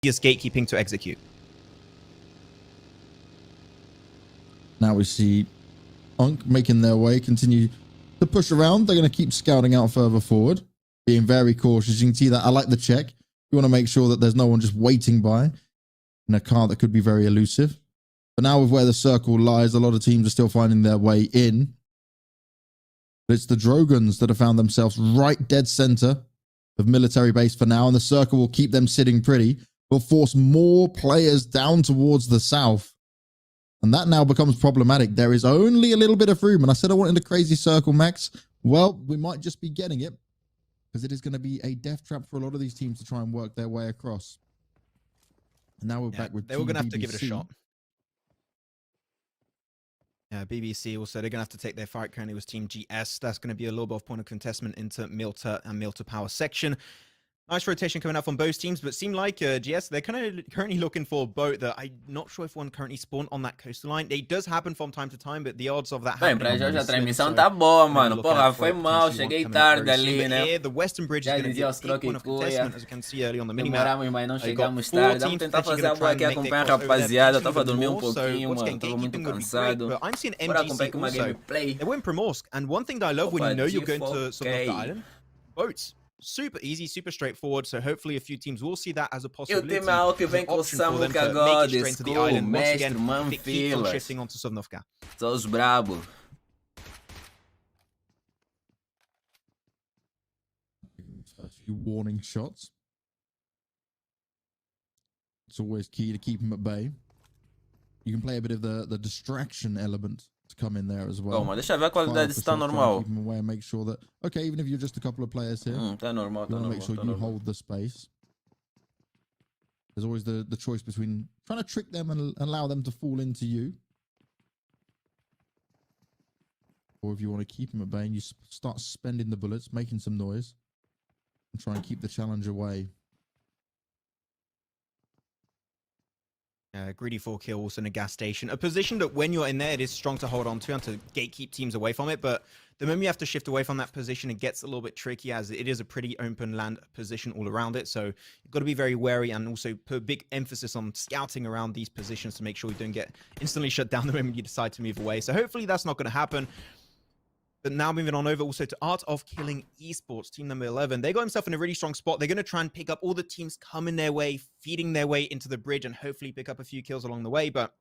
easiest gatekeeping to execute. Now we see UNK making their way, continue to push around. They're going to keep scouting out further forward, being very cautious. You can see that. I like the check. You want to make sure that there's no one just waiting by in a car that could be very elusive. But now with where the circle lies, a lot of teams are still finding their way in. But it's the Drogons that have found themselves right dead center of military base for now, and the circle will keep them sitting pretty. Will force more players down towards the south. And that now becomes problematic. There is only a little bit of room. And I said I wanted a crazy circle, Max. Well, we might just be getting it, because it is going to be a death trap for a lot of these teams to try and work their way across. And now we're back with they were going to have to give it a BBC. shot. Yeah, BBC also, they're going to have to take their fight. Currently was Team GS. That's going to be a little bit of point of contestment into Milta and Milta Power section. Nice rotation coming out from both teams, but seem like GS, they're kind of currently looking for a boat that I'm not sure if one currently spawned on that coastal line. It does happen from time to time, but the odds of that Bem, pra já a transmissão tá boa, mano. Porra, foi mal, cheguei tarde ali, né? The Western Bridge Já is going to be dizia a os big point of contestment, as you can see early on the minimap. Demoramos, mas não chegamos tarde. Vamos tentar fazer a boa aqui, acompanhar a rapaziada. Tava dormindo um pouquinho, mano. Tava muito cansado. I'm seeing Bora MGC acompanhar uma also. gameplay. They were in Primorsk, and one thing that I love when you know you're going to sort of the G4K. island, boats. Super easy, super straightforward. So hopefully a few teams will see that as a E o possibility. time AOK vem com o Samuka God, School, Mestre, Manfilas. Shifting onto Sovnovka. São os brabos. A few warning shots. It's always key to keep them at bay. You can play a bit of the distraction element to come in there as well. Calma, deixa eu ver a qualidade se tá normal. Keep them away and make sure that, okay, even if you're just a couple of players here, Tá normal, you tá want to normal, make sure tá you normal. hold the space. There's always the choice between trying to trick them and allow them to fall into you, or if you want to keep them at bay and you start spending the bullets, making some noise, and try and keep the challenge away. Greedy 4 kill also in a gas station. A position that when you're in there, it is strong to hold on to and to gatekeep teams away from it. But the moment you have to shift away from that position, it gets a little bit tricky as it is a pretty open land position all around it. So you've got to be very wary and also put a big emphasis on scouting around these positions to make sure you don't get instantly shut down the moment you decide to move away. So hopefully that's not going to happen. But now moving on over also to Art of Killing Esports, team number 11. They got themselves in a really strong spot. They're going to try and pick up all the teams coming their way, feeding their way into the bridge, and hopefully pick up a few kills along the way. But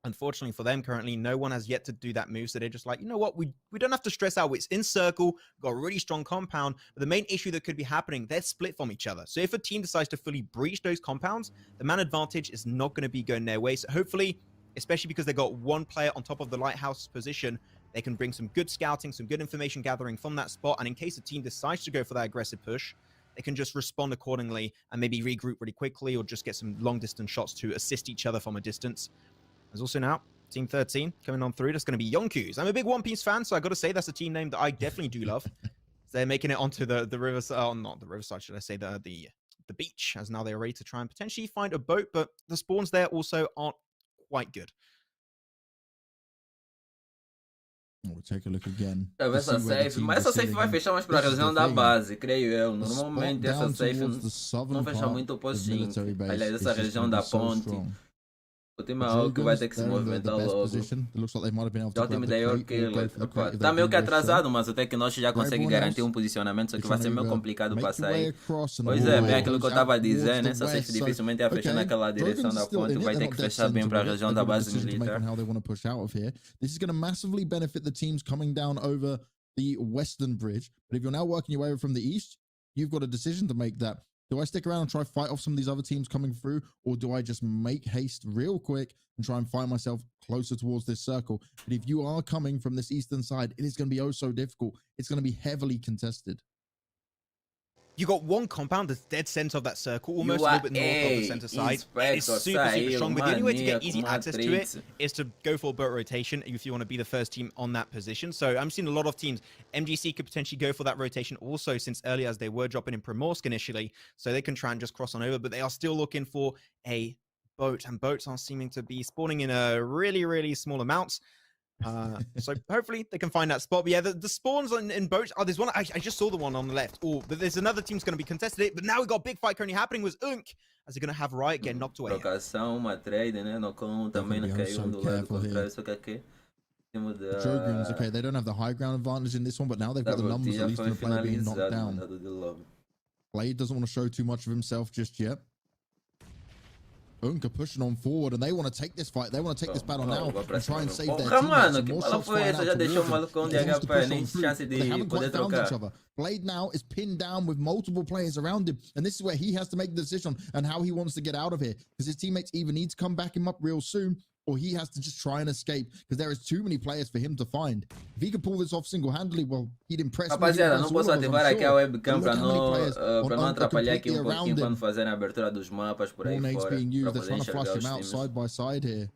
unfortunately for them, currently, no one has yet to do that move. So they're just like, you know what? We don't have to stress out. It's in circle, got a really strong compound. But the main issue that could be happening, they're split from each other. So if a team decides to fully breach those compounds, the man advantage is not going to be going their way. So hopefully, especially because they got one player on top of the lighthouse position, they can bring some good scouting, some good information gathering from that spot. And in case a team decides to go for that aggressive push, they can just respond accordingly and maybe regroup really quickly or just get some long distance shots to assist each other from a distance. There's also now Team 13 coming on through. That's going to be Yonkus. I'm a big One Piece fan, so I got to say that's a team name that I definitely do love. They're making it onto the riverside, oh, not the riverside, should I say, the beach, as now they're ready to try and potentially find a boat, but the spawns there also aren't quite good. We'll take a look again. Essa safe, mas essa safe vai fechar mais pra região da base, creio eu. Normalmente essa safe não fecha muito o post 5. Aliás, essa região da ponte. O time AOK vai ter que se movimentar logo. Já o time da AOK tá meio que atrasado, mas até que nós já consegue garantir um posicionamento, só que vai ser meio complicado para sair. Pois é, bem aquilo que eu estava dizendo, essa safe dificilmente ia fechar naquela direção da ponte, vai ter que fechar bem para a região da base militar. This is going to massively benefit the teams coming down over the western bridge, but if you're now working your way over from the east, you've got a decision to make that. Do I stick around and try to fight off some of these other teams coming through, or do I just make haste real quick and try and find myself closer towards this circle? But if you are coming from this eastern side, it is going to be oh so difficult. It's going to be heavily contested. You got one compound that's dead center of that circle, almost a little bit north of the center side. It's super, super strong. But the only way to get easy access to it is to go for a boat rotation if you want to be the first team on that position. So I'm seeing a lot of teams. MGC could potentially go for that rotation also, since earlier as they were dropping in Primorsk initially. So they can try and just cross on over, but they are still looking for a boat. And boats are seeming to be spawning in a really, really small amounts. So hopefully they can find that spot. But yeah, the spawns in boats. Oh, there's one. I just saw the one on the left. Oh, but there's another team's going to be contested it. But now we've got a big fight currently happening with YNK as they're going to have Riot get knocked away. Trocação, uma trade, né? No com também não caiu do lado contrário, só que aqui. Dragons, okay, they don't have the high ground advantage in this one, but now they've got the numbers at least in the player being knocked down. Blade doesn't want to show too much of himself just yet. YNK pushing on forward, and they want to take this fight. They want to take this battle now and try and save their teammates. And more shots flying out they haven't quite found each other. Blade now is pinned down with multiple players around him, and this is where he has to make the decision on how he wants to get out of here, because his teammates either need to come back him up real soon, or he has to just try and escape, because there is too many players for him to find. If he could pull this off single-handedly, well, he'd impress me. Rapaziada, não posso ativar aqui a webcam para não atrapalhar aqui pouquinho quando fazerem a abertura dos mapas por aí fora. Being used, they're trying to flush him out side by side here.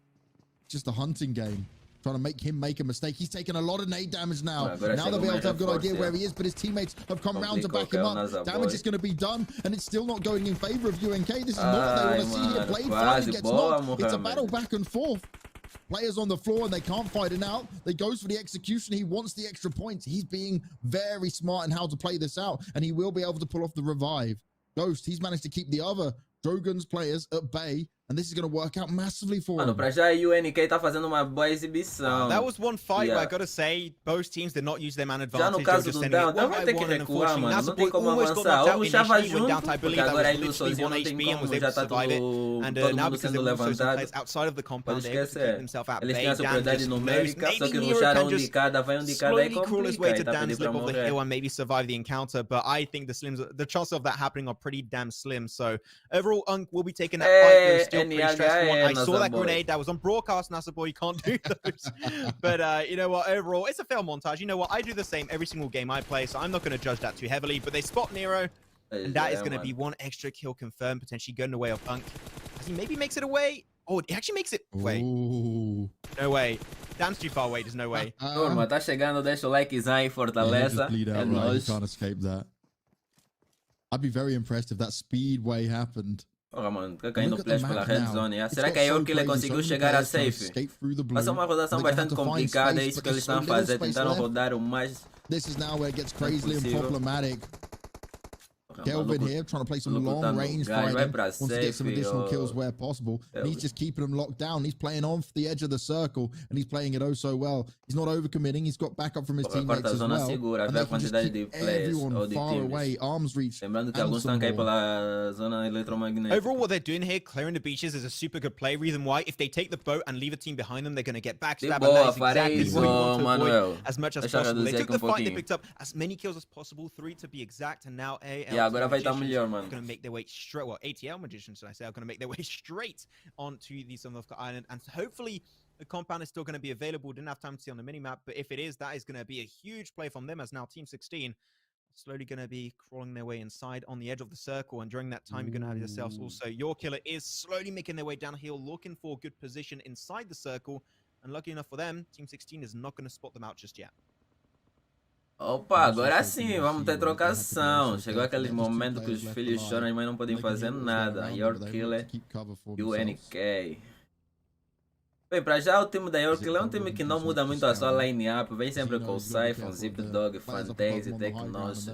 Just a hunting game. Trying to make him make a mistake. He's taking a lot of nade damage now. Now they'll be able to have a good idea where he is, but his teammates have come round to back him up. Damage is going to be done, and it's still not going in favor of YNK. This is not what they want to see here. Blade finally gets knocked. It's a battle back and forth. Players on the floor, and they can't fight it out. They goes for the execution. He wants the extra points. He's being very smart in how to play this out, and he will be able to pull off the revive. Ghost, he's managed to keep the other Dragons players at bay, and this is going to work out massively for him. Pra já YNK tá fazendo uma boa exibição. That was one fight where I gotta say both teams did not use their man advantage. Já no caso do down, vai ter que recuar, mano. Não tem como avançar. Ou puxava junto, porque agora ele sozinho não tem como, já tá todo mundo sendo levantado. Pode esquecer. Eles têm a superioridade numérica, só que ruxaram um de cada, vai um de cada e complica. E tá pedindo pra morrer. And maybe survive the encounter, but I think the chances of that happening are pretty damn slim. So overall, YNK will be taking that fight. Still pretty stressful one. I saw that grenade that was on broadcast. NASA boy, you can't do those. But you know what? Overall, it's a fail montage. You know what? I do the same every single game I play, so I'm not going to judge that too heavily. But they spot Nero, and that is going to be one extra kill confirmed, potentially going away of YNK. As he maybe makes it away. Oh, it actually makes it. Wait. Ooh. No way. Dan's too far away. There's no way. Turma, tá chegando. Deixa o likezão aí, fortaleza. É nóis. You can't escape that. I'd be very impressed if that speedway happened. Porra, mano, tá caindo flash pela red zone. Será que a AOK ele conseguiu chegar a safe? Passou uma rotação bastante complicada, é isso que eles estão fazendo. Tentaram rodar o mais. This is now where it gets crazily and problematic. Kelvin here trying to play some long range fighting. Wants to get some additional kills where possible. And he's just keeping them locked down. He's playing off the edge of the circle, and he's playing it oh so well. He's not overcommitting. He's got backup from his teammates as well. And they can just keep everyone far away, arms reach. Lembrando que alguns estão caindo pela zona eletromagnética. Overall, what they're doing here, clearing the beaches, is a super good play. Reason why, if they take the boat and leave a team behind them, they're going to get backstab. And that is exactly what you want to avoid as much as possible. They took the fight, they picked up as many kills as possible, 3 to be exact, and now agora vai estar melhor. Going to make their way straight. Well, ATL magicians, should I say, are going to make their way straight onto the Sunlofka Island, and hopefully the compound is still going to be available. Didn't have time to see on the minimap, but if it is, that is going to be a huge play from them, as now Team 16 slowly going to be crawling their way inside on the edge of the circle, and during that time, you're going to have yourselves also. Your killer is slowly making their way downhill, looking for a good position inside the circle, and lucky enough for them, Team 16 is not going to spot them out just yet. Opa, agora sim, vamos ter trocação. Chegou aquele momento que os filhos choram, mas não podem fazer nada. Your Killer, YNK. Bem, pra já o time da Your Killer é um time que não muda muito a sua line-up. Vem sempre com o Siphon, Zipdog, Fantasy, Tecnos.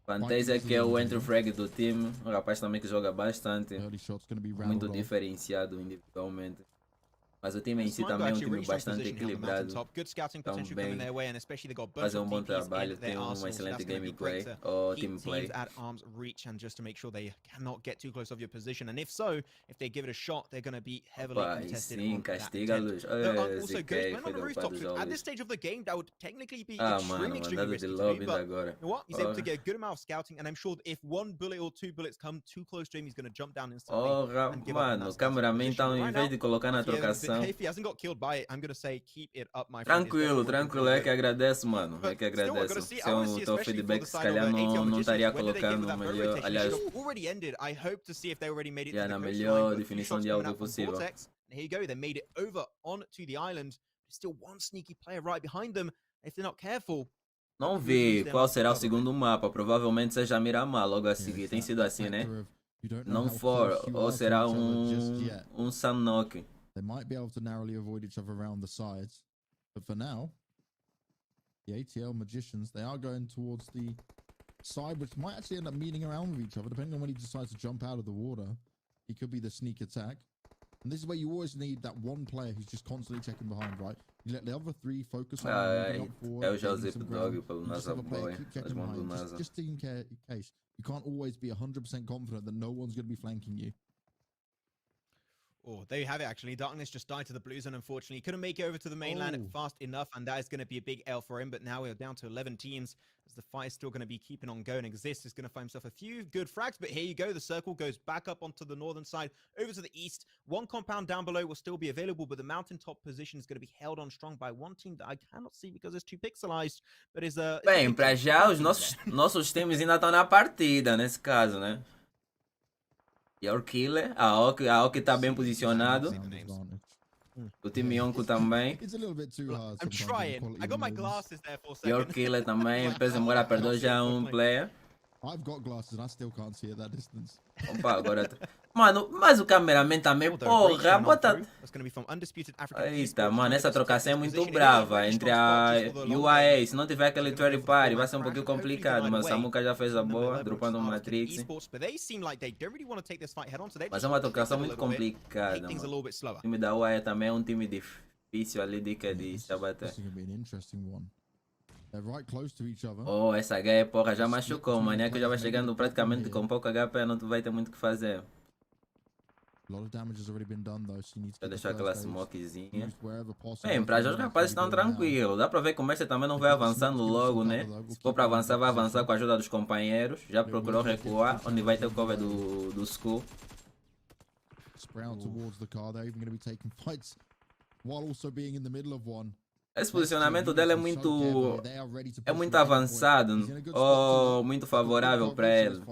Fantasy é que é o entry frag do time. Um rapaz também que joga bastante. Muito diferenciado individualmente. Mas o time em si também é um time bastante equilibrado. Estão bem, fazem bom trabalho, tem uma excelente gameplay ou team play. At arm's reach, and just to make sure they cannot get too close of your position. And if so, if they give it a shot, they're going to be heavily contested. Sim, castiga-los. Also goes on the rooftop. At this stage of the game, that would technically be extremely risky to me, but you know what? He's able to get a good amount of scouting, and I'm sure if 1 bullet or 2 bullets come too close to him, he's going to jump down instantly. Mano, o cameraman então, em vez de colocar na trocação. If he hasn't got killed by it, I'm gonna say keep it up, my friend. Tranquilo, é que agradeço, mano. É que agradeço. Se é o teu feedback, se calhar não estaria colocando melhor, aliás, na melhor definição de áudio possível. Here you go, they made it over onto the island. Still one sneaky player right behind them. If they're not careful. Não vi qual será o segundo mapa, provavelmente seja Miramar logo a seguir. Tem sido assim, né? Não for, ou será Sanok. They might be able to narrowly avoid each other around the sides. But for now, the ATL Magicians, they are going towards the side, which might actually end up meeting around with each other, depending on when he decides to jump out of the water. He could be the sneak attack. And this is where you always need that one player who's just constantly checking behind, right? You let the other three focus on moving up forward. Eu já usei dog pelo Just NASA have a player boy. keep checking As mãos do behind, NASA. just in case. You can't always be 100% confident that no one's going to be flanking you. Oh, there you have it, actually. Darkness just died to the blue zone, unfortunately. Couldn't make it over to the mainland fast enough, and that is going to be a big L for him. But now we're down to 11 teams, as the fight is still going to be keeping on going. Exist is going to find himself a few good frags, but here you go. The circle goes back up onto the northern side, over to the east. One compound down below will still be available, but the mountaintop position is going to be held on strong by one team that I cannot see because it's too pixelized. But is Bem, pra já, os nossos times ainda estão na partida, nesse caso, né? YNK, AOK tá bem posicionado. O time YNK também. I'm trying. I got my glasses there for a second. YNK também, pese embora perdeu já player. I've got glasses and I still can't see at that distance. Opa, agora... Mano, mas o cameraman também, porra, bota... Eita, mano, essa trocação é muito brava entre a UAA. Se não tiver aquele third party, vai ser um pouquinho complicado, mas o Samuka já fez a boa, dropando um Matrix. Mas é uma trocação muito complicada, mano. O time da UAA também é um time difícil ali de se abater. Oh, essa H, porra, já machucou, mano. É que já vai chegando praticamente com pouco HP, não vai ter muito o que fazer. Vai deixar aquela smokezinha. Bem, pra já os rapazes estão tranquilos. Dá pra ver que o Mestre também não vai avançando logo, né? Se for pra avançar, vai avançar com a ajuda dos companheiros. Já procurou recuar, onde vai ter o cover do school. Esse posicionamento dele é muito avançado, ou muito favorável para ele.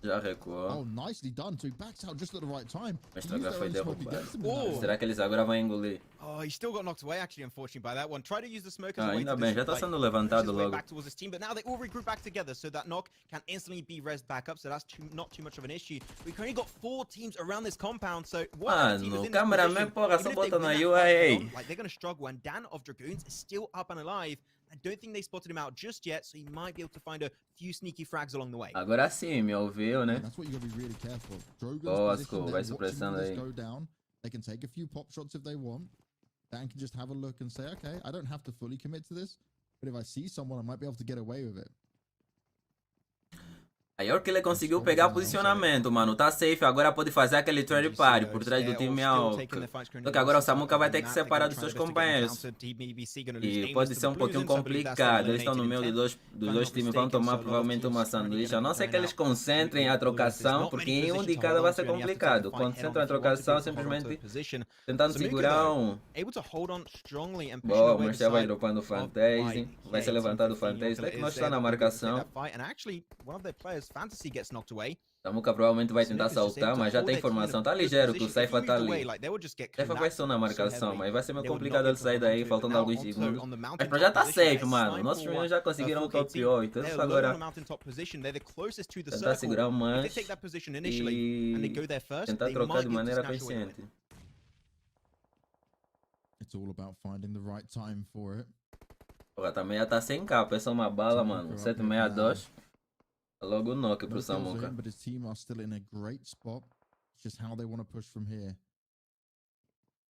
Já recuou. Mestre agora foi derrubado. Será que eles agora vão engolir? Oh, he still got knocked away, actually, unfortunately, by that one. Try to use the smoke as a way ainda bem, já tá sendo levantado logo. Back towards his team, but now they all regroup back together, so that knock can instantly be rezzed back up, so that's not too much of an issue. We've only got 4 teams around this compound, so mano, cameraman, porra, só bota na UAA. Like, they're gonna struggle, and Dan of Dragoons is still up and alive. I don't think they spotted him out just yet, so he might be able to find a few sneaky frags along the way. Agora sim, me ouviu, né? Boa, Skull, vai supressando aí. They can take a few pop shots if they want. Dan can just have a look and say, okay, I don't have to fully commit to this, but if I see someone, I might be able to get away with it. A YNK ele conseguiu pegar posicionamento, mano. Tá safe, agora pode fazer aquele third party por trás do time AOK. Só que agora o Samuka vai ter que separar dos seus companheiros. E pode ser um pouquinho complicado. Eles estão no meio dos dois times, vão tomar provavelmente uma sanduíche. A não ser que eles concentrem a trocação, porque em um de cada vai ser complicado. Concentram a trocação, simplesmente tentando segurar um. Boa, o Marcel vai dropando o Fantasy. Vai ser levantado o Fantasy. É que nós estamos na marcação. Samuka provavelmente vai tentar saltar, mas já tem informação. Tá ligeiro que o Saifa tá ali. Saifa vai só na marcação, mas vai ser meio complicado ele sair daí, faltando alguns segundos. Mas pra já tá safe, mano. Nossos meninos já conseguiram o top 8. Então agora tentar segurar o manche e tentar trocar de maneira paciente. Porra, também já tá sem capa, essa é uma bala, mano. 762. Logo knock pro Samuka. But his team are still in a great spot. It's just how they want to push from here.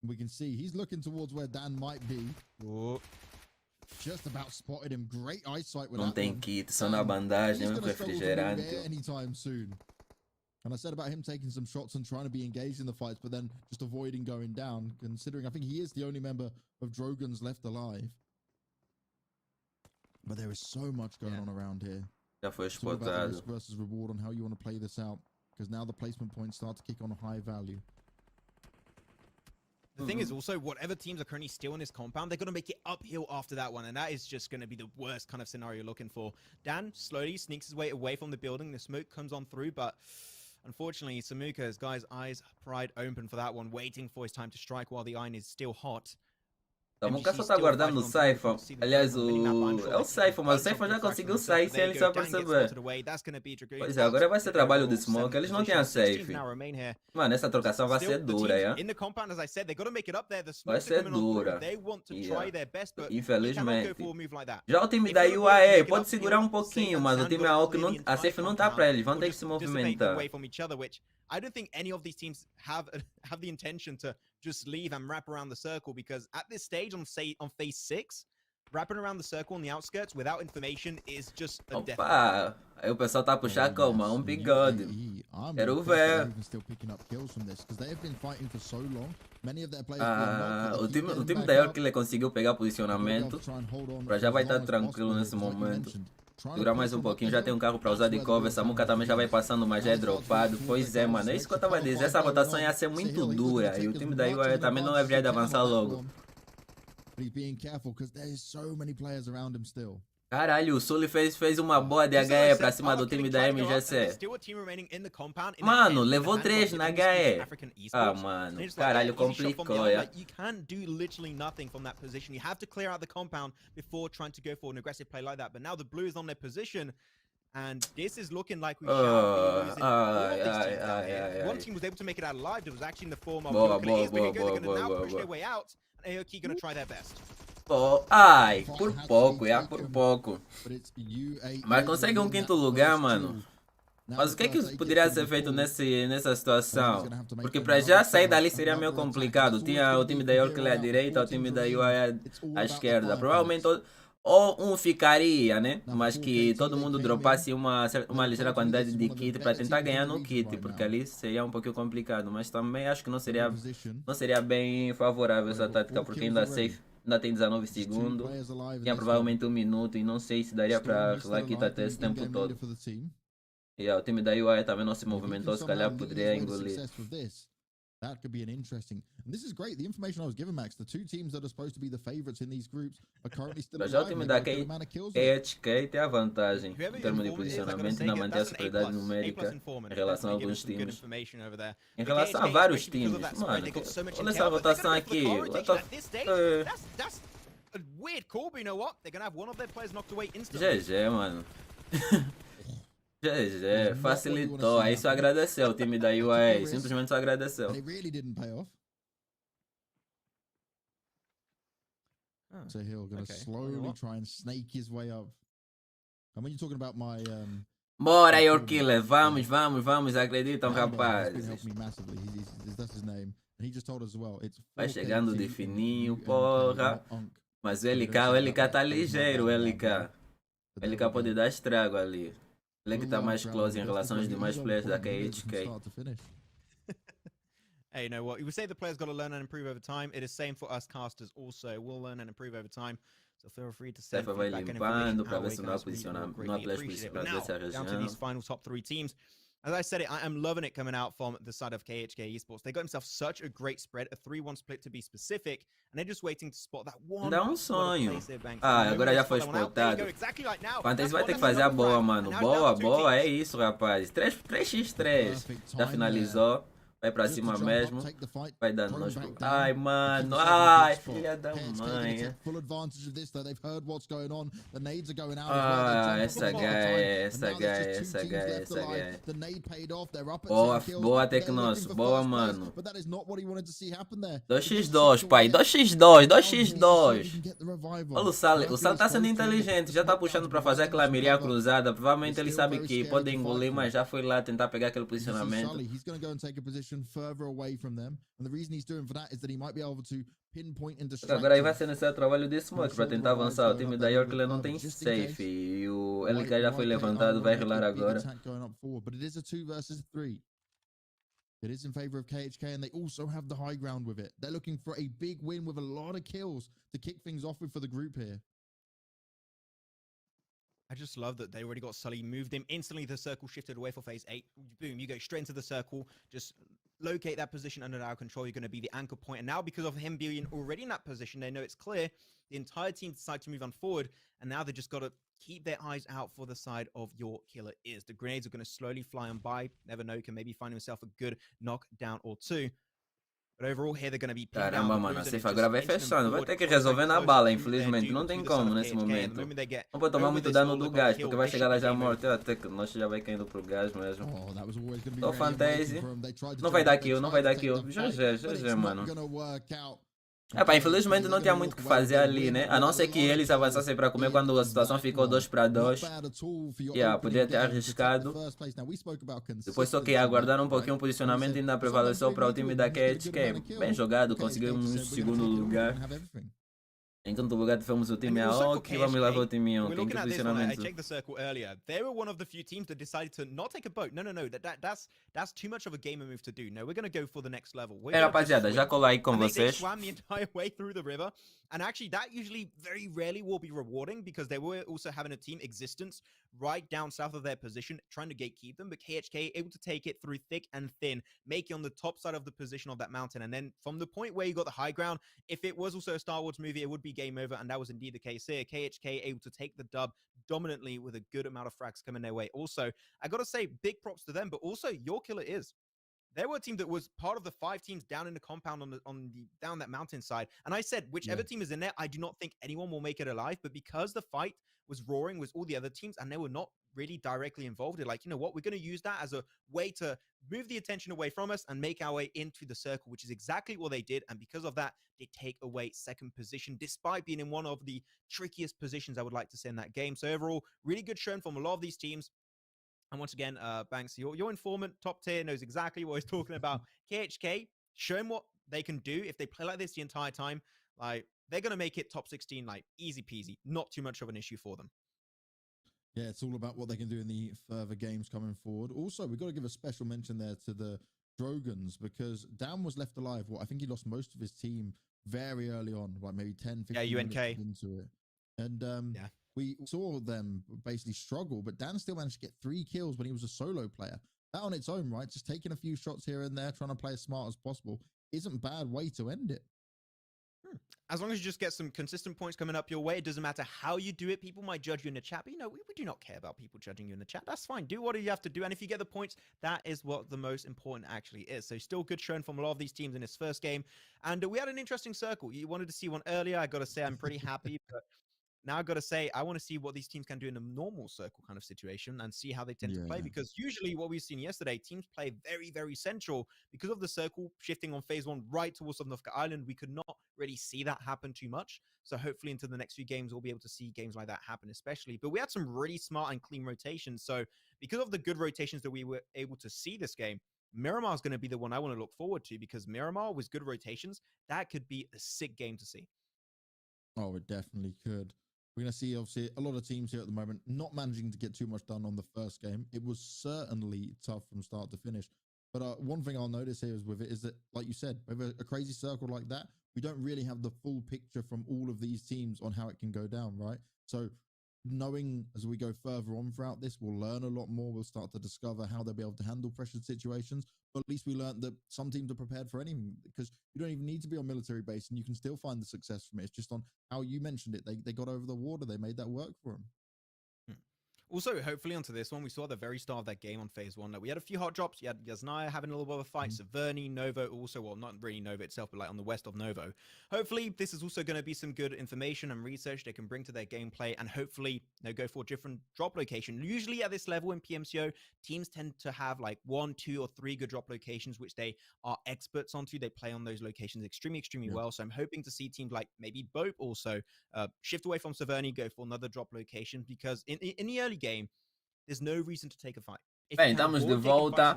We can see he's looking towards where Dan might be. Just about spotted him. Great eyesight with Não tem kit, só na bandagem, um refrigerante. Anytime soon. And I said about him taking some shots and trying to be engaged in the fights, but then just avoiding going down, considering I think he is the only member of Drogon's left alive. But there is so much going on around here. Já foi spotado. Versus reward on how you want to play this out, because now the placement points start to kick on a high value. The thing is also, whatever teams are currently still in this compound, they're going to make it uphill after that one, and that is just going to be the worst kind of scenario you're looking for. Dan slowly sneaks his way away from the building. The smoke comes on through, but unfortunately, Samuka's guy's eyes pried open for that one, waiting for his time to strike while the iron is still hot. Samuka só tá guardando o Saifa. Aliás, é o Saifa, mas o Saifa já conseguiu sair sem ele só perceber. Pois é, agora vai ser trabalho de Smoke. Eles não têm a safe. Mano, essa trocação vai ser dura, é? Vai ser dura. Infelizmente. Já o time da UAE pode segurar um pouquinho, mas o time AOK não, a safe não tá pra eles. Vão ter que se movimentar. I don't think any of these teams have the intention to just leave and wrap around the circle, because at this stage on phase 6, wrapping around the circle on the outskirts without information is just a death. Opa! Aí o pessoal tá puxando calma, um bigode. Quero ver. O time da AOK conseguiu pegar posicionamento. Pra já vai estar tranquilo nesse momento. Durar mais um pouquinho, já tem um carro pra usar de cover. Samuka também já vai passando, mas já é dropado. Pois é, mano, é isso que eu tava dizendo. Essa rotação ia ser muito dura. E o time da UAE também não deveria de avançar logo. Caralho, o Sully fez uma boa de HE pra cima do time da MGC. Mano, levou 3 na HE. Ah, mano, caralho, complicou, é. You can't do literally nothing from that position. You have to clear out the compound before trying to go for an aggressive play like that. But now the blue is on their position, and this is looking like we shall be losing all of these teams down here. One team was able to make it out alive. It was actually in the form of they're going to now push their way out, and AOK going to try their best. Ai, por pouco, por pouco. Mas consegue um quinto lugar, mano. Mas o que poderia ser feito nessa situação? Porque pra já sair dali seria meio complicado. Tinha o time da AOK à direita, o time da UAE à esquerda. Provavelmente ou um ficaria, né? Mas que todo mundo dropasse uma ligeira quantidade de kit para tentar ganhar no kit, porque ali seria um pouquinho complicado. Mas também acho que não seria bem favorável essa tática, porque ainda tem 19 segundos, tinha provavelmente 1 minuto e não sei se daria para lá quitar até esse tempo todo. E o time da UAE também não se movimentou, se calhar poderia engolir. That could be an interesting. And this is great. The information I was given, Max. The two teams that are supposed to be the favorites in these groups are currently still alive. Já o time da KHK tem a vantagem em termos de posicionamento e na manter a superioridade numérica em relação a alguns times. Em relação a vários times. Mano, olha essa rotação aqui. GG, mano. GG, facilitou. Aí só agradeceu o time da UAE. Simplesmente só agradeceu. So Hill gonna slowly try and snake his way up. And when you're talking about my bora, your killer. Vamos, acreditam, rapazes. That's his name. And he just told us as well. Vai chegando de fininho, porra. Mas o LK tá ligeiro, o LK. O LK pode dar estrago ali. Ele que tá mais close em relação aos demais players da KHK. Hey, you know what? We say the players got to learn and improve over time. It is same for us casters also. We'll learn and improve over time. So feel free to send vai feedback and limpando para ver information se não há posicionamento, não há players principais dessa down to these final top 3 teams. As I said, I am loving it coming out from the side of KHK Esports. They got themselves such a great spread, a 3-1 split to be specific, and they're just waiting to spot that one. Dá um sonho. Ah, agora já foi spotado. Fantasy vai ter que fazer a boa, mano. Boa, é isso, rapaz. 3x3. Já finalizou. Vai pra cima mesmo. Vai dando nos... Ai, mano. Ai, filha da mãe. Ah, essa guy. Boa Tecnosso. Boa, mano. 2x2, pai. 2x2. Olha o Sal. O Sal tá sendo inteligente. Já tá puxando pra fazer aquela miria cruzada. Provavelmente ele sabe que pode engolir, mas já foi lá tentar pegar aquele posicionamento. Further away from them, and the reason he's doing for that is that he might be able to pinpoint and distract. Agora aí vai ser necessário trabalho de Smoke para tentar avançar. O time da York não tem safe e o LK já foi levantado, vai relar agora. But it is a 2 versus 3. It is in favor of KHK, and they also have the high ground with it. They're looking for a big win with a lot of kills to kick things off with for the group here. I just love that they already got Sully, moved him instantly. The circle shifted away for phase 8. Boom, you go straight into the circle. Just locate that position under our control. You're going to be the anchor point. And now, because of him being already in that position, they know it's clear. The entire team decide to move on forward. And now they just got to keep their eyes out for the side of your killer is. The grenades are going to slowly fly on by. Never know, can maybe find himself a good knockdown or two. But overall here they're going to be pinned Caramba, down. mano, a safe agora vai fechando. Vai ter que resolver na bala, infelizmente. Não tem como nesse momento. Não pode tomar muito dano do gás, porque vai chegar lá já morto. Até que nós já vai caindo pro gás mesmo. Tô fantasy. Não vai dar kill, não vai dar kill. GG, mano. Epá, infelizmente não tinha muito o que fazer ali, né? A não ser que eles avançassem para comer quando a situação ficou 2-2. Podia ter arriscado. Depois só que aguardar um pouquinho o posicionamento ainda prevaleceu para o time da KHK. Bem jogado, conseguimos um segundo lugar. Em quinto lugar tivemos o time AOK, vamos lá ver o time YNK. Em que posicionamento? I checked the circle earlier. They were one of the few teams that decided to not take a boat. No. That's too much of a gamer move to do. No, we're going to go for the next level. Rapaziada, já colei aí com vocês. They swam the entire way through the river. And actually, that usually very rarely will be rewarding because they were also having a team existence right down south of their position, trying to gatekeep them. But KHK able to take it through thick and thin, make it on the top side of the position of that mountain. And then from the point where you got the high ground, if it was also a Star Wars movie, it would be game over. And that was indeed the case here. KHK able to take the dub dominantly with a good amount of frags coming their way. Also, I got to say, big props to them, but also your killer is. There were a team that was part of the 5 teams down in the compound down that mountainside. And I said, whichever team is in there, I do not think anyone will make it alive. But because the fight was roaring with all the other teams and they were not really directly involved, they're like, you know what, we're going to use that as a way to move the attention away from us and make our way into the circle, which is exactly what they did. And because of that, they take away second position, despite being in one of the trickiest positions, I would like to say, in that game. So overall, really good showing from a lot of these teams. And once again, Banks, your informant, top tier, knows exactly what he's talking about. KHK, show him what they can do if they play like this the entire time. Like, they're going to make it top 16, like, easy peasy. Not too much of an issue for them. Yeah, it's all about what they can do in the further games coming forward. Also, we've got to give a special mention there to the Drogans, because Dan was left alive. Well, I think he lost most of his team very early on, like maybe 10, 15 UNK. minutes into it. And we saw them basically struggle, but Dan still managed to get 3 kills when he was a solo player. That on its own, right? Just taking a few shots here and there, trying to play as smart as possible, isn't a bad way to end it. As long as you just get some consistent points coming up your way, it doesn't matter how you do it. People might judge you in the chat, but we do not care about people judging you in the chat. That's fine. Do what you have to do. And if you get the points, that is what the most important actually is. So still good showing from a lot of these teams in this first game. And we had an interesting circle. You wanted to see one earlier. I got to say, I'm pretty happy. But now I've got to say, I want to see what these teams can do in a normal circle kind of situation and see how they tend to play. Because usually what we've seen yesterday, teams play very, very central. Because of the circle shifting on phase 1 right towards South Island, we could not really see that happen too much. So hopefully into the next few games, we'll be able to see games like that happen especially. But we had some really smart and clean rotations. So because of the good rotations that we were able to see this game, Miramar is going to be the one I want to look forward to, because Miramar with good rotations, that could be a sick game to see. Oh, it definitely could. We're going to see, obviously, a lot of teams here at the moment not managing to get too much done on the first game. It was certainly tough from start to finish. But one thing I'll notice here is with it is that, like you said, with a crazy circle like that, we don't really have the full picture from all of these teams on how it can go down, right? So knowing as we go further on throughout this, we'll learn a lot more. We'll start to discover how they'll be able to handle pressured situations. But at least we learned that some teams are prepared for anything, because you don't even need to be on military base and you can still find the success from it. It's just on how you mentioned it. They got over the water. They made that work for them. Also, hopefully onto this one, we saw at the very start of that game on phase 1 that we had a few hot drops. You had Yasnaya having a little bit of a fight, Severny, Novo also, well, not really Novo itself, but like on the west of Novo. Hopefully, this is also going to be some good information and research they can bring to their gameplay, and hopefully they'll go for a different drop location. Usually at this level in PMCO, teams tend to have like 1, 2, or 3 good drop locations, which they are experts onto. They play on those locations extremely well. So I'm hoping to see teams like maybe BOPE also shift away from Severny, go for another drop location, because in the early game, there's no reason to take a fight. Bem, estamos de volta.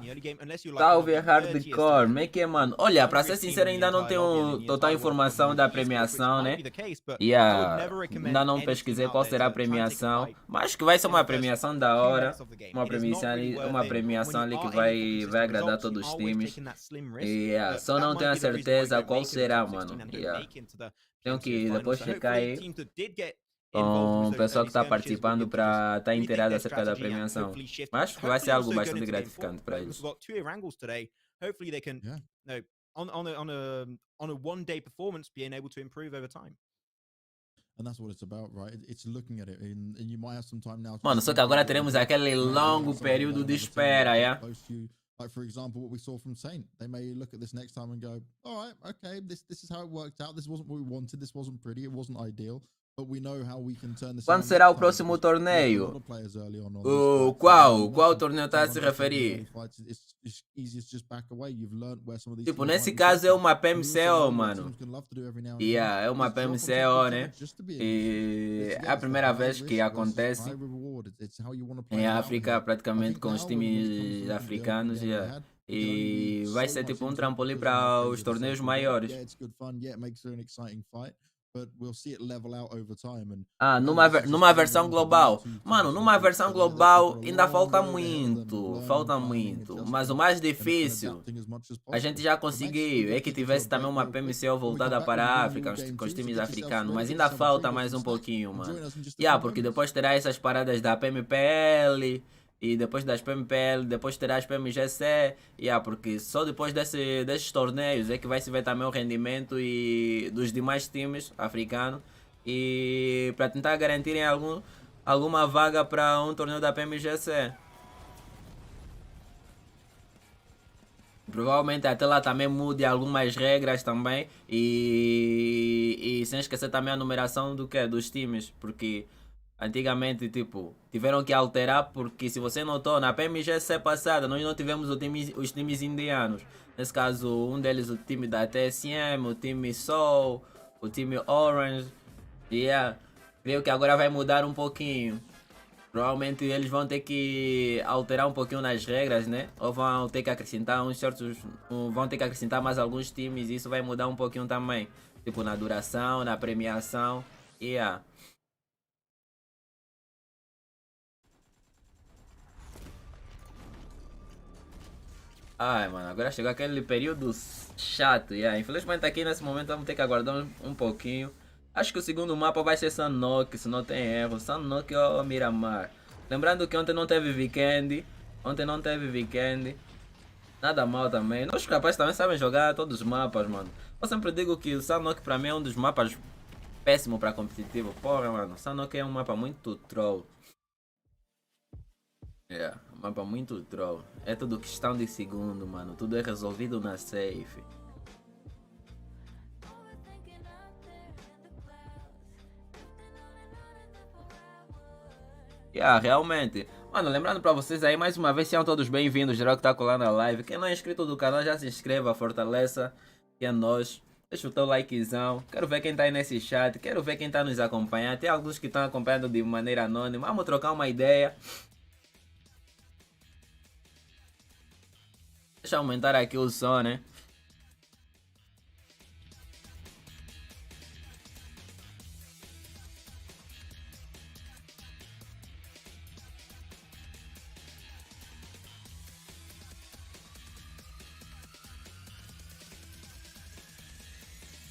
Salve hardcore, como é que é, mano? Olha, pra ser sincero, ainda não tenho total informação da premiação, né? Ainda não pesquisei qual será a premiação, mas que vai ser uma premiação da hora. Uma premiação ali que vai agradar todos os times. Só não tenho a certeza qual será, mano. Tenho que depois checar aí com o pessoal que está participando para estar inteirado acerca da premiação. Mas acho que vai ser algo bastante gratificante para eles. Hopefully they can, on a one-day performance, being able to improve over time. And that's what it's about, right? It's looking at it, and you might have some time now. Mano, só que agora teremos aquele longo período de espera, Like, for example, what we saw from Saint. They may look at this next time and go, all right, okay, this is how it worked out. This wasn't what we wanted. This wasn't pretty. It wasn't ideal. But we know how we can turn this Quando será o próximo torneio? Qual torneio está a se referir? Tipo, nesse caso é uma PMCO, mano. Yeah, é uma PMCO, né? E é a primeira vez que acontece em África, praticamente com os times africanos. Yeah. E vai ser tipo um trampolim para os torneios maiores. Numa versão global. Mano, numa versão global ainda falta muito. Mas o mais difícil, a gente já conseguiu, é que tivesse também uma PMCO voltada para a África, com os times africanos. Mas ainda falta mais um pouquinho, mano. Porque depois terá essas paradas da PMPL. E depois das PMPL, depois terá as PMGC, porque só depois desses torneios é que vai se ver também o rendimento e dos demais times africanos e para tentar garantirem alguma vaga para um torneio da PMGC. Provavelmente até lá também mude algumas regras também e sem esquecer também a numeração dos times, porque antigamente, tipo, tiveram que alterar porque se você notou, na PMGC passada nós não tivemos os times indianos. Nesse caso, um deles o time da TSM, o time Soul, o time Orange. Creio que agora vai mudar um pouquinho. Provavelmente eles vão ter que alterar um pouquinho nas regras, né? Ou vão ter que acrescentar vão ter que acrescentar mais alguns times e isso vai mudar um pouquinho também. Tipo, na duração, na premiação. Ai, mano, agora chegou aquele período chato, Infelizmente aqui nesse momento vamos ter que aguardar um pouquinho. Acho que o segundo mapa vai ser Sanok, se não tem erro. Sanok ou Miramar. Lembrando que ontem não teve weekend. Nada mal também. Os rapazes também sabem jogar todos os mapas, mano. Eu sempre digo que o Sanok pra mim é um dos mapas péssimo pra competitivo. Porra, mano, Sanok é um mapa muito troll. Um mapa muito troll. É tudo questão de segundo, mano. Tudo é resolvido na safe. Realmente. Mano, lembrando pra vocês aí, mais uma vez, sejam todos bem-vindos, geral que tá colando na live. Quem não é inscrito do canal, já se inscreva, fortaleça. Que é nós. Deixa o teu likezão. Quero ver quem tá aí nesse chat. Quero ver quem tá nos acompanhando. Tem alguns que estão acompanhando de maneira anônima. Vamos trocar uma ideia. Deixa eu aumentar aqui o som, né?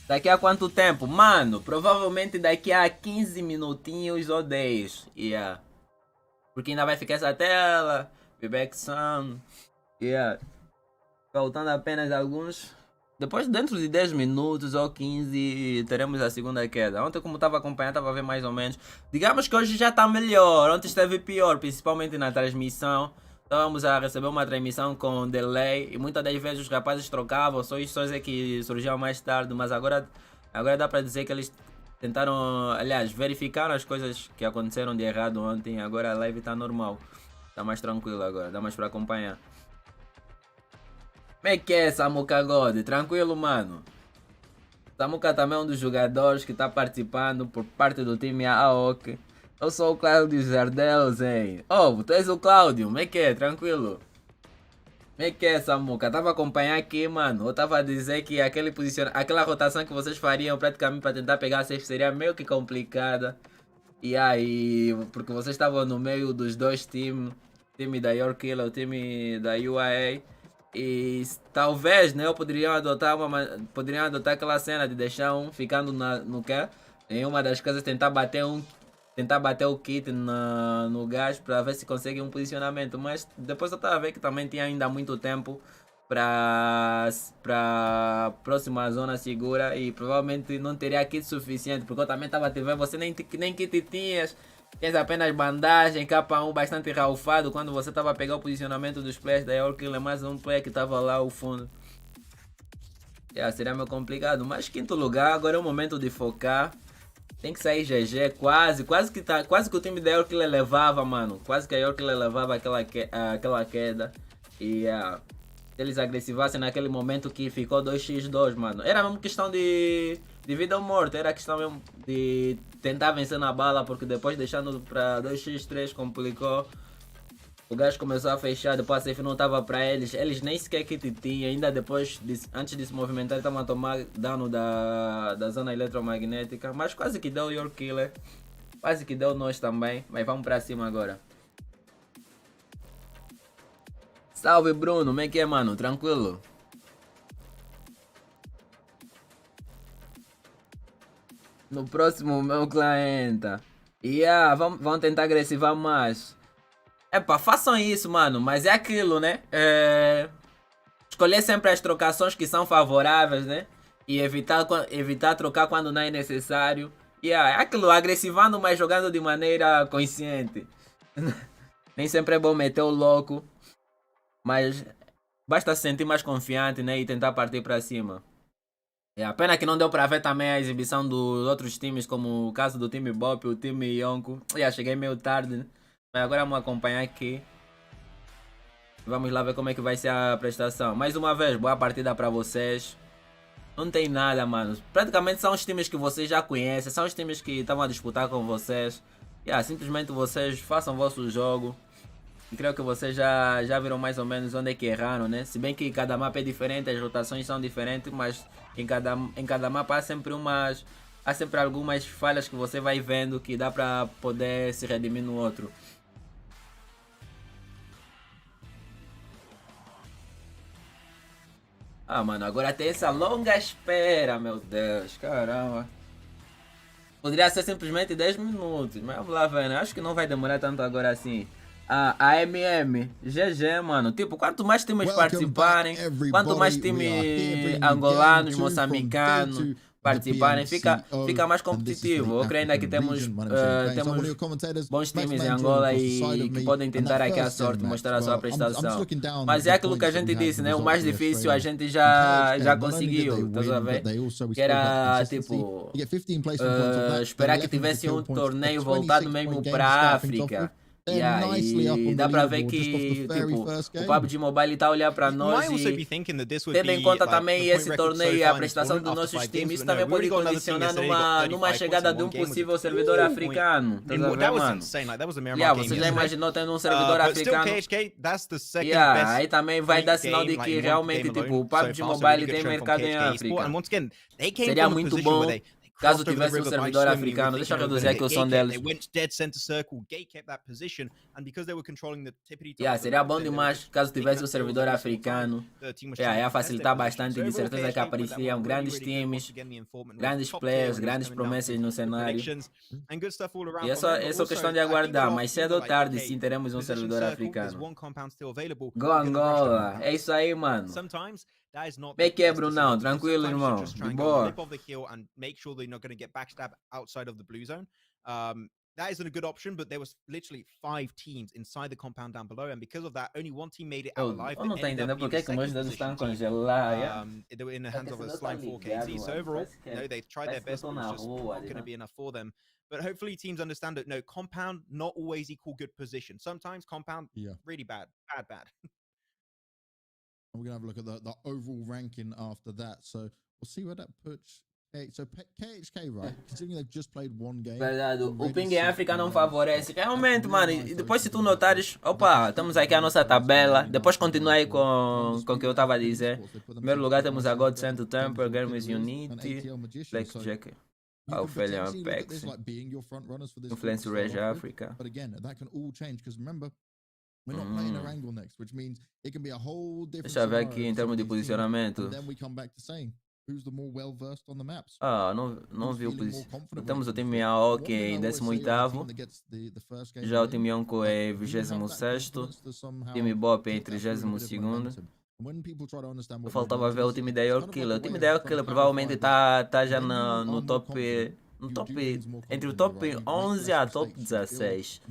Daqui a quanto tempo? Mano, provavelmente daqui a 15 minutinhos ou 10. Porque ainda vai ficar essa tela. Feedback sound. Faltando apenas alguns. Depois, dentro de 10 minutos ou 15, teremos a segunda queda. Ontem, como estava acompanhando, estava a ver mais ou menos. Digamos que hoje já está melhor. Ontem esteve pior, principalmente na transmissão. Estávamos a receber uma transmissão com delay. E muitas das vezes os rapazes trocavam. Só isso é que surgiam mais tarde. Mas agora dá para dizer que eles tentaram, aliás, verificaram as coisas que aconteceram de errado ontem. Agora a live está normal. Está mais tranquilo agora. Dá mais para acompanhar. Como é que é, Samuka God? Tranquilo, mano? Samuka também é um dos jogadores que está participando por parte do time AOK. Eu sou o Cláudio Jardelos, hein? Tu és o Cláudio, como é que é? Tranquilo? Como é que é, Samuka? Tava a acompanhar aqui, mano. Eu tava a dizer que aquela rotação que vocês fariam praticamente para tentar pegar a safe seria meio que complicada. E aí, porque vocês estavam no meio dos dois times. O time da Yorkilla, o time da UAA. E talvez, né, poderiam adotar aquela cena de deixar um ficando em uma das casas, tentar bater o kit no gás para ver se consegue um posicionamento. Mas depois eu estava a ver que também tinha ainda muito tempo para próxima zona segura e provavelmente não teria kit suficiente, porque eu também estava a te ver, você nem kit tinhas. Tens apenas bandagem, K1 bastante ralfado. Quando você estava a pegar o posicionamento dos players da AOK, é mais um player que estava lá ao fundo. Seria meio complicado. Mas quinto lugar, agora é o momento de focar. Tem que sair GG, quase que o time da AOK levava, mano. Quase que a AOK levava aquela queda. E se eles agressivassem naquele momento que ficou 2x2, mano. Era mesmo questão de vida ou morte. Era questão mesmo de tentar vencer na bala, porque depois deixando para 2x3 complicou. O gajo começou a fechar, depois a safe não estava para eles. Eles nem sequer kit tinha. Ainda depois, antes de se movimentar, estavam a tomar dano da zona eletromagnética. Mas quase que deu o Your Killer. Quase que deu nós também. Mas vamos para cima agora. Salve Bruno, como é que é, mano? Tranquilo? No próximo, meu cliente. Vamos tentar agressivar mais. Epa, façam isso, mano. Mas é aquilo, né? Escolher sempre as trocações que são favoráveis, né? E evitar trocar quando não é necessário. É aquilo, agressivando, mas jogando de maneira consciente. Nem sempre é bom meter o louco. Mas basta se sentir mais confiante, né? E tentar partir para cima. A pena que não deu para ver também a exibição dos outros times, como o caso do time BOPE, o time YNK. Cheguei meio tarde, né? Mas agora vamos acompanhar aqui. Vamos lá ver como é que vai ser a prestação. Mais uma vez, boa partida para vocês. Não tem nada, mano. Praticamente são os times que vocês já conhecem. São os times que estavam a disputar com vocês. Simplesmente vocês façam o vosso jogo. E creio que vocês já viram mais ou menos onde é que erraram, né? Se bem que cada mapa é diferente, as rotações são diferentes, mas em cada mapa há sempre algumas falhas que você vai vendo que dá para poder se redimir no outro. Mano, agora tem essa longa espera, meu Deus, caramba. Poderia ser simplesmente 10 minutos, mas vamos lá ver, né? Acho que não vai demorar tanto agora assim. AMM, GG, mano. Tipo, quanto mais times participarem, quanto mais times angolanos, moçambicanos participarem, fica mais competitivo. Eu creio ainda que temos bons times em Angola e que podem tentar aqui a sorte, mostrar a sua prestação. Mas é aquilo que a gente disse, né? O mais difícil a gente já conseguiu, estás a ver? Que era tipo esperar que tivesse um torneio voltado mesmo para a África. E dá pra ver que tipo, o PUBG Mobile tá a olhar pra nós e tendo em conta também esse torneio e a prestação dos nossos times, isso também pode condicionar numa chegada de um possível servidor africano. Tá vendo, mano? Você já imaginou tendo um servidor africano? Aí também vai dar sinal de que realmente tipo, o PUBG Mobile tem mercado em África. Seria muito bom caso tivesse um servidor africano. Deixa eu reduzir aqui o som deles. Seria bom demais caso tivesse um servidor africano. Ia facilitar bastante. De certeza que apareciam grandes times, grandes players, grandes promessas no cenário. E é só questão de aguardar. Mas cedo ou tarde sim teremos um servidor africano. Go Angola. É isso aí, mano. Bem que é, Brunão, tranquilo, irmão. De boa. That isn't a good option, but there was literally 5 teams inside the compound down below, and because of that, only one team made it out alive. Eu não tô entendendo por que meus dedos estão congelados. They were in the hands of a Slime 4KT. So overall, they tried their best, but it was just not going to be enough for them. But hopefully teams understand that, no, compound not always equal good position. Sometimes compound, really bad. We're going to have a look at the overall ranking after that. So we'll see where that puts. So KHK, right? Considering they've just played one game. Verdade, o ping em África não favorece. Realmente, mano, e depois se tu notares, opa, estamos aqui a nossa tabela. Depois continua aí com o que eu estava a dizer. Em primeiro lugar temos a God Sent to Temper, Games Unity, Blackjack, Ophelia Apex, Influence Rage Africa. But again, that can all change because remember, we're not playing a wrangle next, which means it can be a whole different. Deixa eu ver aqui em termos de posicionamento. And then we come back to saying who's the more well versed on the maps. Não vi o posicionamento. Temos o time AOK em 18º. Já o time YNK é 26º. O time BOPE é em 32º. Eu faltava ver o time da AOK. O time da AOK provavelmente tá já no no top, entre o top 11 a top 16.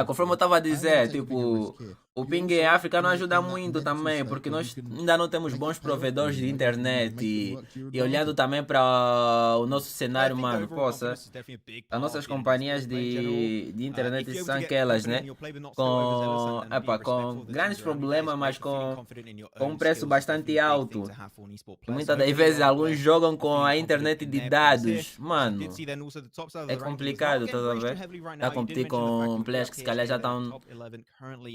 Conforme eu estava a dizer, tipo, o ping em África não ajuda muito também, porque nós ainda não temos bons provedores de internet e olhando também para o nosso cenário, mano, poxa, as nossas companhias de internet são aquelas, né? Com grandes problemas, mas com um preço bastante alto. E muitas das vezes alguns jogam com a internet de dados. Mano, é complicado, tá a ver? Tá a competir com players que se calhar já estão...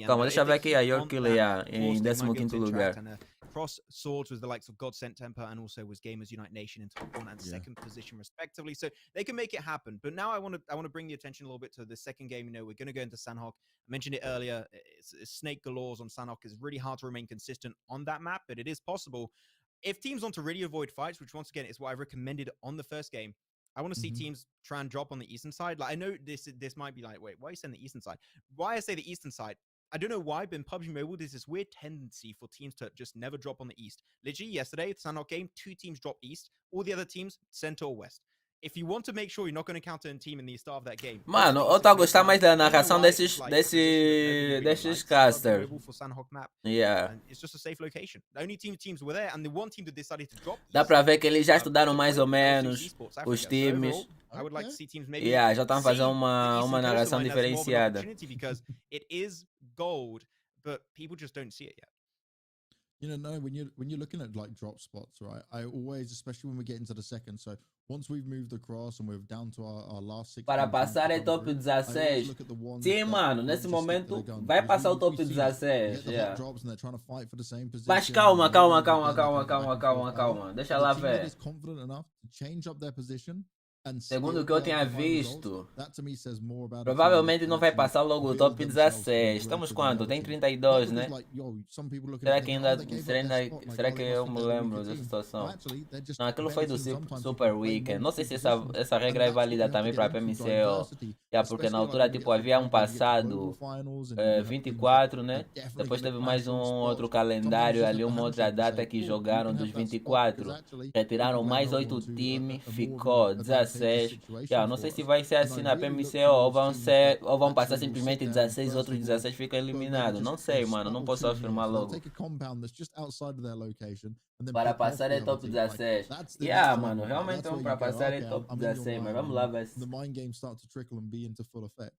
Calma, deixa eu ver aqui a Yorkshire em 15º lugar. Cross swords with the likes of God Sent Temper and also was Gamers Unite Nation in top 1 and second position respectively. So they can make it happen. But now I want to bring the attention a little bit to the second game. You know, we're going to go into Sanhok. I mentioned it earlier. It's snake galores on Sanhok. It's really hard to remain consistent on that map, but it is possible. If teams want to really avoid fights, which once again is what I recommended on the first game, I want to see teams try and drop on the eastern side. Like I know this might be like, wait, why are you saying the eastern side? Why I say the eastern side? I don't know why, but in PUBG Mobile, there's this weird tendency for teams to just never drop on the east. Literally, yesterday, the Sanhok game, 2 teams dropped east. All the other teams, center or west. If you want to make sure you're not going to counter a team in the start of that game... Mano, eu tô a gostar mais da narração desses casters. Yeah. It's just a safe location. The only teams were there, and the one team that decided to drop... Dá pra ver que eles já estudaram mais ou menos os times. I would like to see teams maybe já estão fazendo uma narração diferenciada. Because it is gold, but people just don't see it yet. You know, no, when you're looking at like drop spots, right? I always, especially when we get into the second, so once we've moved across and we're down to our last 6. Para passar é top 16. Sim, mano, nesse momento vai passar o top 16. Yeah. Mas calma. Deixa lá ver. Segundo o que eu tinha visto, provavelmente não vai passar logo o top 16. Estamos quanto? Tem 32, né? Será que eu me lembro dessa situação? Não, aquilo foi do Super Weekend. Não sei se essa regra é válida também para a PMCO. Porque na altura tipo, havia um passado 24, né? Depois teve mais um outro calendário ali, uma outra data que jogaram dos 24. Retiraram mais 8 times, ficou 16. Não sei se vai ser assim na PMCO ou vão passar simplesmente 16, outros 16 ficam eliminados. Não sei, mano, não posso afirmar logo. Para passar é top 16. Mano, realmente é para passar é top 16, mas vamos lá ver se...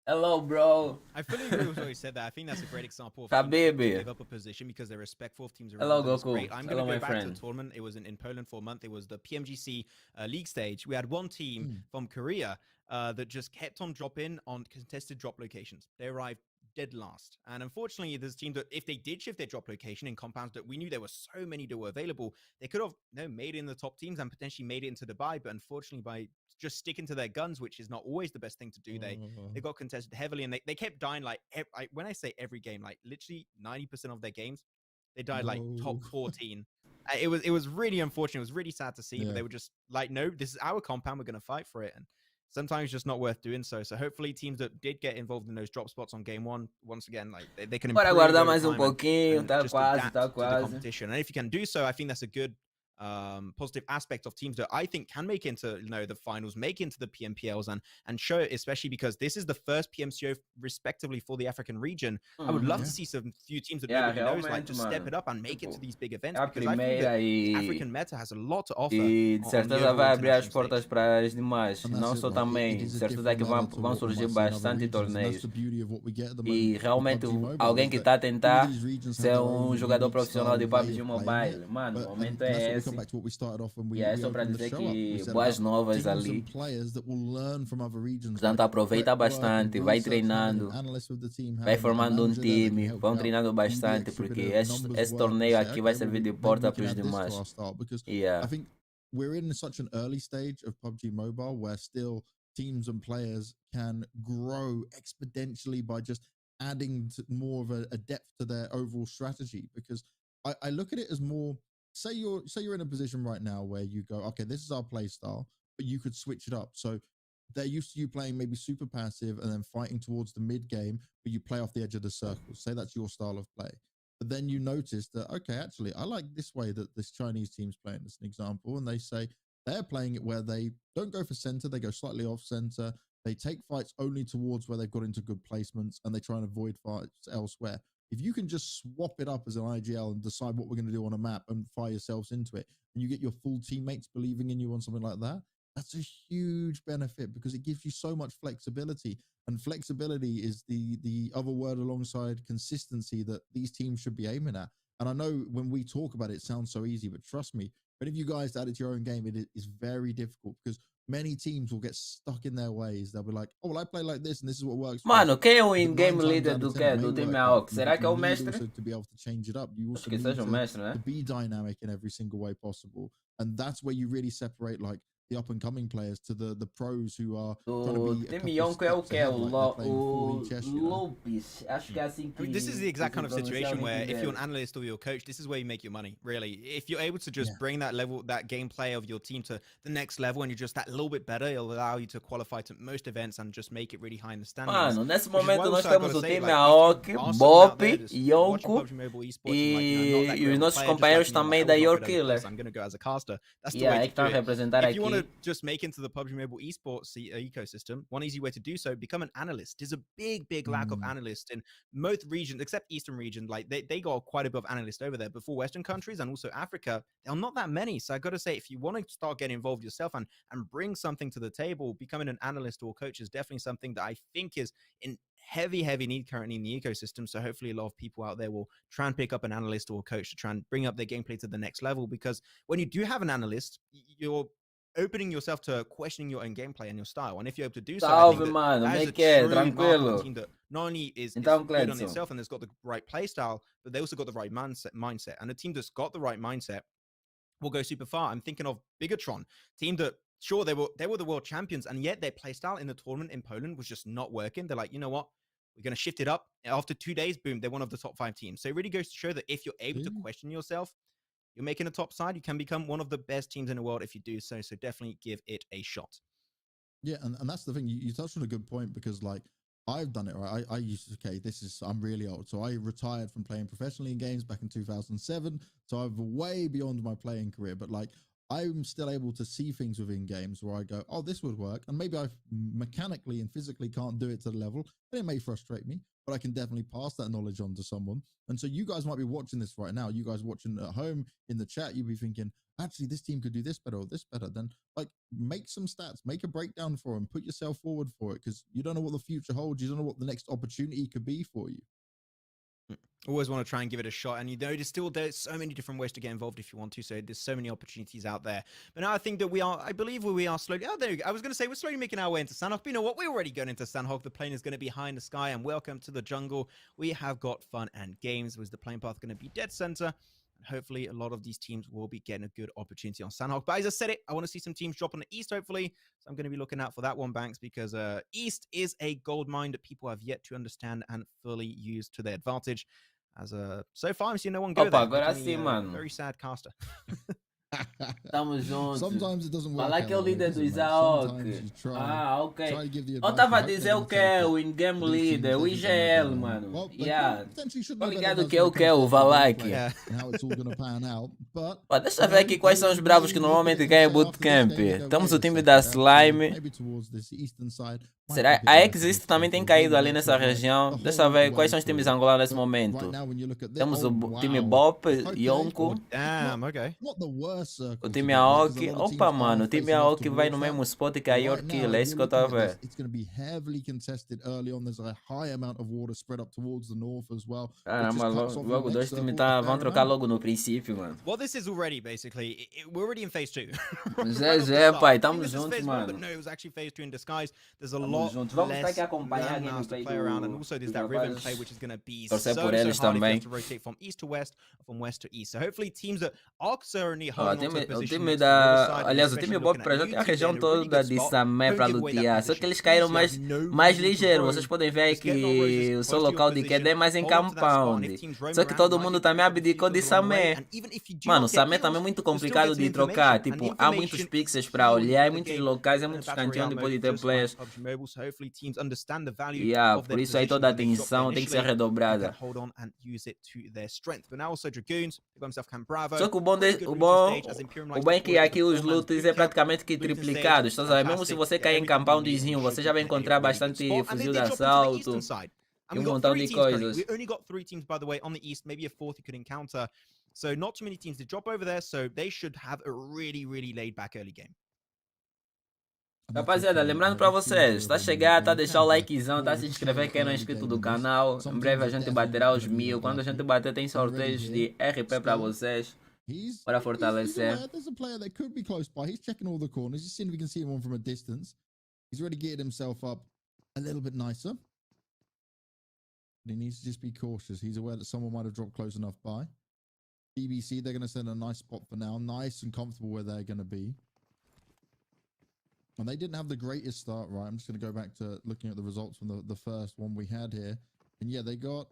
Hello, bro. I fully agree with what you said there. I think that's a great example of Habibi. give up a position because they're respectful of teams around. Hello, them. Goku. Great. I'm going Hello, to my go back friend. to the tournament. It was in Poland for a month. It was the PMGC league stage. We had one team from Korea that just kept on dropping on contested drop locations. They arrived dead last. And unfortunately, there's a team that if they did shift their drop location in compounds that we knew there were so many that were available, they could have made it in the top teams and potentially made it into Dubai. But unfortunately, by just sticking to their guns, which is not always the best thing to do, they got contested heavily and they kept dying like when I say every game, like literally 90% of their games, they died like top 14. It was really unfortunate. It was really sad to see, but they were just like, no, this is our compound. We're going to fight for it. And sometimes just not worth doing so. So hopefully teams that did get involved in those drop spots on game 1, once again, like they can improve Para guardar mais pouquinho, and tá quase. The competition. And if you can do so, I think that's a good positive aspect of teams that I think can make into the finals, make into the PMPLs and show it, especially because this is the first PMCO respectively for the African region. I would love to see some few teams that nobody knows like just step it up and make it to these big events because I think that the African meta has a lot to offer. E de certeza vai abrir as portas para as demais, não só também, de certeza que vão surgir bastante torneios. E realmente alguém que está a tentar ser um jogador profissional de PUBG Mobile, mano, o momento é esse. É só para dizer que boas novas ali. Portanto, aproveita bastante, vai treinando, vai formando um time, vão treinando bastante, porque esse torneio aqui vai servir de porta para os demais. I think we're in such an early stage of PUBG Mobile where still teams and players can grow exponentially by just adding more of a depth to their overall strategy. Because I look at it as more, say you're in a position right now where you go, okay, this is our play style, but you could switch it up. So they're used to you playing maybe super passive and then fighting towards the mid game, but you play off the edge of the circle. Say that's your style of play. But then you notice that, okay, actually, I like this way that this Chinese team's playing, as an example. And they say they're playing it where they don't go for center, they go slightly off center. They take fights only towards where they've got into good placements, and they try and avoid fights elsewhere. If you can just swap it up as an IGL and decide what we're going to do on a map and fire yourselves into it, and you get your full teammates believing in you on something like that, that's a huge benefit because it gives you so much flexibility. And flexibility is the other word alongside consistency that these teams should be aiming at. And I know when we talk about it, it sounds so easy, but trust me, but if you guys add it to your own game, it is very difficult because many teams will get stuck in their ways. They'll be like, oh, well, I play like this and this is what works. Mano, quem é o in-game leader do time AOK? Será que é o mestre? To be able to change it up, you also Acho que seja o mestre, né? to be dynamic in every single way possible. And that's where you really separate like the up and coming players to the pros who are trying to be time YNK é o que? O Lopes. Acho que é assim que... I mean, this is the exact kind of situation where if you're an analyst or your coach, this is where you make your money, really. If you're able to just bring that level, that gameplay of your team to the next level and you're just that little bit better, it'll allow you to qualify to most events and just make it really high in the standings. Mano, nesse momento nós temos o time AOK, BOPE, YNK e os nossos companheiros também da Your Killer. I'm going to go as a caster. That's the Yeah, way que estão a representar If you want aqui. to just make into the PUBG Mobile esports ecosystem, one easy way to do so, become an analyst. There's a big lack of analysts in most regions, except Eastern region. Like they got quite a bit of analysts over there. But for Western countries and also Africa, there are not that many. So I got to say, if you want to start getting involved yourself and bring something to the table, becoming an analyst or coach is definitely something that I think is in heavy need currently in the ecosystem. So hopefully a lot of people out there will try and pick up an analyst or a coach to try and bring up their gameplay to the next level. Because when you do have an analyst, you're opening yourself to questioning your own gameplay and your style. And if you're able to do so, I think that is a true mark of a team that not only is good on itself and has got the right play style, but they also got the right mindset. And a team that's got the right mindset will go super far. I'm thinking of Bigatron, team that, sure, they were the world champions, and yet their play style in the tournament in Poland was just not working. They're like, you know what? We're going to shift it up. After 2 days, boom, they're one of the top 5 teams. So it really goes to show that if you're able to question yourself, you're making a top side, you can become one of the best teams in the world if you do so. So definitely give it a shot. Yeah, and that's the thing. You touched on a good point because, like, I've done it, right? I used to, okay, I'm really old. So I retired from playing professionally in games back in 2007. So I'm way beyond my playing career. But, like, I'm still able to see things within games where I go, oh, this would work. And maybe I mechanically and physically can't do it to the level, but it may frustrate me. But I can definitely pass that knowledge on to someone. And so you guys might be watching this right now. You guys watching at home in the chat, you'll be thinking, actually, this team could do this better or this better. Then, like, make some stats, make a breakdown for them, put yourself forward for it, because you don't know what the future holds. You don't know what the next opportunity could be for you. Always want to try and give it a shot, and you know there's so many different ways to get involved if you want to, so there's so many opportunities out there. But now I think that I believe we are slowly, oh, there you go. I was going to say we're slowly making our way into Sandhog, but you know what, we're already going into Sandhog. The plane is going to be high in the sky, and welcome to the jungle. We have got fun and games. Was the plane path going to be dead center? Hopefully a lot of these teams will be getting a good opportunity on Sandhog. But as I said I want to see some teams drop on the East, hopefully. So I'm going to be looking out for that one, Banks, because East is a gold mine that people have yet to understand and fully use to their advantage. As so far, I'm seeing no one go there. Agora sim, mano. Very sad caster. Tamo junto. Sometimes it doesn't work. Fala que é o líder dos AOK. Ah, ok. Eu tava a dizer o que é o in-game leader, o IGL, mano. Yeah. Tô ligado que é o Valak. But deixa eu ver aqui quais são os bravos que normalmente ganham bootcamp. Temos o time da Slime. Será? A Exist também tem caído ali nessa região. Deixa eu ver quais são os times angolanos nesse momento. Temos o time BOPE, YNK. Damn, okay. O time AOK. Opa, mano, o time AOK vai no mesmo spot que a Your Killer. É isso que eu tô a ver. Caramba, logo dois times vão trocar logo no princípio, mano. Well, this is already basically, we're already in phase 2. Zé, pai, tamo juntos, mano. No, it was actually phase 2 in disguise. There's a lot Vamos ter que acompanhar a gameplay play around, and also there's that ribbon play, which is going to be torcer so por eles hard if you também. have to rotate from east to west or from west to east. So hopefully teams that are currently holding on to o time da... Aliás, o time BOPE para já tem a região toda de Samé para lutear. Só que eles caíram mais ligeiro. Vocês podem ver aí que o seu local de queda é mais em compound. Só que todo mundo também abdicou de Samé. Mano, Samé também é muito complicado de trocar. Tipo, há muitos pixels para olhar, há muitos locais, há muitos cantinhos onde pode ter players. Por isso aí toda a atenção tem que ser redobrada. Só que o bom é que aqui os loots é praticamente que triplicados. Mesmo se você cair em compoundzinho, você já vai encontrar bastante fuzil de assalto e um montão de coisas. So not too many teams to drop over there, so they should have a really laid back early game. Rapaziada, lembrando pra vocês, tá chegar, tá deixar o likezão, tá se inscrever quem não é inscrito do canal. Em breve a gente baterá os 1000. Quando a gente bater tem sorteios de RP pra vocês. Para fortalecer. There's a player that could be close by. He's checking all the corners. He's seeing if he can see one from a distance. He's already geared himself up a little bit nicer. But he needs to just be cautious. He's aware that someone might have dropped close enough by. BBC, they're going to send a nice spot for now. Nice and comfortable where they're going to be. And they didn't have the greatest start, right? I'm just going to go back to looking at the results from the first one we had here. And yeah, they got...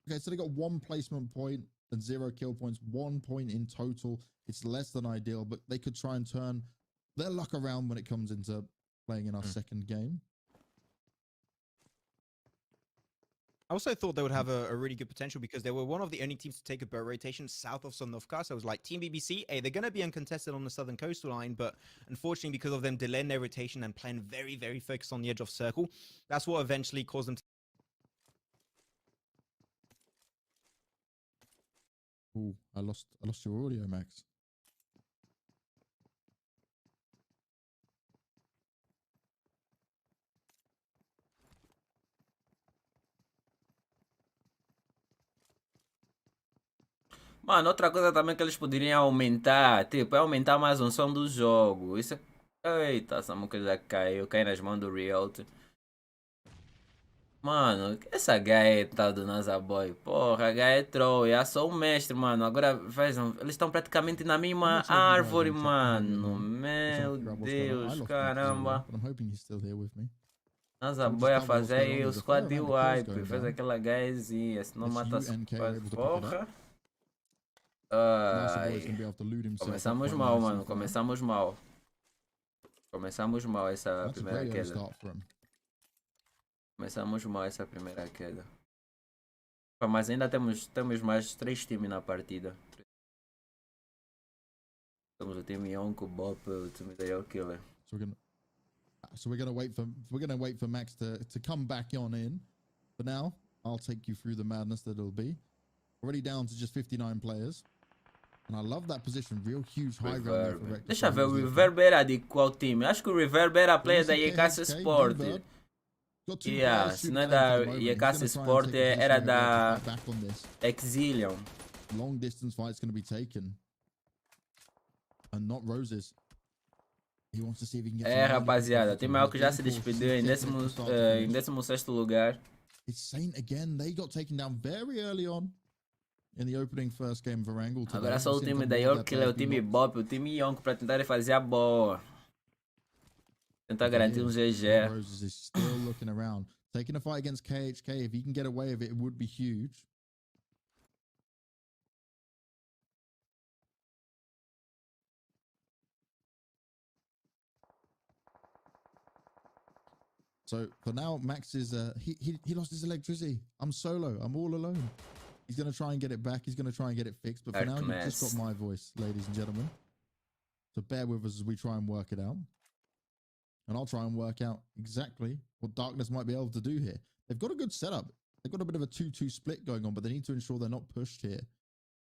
Okay, so they got 1 placement point and 0 kill points. 1 point in total. It's less than ideal, but they could try and turn their luck around when it comes into playing in our second game. I also thought they would have a really good potential because they were one of the only teams to take a boat rotation south of Sosnovka. So it was like Team BBC, hey, they're going to be uncontested on the southern coastal line, but unfortunately because of them delaying their rotation and playing very focused on the edge of circle, that's what eventually caused them to... Ooh, I lost your audio, Max. Mano, outra coisa também que eles poderiam aumentar, tipo, é aumentar mais um som do jogo. Isso é... Eita, essa música já caiu, cai nas mãos do Realty. Mano, essa HE tá do Nazaboy? Porra, HE troll, é só um mestre, mano. Agora, vejam, eles estão praticamente na mesma árvore, mano. Meu Deus, caramba. Nazaboy a fazer aí o squad de wipe. Fez aquela HEzinha, senão mata as porra. Ai. Começamos mal, mano. Começamos mal. Começamos mal essa primeira queda. Começamos mal essa primeira queda. Mas ainda temos mais 3 times na partida. Temos o time YNK, o BOPE, o time da AOK. So we're gonna wait for Max to come back on in. For now, I'll take you through the madness that it'll be. Already down to just 59 players. And I love that position, real huge high ground. Deixa eu ver, o Reverb era de qual time? Acho que o Reverb era a player da YNK Sport. Yeah, se não é da YNK Sport, era da Exilium. Long distance fight's going to be taken. And not Roses. He wants to see if he can get rapaziada, o time AOK já se despediu em 16º lugar. It's Saint again. They got taken down very early on. In the opening first game of Erangel today. Agora só o time da AOK, o time BOPE, o time YNK para tentar fazer a boa. Tentar garantir um GG. Roses is still looking around. Taking a fight against KHK. If he can get away with it, it would be huge. So for now, Max is he lost his electricity. I'm solo. I'm all alone. He's going to try and get it back. He's going to try and get it fixed. But for now, you've just got my voice, ladies and gentlemen. So bear with us as we try and work it out. And I'll try and work out exactly what Darkness might be able to do here. They've got a good setup. They've got a bit of a 2-2 split going on, but they need to ensure they're not pushed here.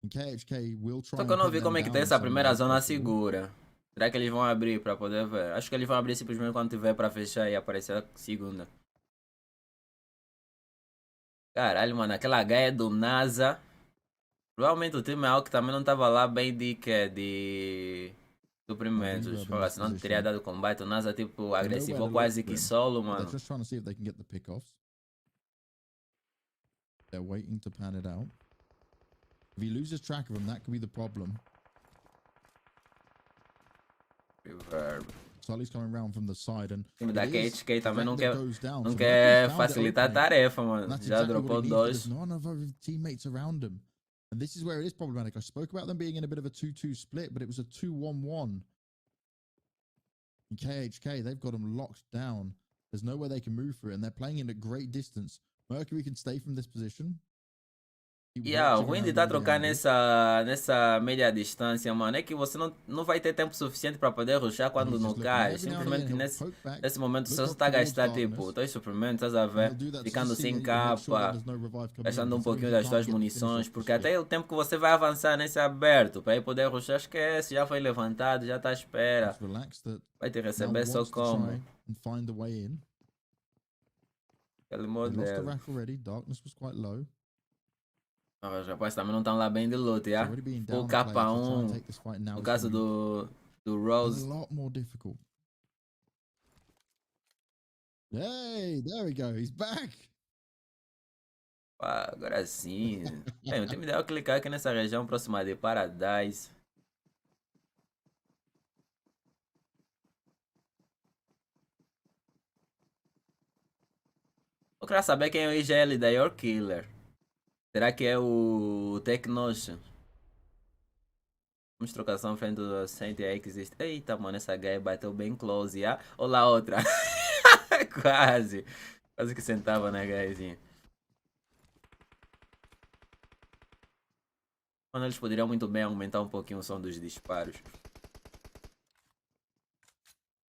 And KHK will try. Só que eu não vi como é que tem essa primeira zona segura. Será que eles vão abrir para poder ver? Acho que eles vão abrir simplesmente quando tiver para fechar e aparecer a segunda. Caralho, mano, aquela H é do NASA. Provavelmente o time AOK também não estava lá bem de suprimentos. Se não teria dado combate, o NASA tipo agressivou quase que solo, mano. They're just trying to see if they can get the pick-offs. They're waiting to pan it out. If he loses track of them, that could be the problem. Reverb. Sully's coming round from the side and O time da KHK também não não quer facilitar a tarefa, mano. Já dropou dois. None of our teammates around him. And this is where it is problematic. I spoke about them being in a bit of a 2-2 split, but it was a 2-1-1. And KHK, they've got them locked down. There's nowhere they can move through, and they're playing in at great distance. Mercury can stay from this position. O ruim de trocar nessa média distância, mano, é que você não vai ter tempo suficiente para poder rushar quando não cai. Simplesmente nesse momento você só está a gastar tipo dois suprimentos, estás a ver? Ficando sem capa, gastando um pouquinho das suas munições, porque até o tempo que você vai avançar nesse aberto para aí poder rushar, esquece, já foi levantado, já está à espera. Vai te receber só como. Aquele modelo. Os rapazes também não estão lá bem de luta, já? O K1, no caso do Rose. Hey, there we go, he's back! Agora sim. Bem, o time deu clicar aqui nessa região próxima de Paradise. Eu quero saber quem é o IGL da Your Killer. Será que é o Tecnotion? Vamos trocação frente do Saint aí que existe. Eita, mano, essa guy bateu bem close, já? Olha lá outra. Quase. Quase que sentava na guyzinha. Mano, eles poderiam muito bem aumentar um pouquinho o som dos disparos.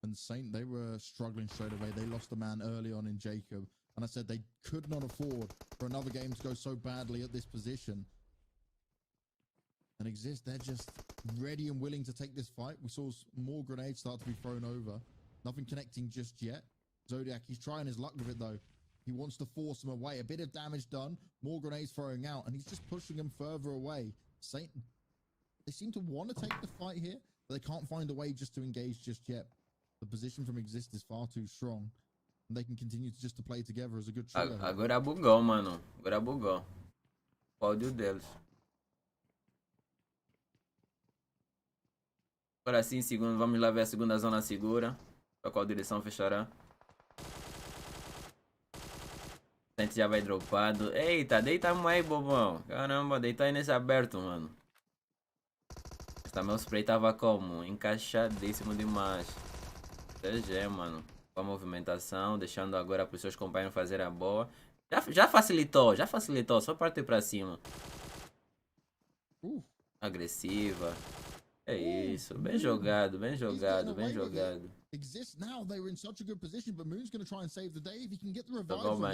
And Saint, they were struggling straight away. They lost a man early on in Jacob. And I said they could not afford for another game to go so badly at this position. And Exist, they're just ready and willing to take this fight. We saw more grenades start to be thrown over. Nothing connecting just yet. Zodiac, he's trying his luck with it though. He wants to force them away. A bit of damage done. More grenades throwing out. And he's just pushing them further away. Saint, they seem to want to take the fight here, but they can't find a way just to engage just yet. The position from Exist is far too strong. And they can continue just to play together as a good trio. Agora bugou, mano. Agora bugou. O áudio deles. Agora sim, segundo, vamos lá ver a segunda zona segura. Para qual direção fechará. A gente já vai dropado. Eita, deita aí, bobão. Caramba, deita aí nesse aberto, mano. Esse meu spray tava como? Encaixadíssimo demais. GG, mano. Com a movimentação, deixando agora para os seus companheiros fazerem a boa. Já facilitou, só partir para cima. Agressiva. É isso, bem jogado, bem jogado, bem jogado.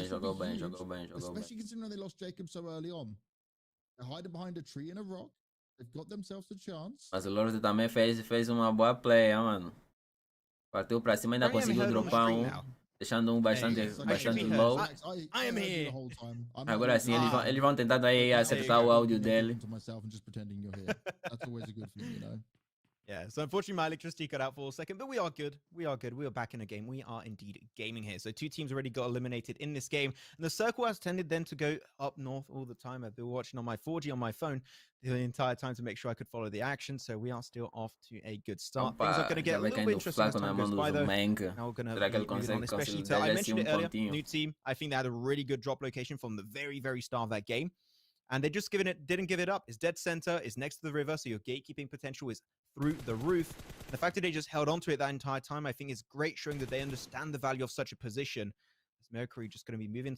Jogou bem. Especially considering they lost Jacob so early on. They're hiding behind a tree and a rock. They've got themselves a chance. Mas o Lord também fez uma boa play, mano. Partiu pra cima, ainda conseguiu dropar um, deixando um bastante low. Agora sim, eles vão tentando aí acertar o áudio dele. Yeah, so unfortunately my electricity cut out for a second, but we are good. We are back in the game. We are indeed gaming here. So two teams already got eliminated in this game. And the circle has tended then to go up north all the time. I've been watching on my 4G on my phone the entire time to make sure I could follow the action. So we are still off to a good start. Things are going to get a little bit interesting as time goes by though. Now we're going to be moving on, especially to, I mentioned it earlier, new team. I think they had a really good drop location from the very, very start of that game. And they just didn't give it up. It's dead center, it's next to the river, so your gatekeeping potential is through the roof. The fact that they just held on to it that entire time, I think is great, showing that they understand the value of such a position. As Mercury just going to be moving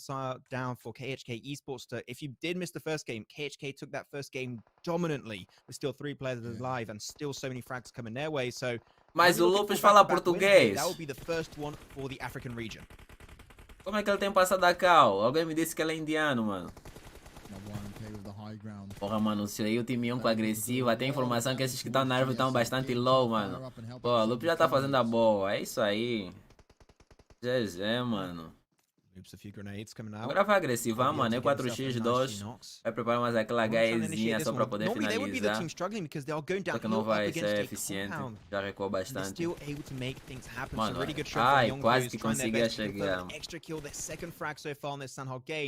down for KHK Esports to, if you did miss the first game, KHK took that first game dominantly, with still 3 players alive and still so many frags coming their way, so... Mas o Lopes fala português. That will be the first one for the African region. Como é que ele tem passado a cal? Alguém me disse que ele é indiano, mano. Porra, mano, se aí o time com agressivo, até informação que esses que estão na árvore estão bastante low, mano. Pô, o Lupe já tá fazendo a boa, é isso aí. GG, mano. Agora vai agressivar, mano, é 4x2. Vai preparar mais aquela HEzinha só pra poder finalizar. Só que não vai ser eficiente. Já recuou bastante. Mano, ai, quase que conseguia chegar.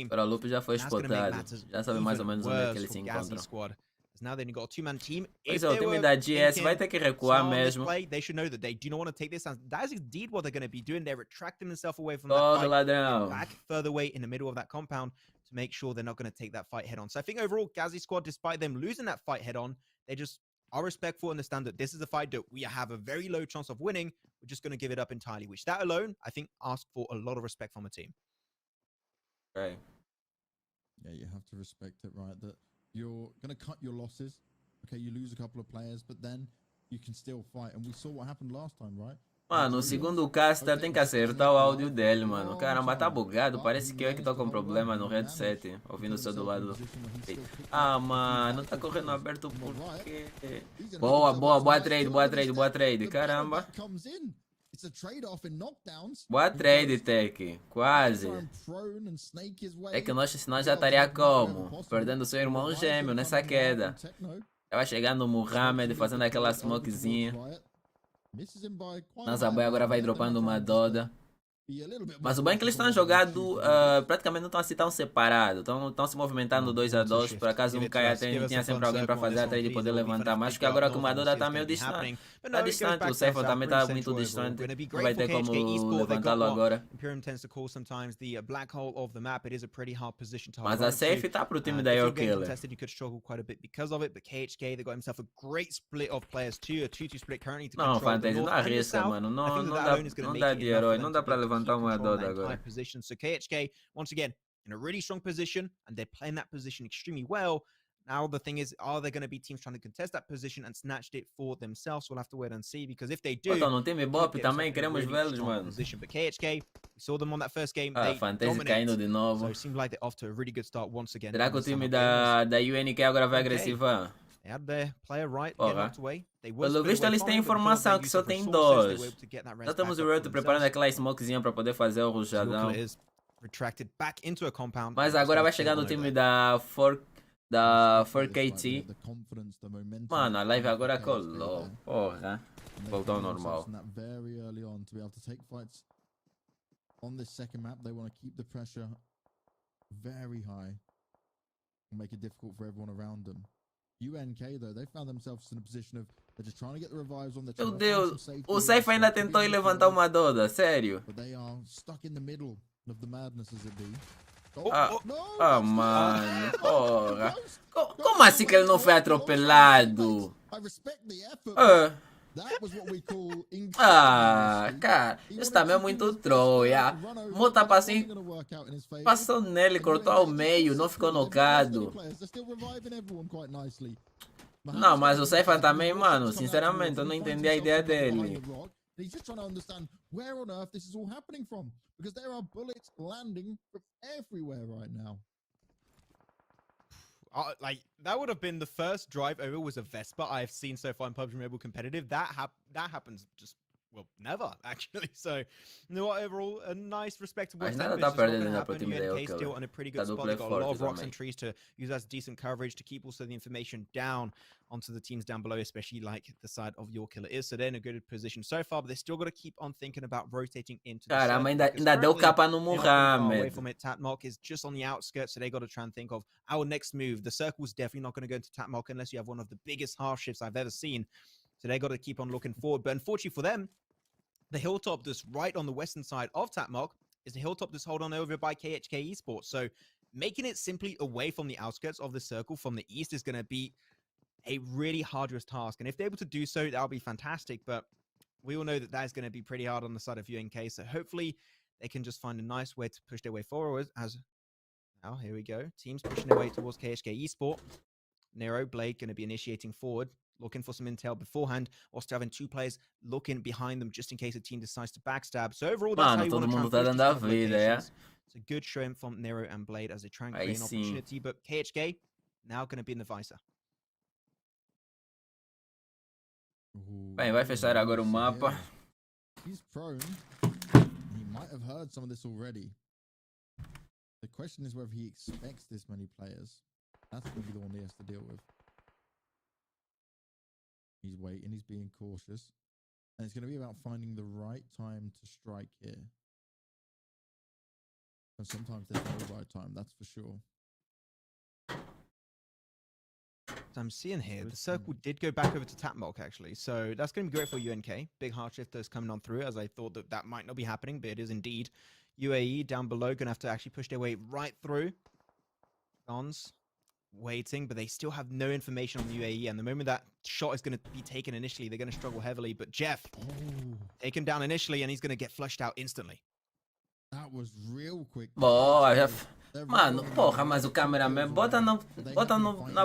Agora o Lupe já foi spotado. Já sabe mais ou menos onde é que ele se encontra. Now then you got a two-man team. Pois é, o time da GS vai ter que recuar mesmo. They should know that they do not want to take this. That is indeed what they're going to be doing. They're retracting themselves away from that fight, ladrão. back further away in the middle of that compound to make sure they're not going to take that fight head on. So I think overall, Ghazi squad, despite them losing that fight head on, they just are respectful, understand that this is a fight that we have a very low chance of winning. We're just going to give it up entirely, which that alone, I think, asks for a lot of respect from the team. Right. Yeah, you have to respect it, right? That you're going to cut your losses. Okay, you lose a couple of players, but then you can still fight. And we saw what happened last time, right? Mano, o segundo caster tem que acertar o áudio dele, mano. Caramba, tá bugado. Parece que eu é que tô com problema no headset. Ouvindo o seu do lado. Ah, mano, tá correndo aberto por quê? Boa trade. Caramba. Boa trade, Tech. Quase. É que nós, senão já estaria como? Perdendo seu irmão gêmeo nessa queda. Tava chegando o Muhammad fazendo aquela smokezinha. Nossa boy agora vai dropando uma Doda. Mas o bem é que eles estão jogando, praticamente não estão assim tão separados. Estão se movimentando 2 a 2. Por acaso um caia, tinha sempre alguém para fazer a trade e poder levantar. Mas que agora que o Doda está meio distante. Está distante, o Seifa também está muito distante. Não vai ter como levantá-lo agora. Mas a safe está para o time da AOK. Não, Fantasy, não arrisca, mano. Não dá de herói, não dá para levantar uma Doda agora. So KHK, once again, in a really strong position, and they're playing that position extremely well. Now the thing is, are there going to be teams trying to contest that position and snatched it for themselves? We'll have to wait and see, because if they do, no time BOPE também queremos vê-los, mano. But KHK, we saw them on that first game. Fantasy caindo de novo. So it seems like they're off to a really good start once again. Será que o time da YNK agora vai agressivar? They had their player right, get knocked away. Pelo visto eles têm informação que só tem 2. Já estamos o Roto preparando aquela smokezinha para poder fazer o rushadão. Mas agora vai chegar no time da 4KT. Mano, a live agora colou. Porra. Voltou ao normal. On this second map, they want to keep the pressure very high and make it difficult for everyone around them. YNK, though, they found themselves in a position of they're just trying to get the revives on the. Meu Deus, o Seifa ainda tentou ir levantar uma Doda, sério. But they are stuck in the middle of the madness as it be. Mano, porra. Como assim que ele não foi atropelado? Cara, isso também é muito troia. Mota passou nele, cortou ao meio, não ficou nocado. Não, mas o Seifa também, mano, sinceramente, eu não entendi a ideia dele. He's just trying to understand where on earth this is all happening from, because there are bullets landing from everywhere right now. Like, that would have been the first drive over was a Vespa I've seen so far in PUBG Mobile Competitive. That happens just, well, never, actually. So, you know what, overall, a nice, respectable attempt. YNK still on a pretty good spot. They've got a lot of rocks and trees to use as decent coverage to keep also the information down onto the teams down below, especially like the side of your killer is. So they're in a good position so far, but they still got to keep on thinking about rotating into the Caramba, ainda deu capa no Muhammad. Away from it, Tatmark is just on the outskirts, so they got to try and think of our next move. The circle's definitely not going to go into Tatmark unless you have one of the biggest half shifts I've ever seen. So they got to keep on looking forward. But unfortunately for them, the hilltop that's right on the western side of Tatmark is the hilltop that's held on over by KHK Esports. So making it simply away from the outskirts of the circle from the east is going to be a really arduous task. And if they're able to do so, that'll be fantastic. But we all know that that is going to be pretty hard on the side of YNK. So hopefully they can just find a nice way to push their way forward. As now, here we go. Teams pushing their way towards KHK Esports. Nero, Blake going to be initiating forward, looking for some intel beforehand, whilst having 2 players looking behind them just in case a team decides to backstab. So overall, that's how you want to try and push these locations. It's a good showing from Nero and Blade as they try and create an opportunity, but KHK now going to be in the visor. Bem, vai fechar agora o mapa. He's prone. He might have heard some of this already. The question is whether he expects this many players. That's going to be the one he has to deal with. He's waiting, he's being cautious. And it's going to be about finding the right time to strike here. And sometimes there's no right time, that's for sure. I'm seeing here, the circle did go back over to Tapmok actually, so that's going to be great for YNK. Big hard shifters coming on through, as I thought that might not be happening, but it is indeed. UAE down below going to have to actually push their way right through. Dons waiting, but they still have no information on the UAE, and the moment that shot is going to be taken initially, they're going to struggle heavily, but Jeff, taken down initially, and he's going to get flushed out instantly. That was real quick. Boa, já... Mano, porra, mas o cameraman bota na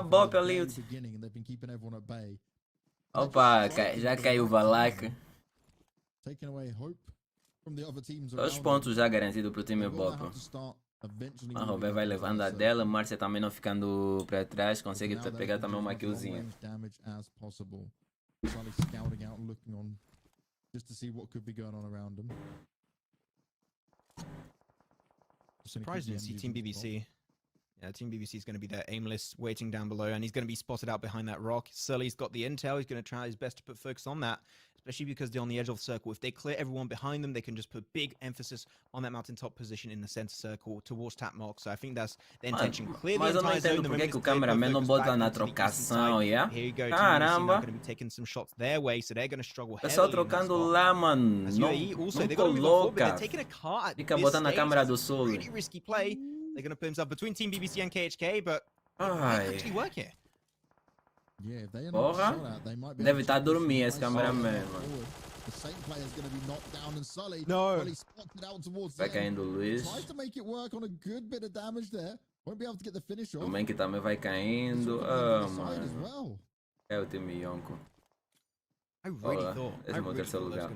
BOPE ali. Opa, já caiu o Valak. 2 pontos já garantidos pro time BOPE. A Robé vai levando a dela, Márcia também não ficando para trás, consegue pegar também uma killzinha. Surprised to see Team BBC. Yeah, Team BBC is going to be there, aimless, waiting down below, and he's going to be spotted out behind that rock. Sully's got the intel. He's going to try his best to put focus on that, especially because they're on the edge of the circle. If they clear everyone behind them, they can just put big emphasis on that mountaintop position in the center circle towards Tapmok. So I think that's the intention. Clear the entire zone. The moment o cameraman não bota na trocação, yeah? Here you go. Caramba. Going to be taking some shots their way, so they're going to struggle heavily. Pessoal trocando lá, mano. Não coloca. Fica botando a câmera do sul. Really risky play. They're going to put himself between Team BBC and KHK, but it might actually work here. Porra, deve estar dormindo esse cameraman, No. Vai caindo o Luiz. O Mank também vai caindo. Ah, mano. É o time YNK. Esse é o meu terceiro lugar.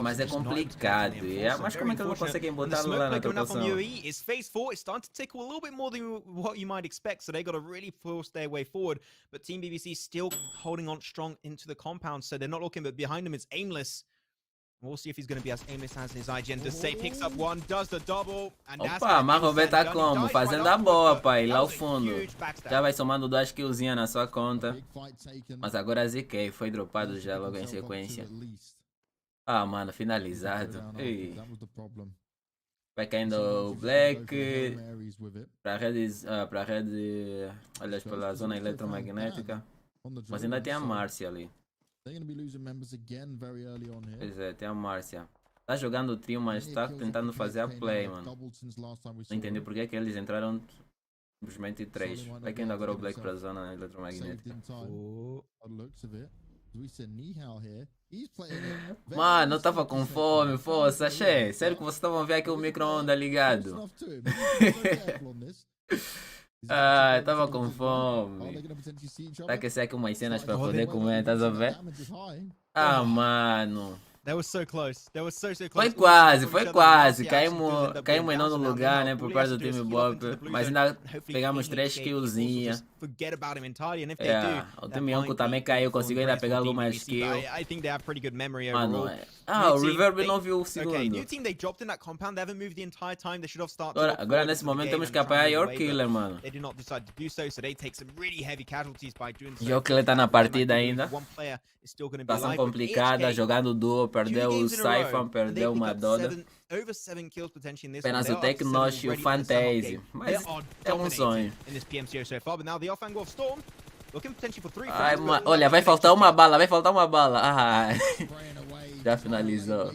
Mas é complicado. Mas como é que eles não conseguem botar lá na trocação? It's phase 4. It's starting to tickle a little bit more than what you might expect. So they got to really force their way forward. But Team BBC still holding on strong into the compound. So they're not looking, but behind them is aimless. We'll see if he's going to be as aimless as his IGN. Does say picks up one, does the double. Opa, mas Robé tá como? Fazendo a boa, pai, lá ao fundo. Já vai somando 2 killzinhas na sua conta. Mas agora ZK foi dropado já logo em sequência. Ah, mano, finalizado. Ei. Vai caindo o Black. Pra rede, aliás, pela zona eletromagnética. Mas ainda tem a Márcia ali. Pois é, tem a Márcia. Tá jogando o trio, mas tá tentando fazer a play, mano. Não entendi porque que eles entraram simplesmente 3. Vai caindo agora o Black pra zona eletromagnética. Mano, eu tava com fome, força, cheio. Sério que vocês estavam a ver aqui o micro-ondas ligado? Ah, eu tava com fome. Tá que aqui umas cenas pra poder comer, tá a ver? Ah, mano. That was so close. That was so close. Foi quase. Caímos em nono lugar, né, por parte do time BOPE. Mas ainda pegamos 3 killzinhas. O time YNK também caiu, conseguiu ainda pegar algumas kills. Mano, o Reverb não viu o segundo. Agora nesse momento temos que apoiar Your Killer, mano. Your Killer tá na partida ainda. Situação complicada, jogando duo, perdeu o Syphon, perdeu uma Doda. Apenas o Tecnosh e o Fantasy. Mas é um sonho. Ai, mano, olha, vai faltar uma bala, Ai. Já finalizou.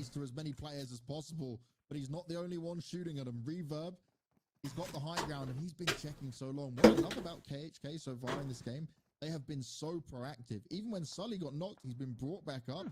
He's got the high ground and he's been checking so long. What I love about KHK so far in this game, they have been so proactive. Even when Sully got knocked, he's been brought back up.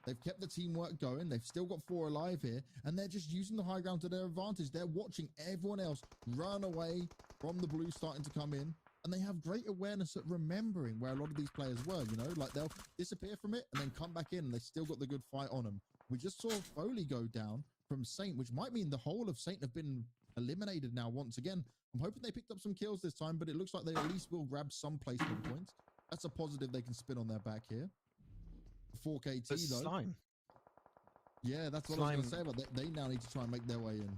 They've kept the teamwork going. They've still got 4 alive here, and they're just using the high ground to their advantage. They're watching everyone else run away from the blue starting to come in, and they have great awareness at remembering where a lot of these players were, you know, like they'll disappear from it and then come back in, and they still got the good fight on them. We just saw Foley go down from Saint, which might mean the whole of Saint have been eliminated now once again. I'm hoping they picked up some kills this time, but it looks like they at least will grab some placement points. That's a positive they can spin on their back here. 4KT though. Slime. Yeah, that's what I was going to say about they now need to try and make their way in.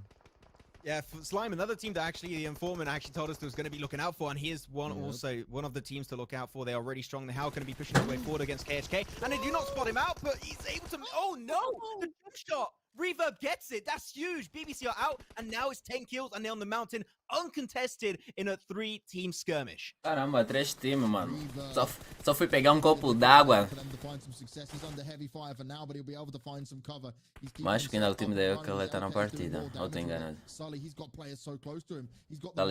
Yeah, for Slime, another team that actually the informant actually told us there was going to be looking out for, and he is also one of the teams to look out for. They are already strong. They're going to be pushing his way forward against KHK, and they do not spot him out, but he's able to. Oh no! The jump shot Reverb gets it. That's huge. BBC are out, and now it's 10 kills, and they're on the mountain, uncontested in a 3-team skirmish. Caramba, 3 times, mano. Só fui pegar copo d'água. Mas acho que ainda o time da AOK está na partida. Ou tô enganado. Sully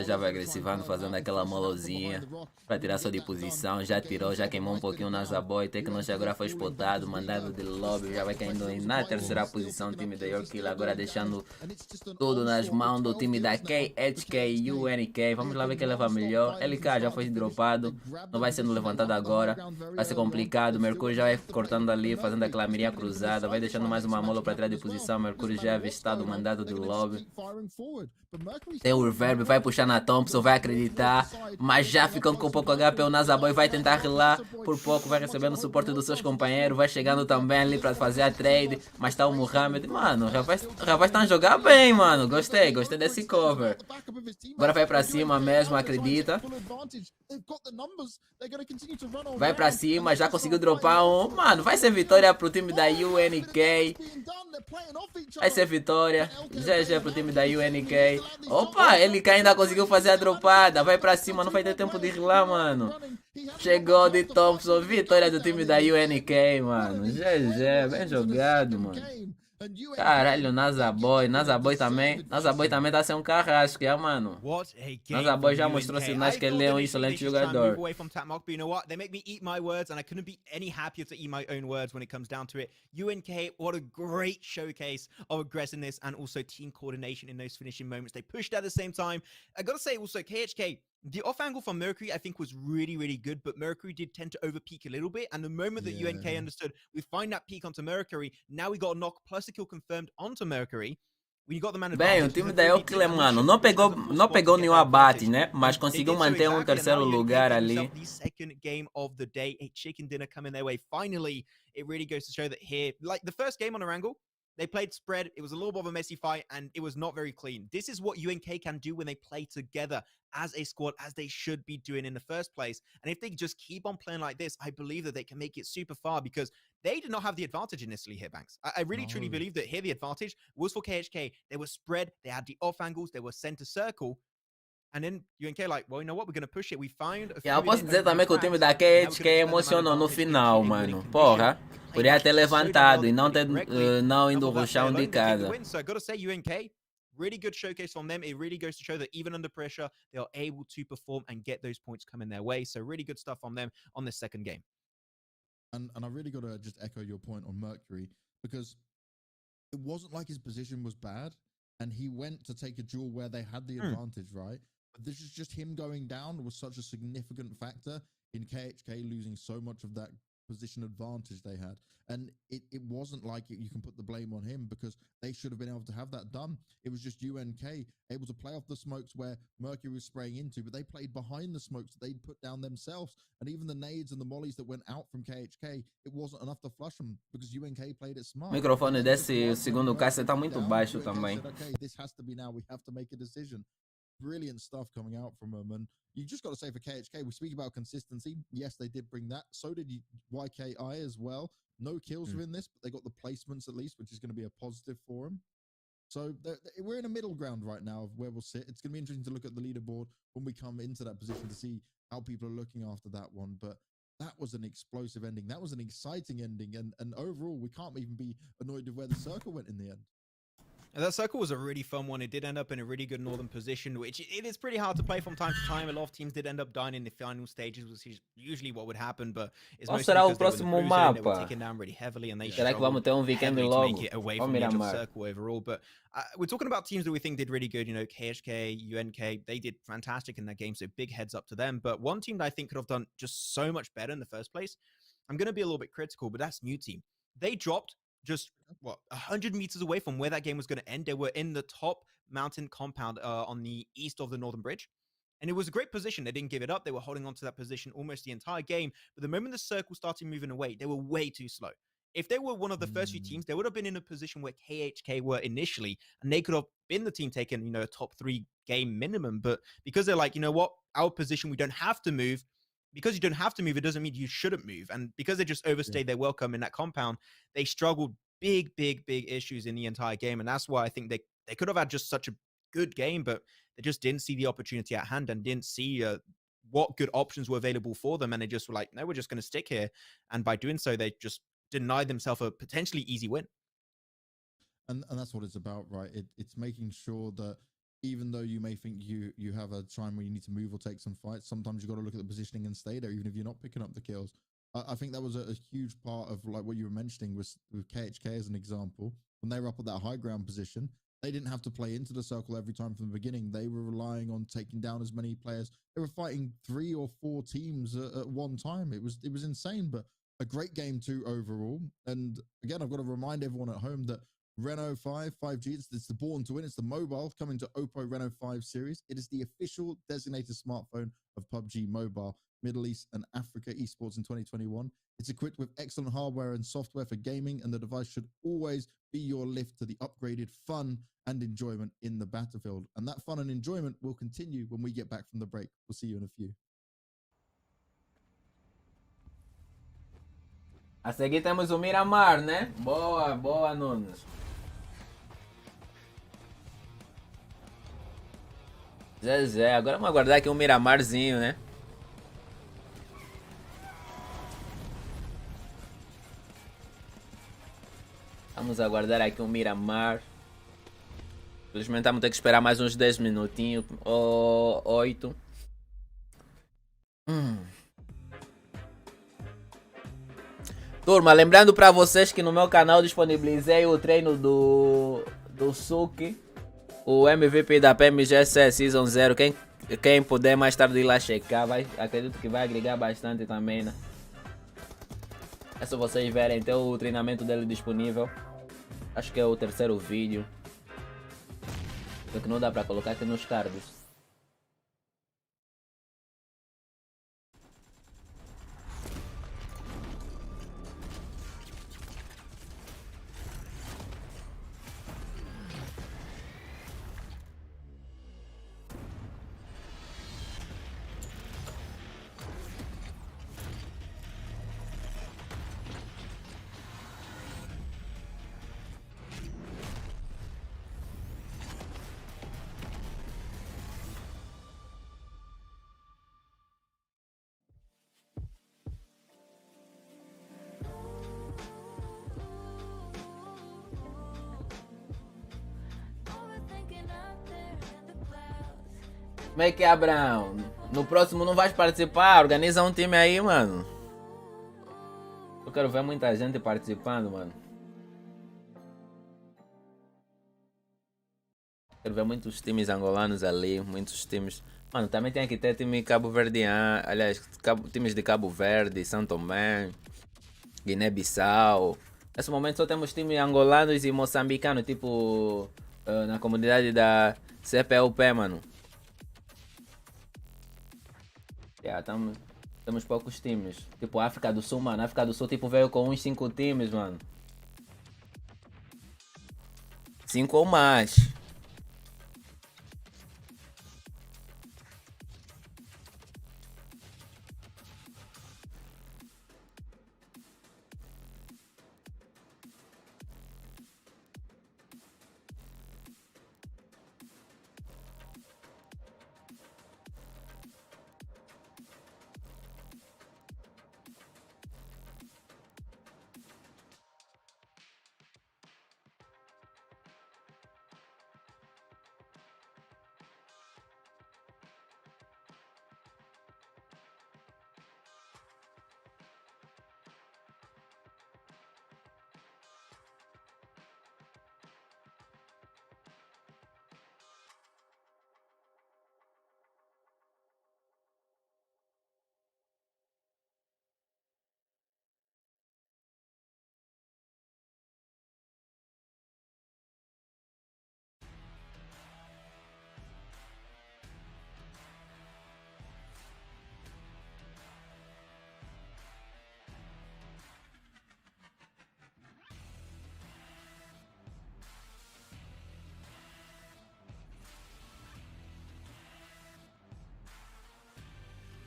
já vai agressivando, fazendo aquela molozinha para tirar só de posição. Já tirou, já queimou pouquinho na Zaboy. Tecnos agora foi spotado, mandado de lobby. Já vai caindo na terceira posição. O time da AOK agora deixando tudo nas mãos do time da KHK YNK. Vamos lá ver quem leva melhor. LK já foi dropado, não vai sendo levantado agora. Vai ser complicado. Mercúrio já vai cortando ali, fazendo aquela mirinha cruzada. Vai deixando mais uma mola para trás de posição. Mercúrio já é avistado, mandado do lobby. Tem o reverb, vai puxar na Thompson, vai acreditar. Mas já ficando com pouco HP, o Nazaboy vai tentar relar. Por pouco vai recebendo o suporte dos seus companheiros. Vai chegando também ali para fazer a trade. Mas tá o Mohamed. Mano, o rapaz tá a jogar bem, mano. Gostei desse cover. Agora vai pra cima mesmo, acredita. Vai pra cima, já conseguiu dropar um. Mano, vai ser vitória pro time da YNK. Vai ser vitória. GG pro time da YNK. Opa, ele ainda conseguiu fazer a dropada. Vai pra cima, não vai ter tempo de rilar, mano. Chegou de Thompson, vitória do time da YNK, mano. GG, bem jogado, mano. Caralho, Nazaboy também tá sem carrasco, mano. Nazaboy já mostrou sinais que ele é excelente jogador. They make me eat my words, and I couldn't be any happier to eat my own words when it comes down to it. UNK, what a great showcase of aggressiveness and also team coordination in those finishing moments. They pushed at the same time. I gotta say also, KHK, the off angle from Mercury, I think, was really, really good, but Mercury did tend to over peak a little bit. And the moment that UNK understood, we find that peak onto Mercury, now we got a knock plus a kill confirmed onto Mercury. Bem, o time da AOK, mano, não pegou nenhum abate, né? Mas conseguiu manter um terceiro lugar ali. Second game of the day, a chicken dinner coming their way. Finally, it really goes to show that here, like the first game on Erangel, they played spread. It was a little bit of a messy fight, and it was not very clean. This is what UNK can do when they play together as a squad, as they should be doing in the first place. And if they just keep on playing like this, I believe that they can make it super far, because they did not have the advantage initially here, Banks. I really, truly believe that here the advantage was for KHK. They were spread. They had the off angles. They were center circle. And then UNK like, well, you know what? We're going to push it. We found a eu posso dizer também que o time da KHK emocionou no final, mano. Porra. Podia ter levantado e não indo pro chão de casa. So I gotta say, UNK, really good showcase from them. It really goes to show that even under pressure, they are able to perform and get those points coming their way. So really good stuff from them on this second game. And I really got to just echo your point on Mercury, because it wasn't like his position was bad and he went to take a duel where they had the advantage, right? But this is just him going down was such a significant factor in KHK losing so much of that position advantage they had. And it wasn't like you can put the blame on him, because they should have been able to have that done. It was just UNK able to play off the smokes where Mercury was spraying into, but they played behind the smokes that they'd put down themselves. And even the nades and the mollies that went out from KHK, it wasn't enough to flush them, because UNK played it smart. O microfone desse segundo caça tá muito baixo também. Okay, this has to be now. We have to make a decision. Brilliant stuff coming out from them. And you just got to say, for KHK, we speak about consistency. Yes, they did bring that. So did YKI as well. No kills within this, but they got the placements at least, which is going to be a positive for them. So we're in a middle ground right now of where we'll sit. It's going to be interesting to look at the leaderboard when we come into that position to see how people are looking after that one. But that was an explosive ending. That was an exciting ending. And overall, we can't even be annoyed with where the circle went in the end. And that circle was a really fun one. It did end up in a really good northern position, which it is pretty hard to play from time to time. A lot of teams did end up dying in the final stages, which is usually what would happen. But it's mostly because they were taken down really heavily, and they struggled to make it away from the edge of the circle overall. But we're talking about teams that we think did really good. You know, KHK, UNK, they did fantastic in that game. So big heads up to them. But one team that I think could have done just so much better in the first place, I'm going to be a little bit critical, but that's New Team. They dropped just 100 meters away from where that game was going to end. They were in the top mountain compound on the east of the northern bridge, and it was a great position. They didn't give it up. They were holding on to that position almost the entire game, but the moment the circle started moving away, they were way too slow. If they were one of the first few teams, they would have been in a position where KHK were initially, and they could have been the team taking, you know, a top 3 game minimum. But because they're like, you know what, our position, we don't have to move. Because you don't have to move, it doesn't mean you shouldn't move. And because they just overstayed their welcome in that compound, they struggled big issues in the entire game. And that's why I think they could have had just such a good game, but they just didn't see the opportunity at hand and didn't see what good options were available for them. And they just were like, no, we're just going to stick here. And by doing so, they just denied themselves a potentially easy win. And that's what it's about, right? It's making sure that even though you may think you have a time where you need to move or take some fights, sometimes you got to look at the positioning and stay there, even if you're not picking up the kills. I think that was a huge part of like what you were mentioning with KHK as an example. When they were up at that high ground position, they didn't have to play into the circle every time from the beginning. They were relying on taking down as many players. They were fighting 3 or 4 teams at one time. It was insane, but a great game too overall. And again, I've got to remind everyone at home that Reno 5G, it's the Born to Win. It's the mobile coming to Oppo Reno 5 series. It is the official designated smartphone of PUBG Mobile, Middle East and Africa esports in 2021. It's equipped with excellent hardware and software for gaming, and the device should always be your lift to the upgraded fun and enjoyment in the battlefield. And that fun and enjoyment will continue when we get back from the break. We'll see you in a few. A seguir temos o Miramar, né? Boa, Nunes. Zé, agora vamos aguardar aqui um Miramarzinho, né? Vamos aguardar aqui um Miramar. Infelizmente vamos ter que esperar mais uns 10 minutinhos ou 8. Turma, lembrando para vocês que no meu canal disponibilizei o treino do Suki, o MVP da PMCO Season 0. Quem puder mais tarde ir lá checar, acredito que vai agregar bastante também, né? É só vocês verem, tem o treinamento dele disponível. Acho que é o 3º vídeo. Só que não dá para colocar aqui nos cards. Como é que é, Abraão? No próximo não vais participar? Organiza um time aí, mano. Eu quero ver muita gente participando, mano. Quero ver muitos times angolanos ali, muitos times. Mano, também tem que ter time cabo-verdiano, aliás, times de Cabo Verde, São Tomé, Guiné-Bissau. Nesse momento só temos times angolanos e moçambicanos, tipo na comunidade da CPUP, mano. Temos poucos times. Tipo, África do Sul, mano. África do Sul, tipo, veio com uns 5 times, mano. 5 ou mais.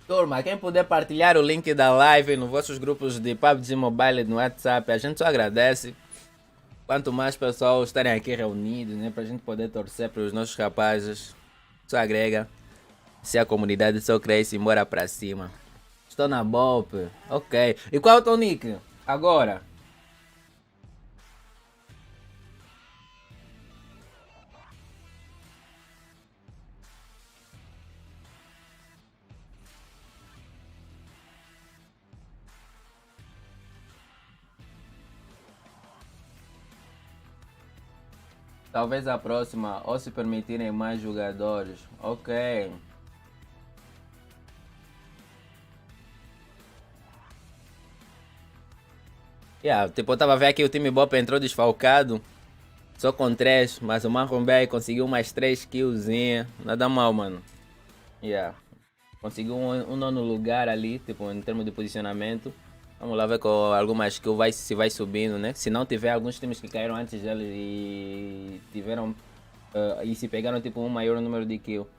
Turma, quem puder partilhar o link da live nos vossos grupos de PUBG Mobile no WhatsApp, a gente só agradece. Quanto mais pessoal estarem aqui reunidos, né, pra gente poder torcer para os nossos rapazes, isso agrega. Se a comunidade só cresce, embora pra cima. Estou na BOPE, ok. E qual é o teu nick? Agora. Talvez a próxima, ou se permitirem mais jogadores. Ok. Tipo, eu tava vendo aqui o time BOPE entrou desfalcado. Só com 3, mas o Manrombé conseguiu mais 3 killzinha. Nada mal, mano. Conseguiu um nono lugar ali, tipo, em termos de posicionamento. Vamos lá ver com algumas kills se vai subindo, né? Se não tiver alguns times que caíram antes dele e tiveram... e se pegaram, tipo, um maior número de kills.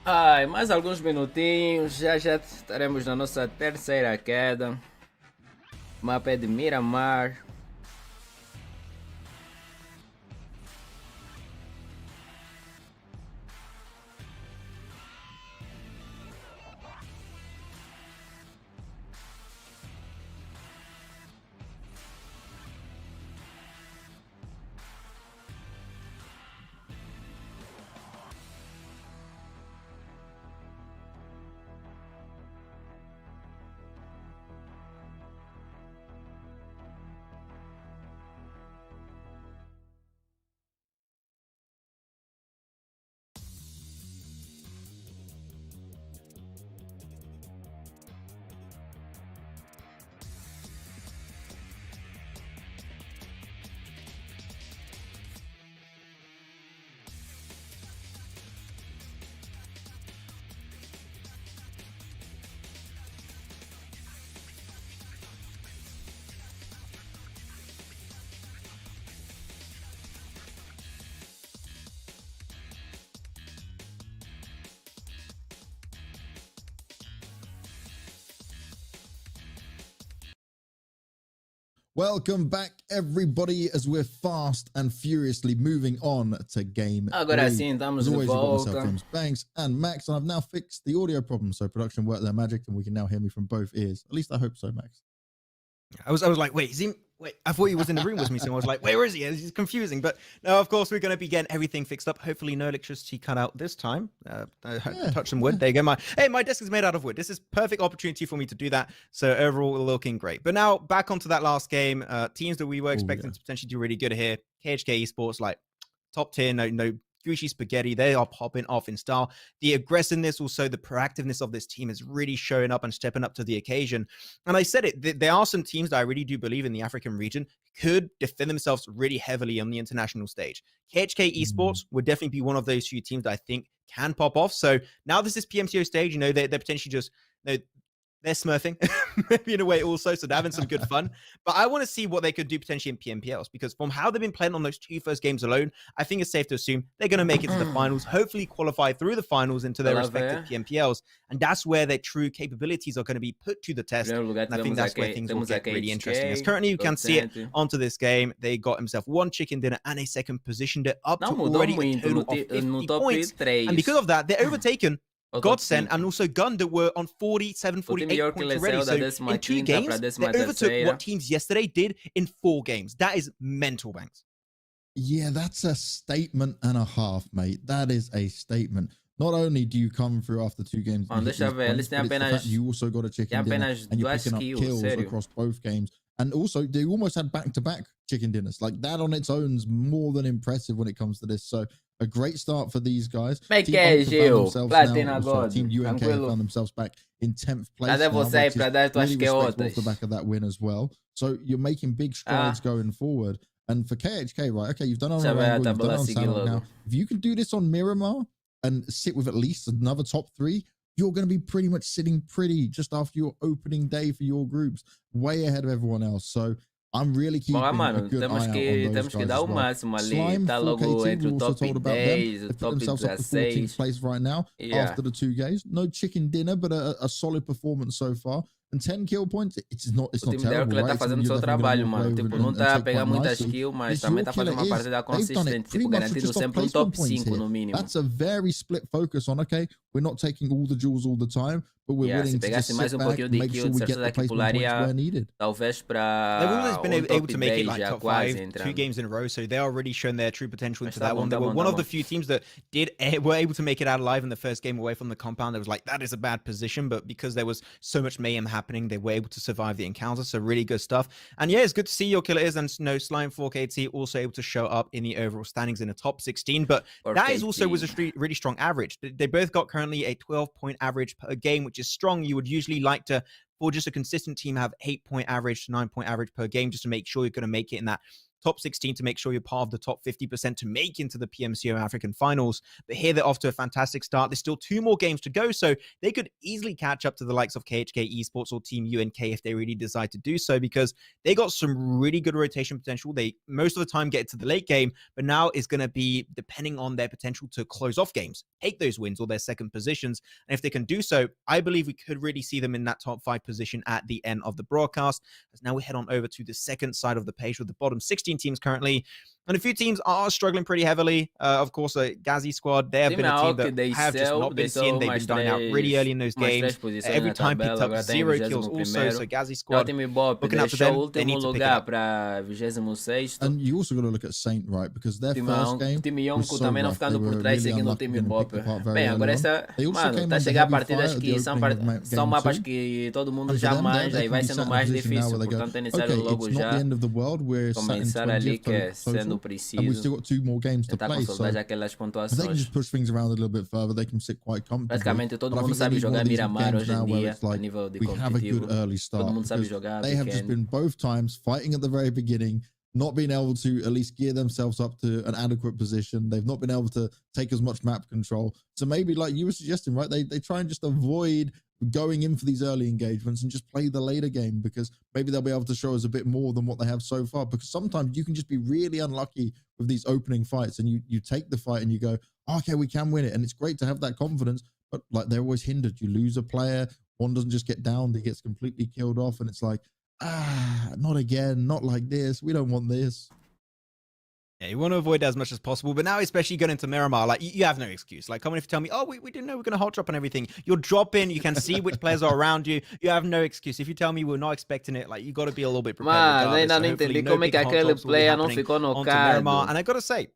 Ai, mais alguns minutinhos, já estaremos na nossa terceira queda. Mapa é de Miramar. Welcome back, everybody, as we're fast and furiously moving on to game Agora 3. sim, estamos As de always, you've got myself, volta. James Banks, and Max, and I've now fixed the audio problem, so production worked their magic, and we can now hear me from both ears. At least I hope so, Max. I was like, wait, is he? Wait, I thought he was in the room with me, so I was like, where is he? It's confusing. But no, of course, we're going to be getting everything fixed up. Hopefully, no electricity cut out this time. Touch some wood. There you go. My desk is made out of wood. This is perfect opportunity for me to do that. So overall, looking great. But now back onto that last game. Teams that we were expecting to potentially do really good here. KHK Esports, like top tier, no Gucci spaghetti. They are popping off in style. The aggressiveness, also the proactiveness of this team is really showing up and stepping up to the occasion. And I said it, there are some teams that I really do believe in the African region could defend themselves really heavily on the international stage. KHK Esports would definitely be one of those few teams that I think can pop off. So now this is PMCO stage, they're potentially just, they're smurfing, maybe in a way also, so they're having some good fun. But I want to see what they could do potentially in PMPLs, because from how they've been playing on those 2 first games alone, I think it's safe to assume they're going to make it to the finals, hopefully qualify through the finals into their respective PMPLs, and that's where their true capabilities are going to be put to the test. And I think that's where things will get really interesting. As currently you can see it onto this game, they got himself 1 chicken dinner and a second position. They're up to already a total of 50 points, and because of that, they're overtaken Godsend and also Gun that were on 47, 48 points already. So in 2 games, they overtook what teams yesterday did in 4 games. That is mental, Banks. Yeah, that's a statement and a half, mate. That is a statement. Not only do you come through after 2 games, you also got a chicken dinner and you're picking up kills across both games. And also, they almost had back-to-back chicken dinners. Like, that on its own is more than impressive when it comes to this. So, a great start for these guys. Team UNK found themselves back in 10th place now, which is really respectable off the back of that win as well. So, you're making big strides going forward. And for KHK, right, okay, you've done on Orango, you've done on Salon now. If you can do this on Miramar and sit with at least another top 3, you're going to be pretty much sitting pretty just after your opening day for your groups, way ahead of everyone else. So I'm really keeping a good eye out on those guys as well. Slime, 4KT, we're also told about them. They've put themselves up to 14th place right now after the 2 games. No chicken dinner, but a solid performance so far. And 10 kill points, it's not terrible, right? Tá fazendo seu trabalho, mano. Tipo, não tá pegando muita skill, mas também tá fazendo uma partida consistente, tipo, garantindo sempre top 5 no mínimo. That's a very split focus on, okay, we're not taking all the jewels all the time, but we're willing to just sit back and make sure we get the placement points where needed. Talvez pra they've always been able to make it like top 5 2 games in a row, so they already shown their true potential into that one. They were one of the few teams that were able to make it out alive in the first game away from the compound. It was like, that is a bad position, but because there was so much mayhem happening, they were able to survive the encounter. So really good stuff. And yeah, it's good to see your killer is, and Slime 4KT also able to show up in the overall standings in the top 16. But that is also was a really strong average. They both got currently a 12-point average per game, which is strong. You would usually like to, for just a consistent team, have 8-point average to 9-point average per game, just to make sure you're going to make it in that top 16, to make sure you're part of the top 50% to make into the PMCO African finals. But here they're off to a fantastic start. There's still 2 more games to go, so they could easily catch up to the likes of KHK Esports or Team UNK if they really decide to do so, because they got some really good rotation potential. They most of the time get to the late game, but now is going to be depending on their potential to close off games, take those wins or their second positions. And if they can do so, I believe we could really see them in that top 5 position at the end of the broadcast. As now we head on over to the second side of the page with the bottom 16 teams currently, and a few teams are struggling pretty heavily. Of course, Gazi squad, they have been a team that have just not been seen. They've been dying out really early in those games. Every time picked up 0 kills also, so Gazi squad looking out for them. They need to pick it up. And you also got to look at Saint, right? Because their first game was so rough. They were really unlucky and picked apart very early on. They also came under heavy fire at the opening of são mapas game 2. que todo mundo And já for them, manja they e vai can be sendo sat in a mais position now difícil, where they go, portanto é okay, necessário logo it's not já the end of the world. We're sat in começar ali 20th que é total, sendo and we've preciso still got 2 more games to tentar play. So consolidar aquelas if they can pontuações. just push things around a little bit further, they can sit quite comfortably. Praticamente todo But I mundo think they sabe need one jogar of these Miramar games hoje now em where dia, it's a like nível de we have a competitivo. good early start, Todo mundo sabe because jogar they have just been both times fighting at the very beginning, not being able to at least gear themselves up to an adequate position. They've not been able to take as much map control. So maybe, like you were suggesting, right, they try and just avoid going in for these early engagements and just play the later game, because maybe they'll be able to show us a bit more than what they have so far. Because sometimes you can just be really unlucky with these opening fights, and you take the fight and you go, oh, okay, we can win it. And it's great to have that confidence, but like they're always hindered. You lose a player, one doesn't just get downed, he gets completely killed off, and it's like, not again, not like this. We don't want this. Yeah, you want to avoid that as much as possible, but now especially going into Miramar, like you have no excuse. Like, come on, if you tell me, oh, we didn't know we're going to hot drop and everything, you're dropping, you can see which players are around you, you have no excuse. If you tell me we're not expecting it, like, you got to be a little bit prepared. Mano, ainda não entendi como é que aquele player não ficou nocado. And I got to say,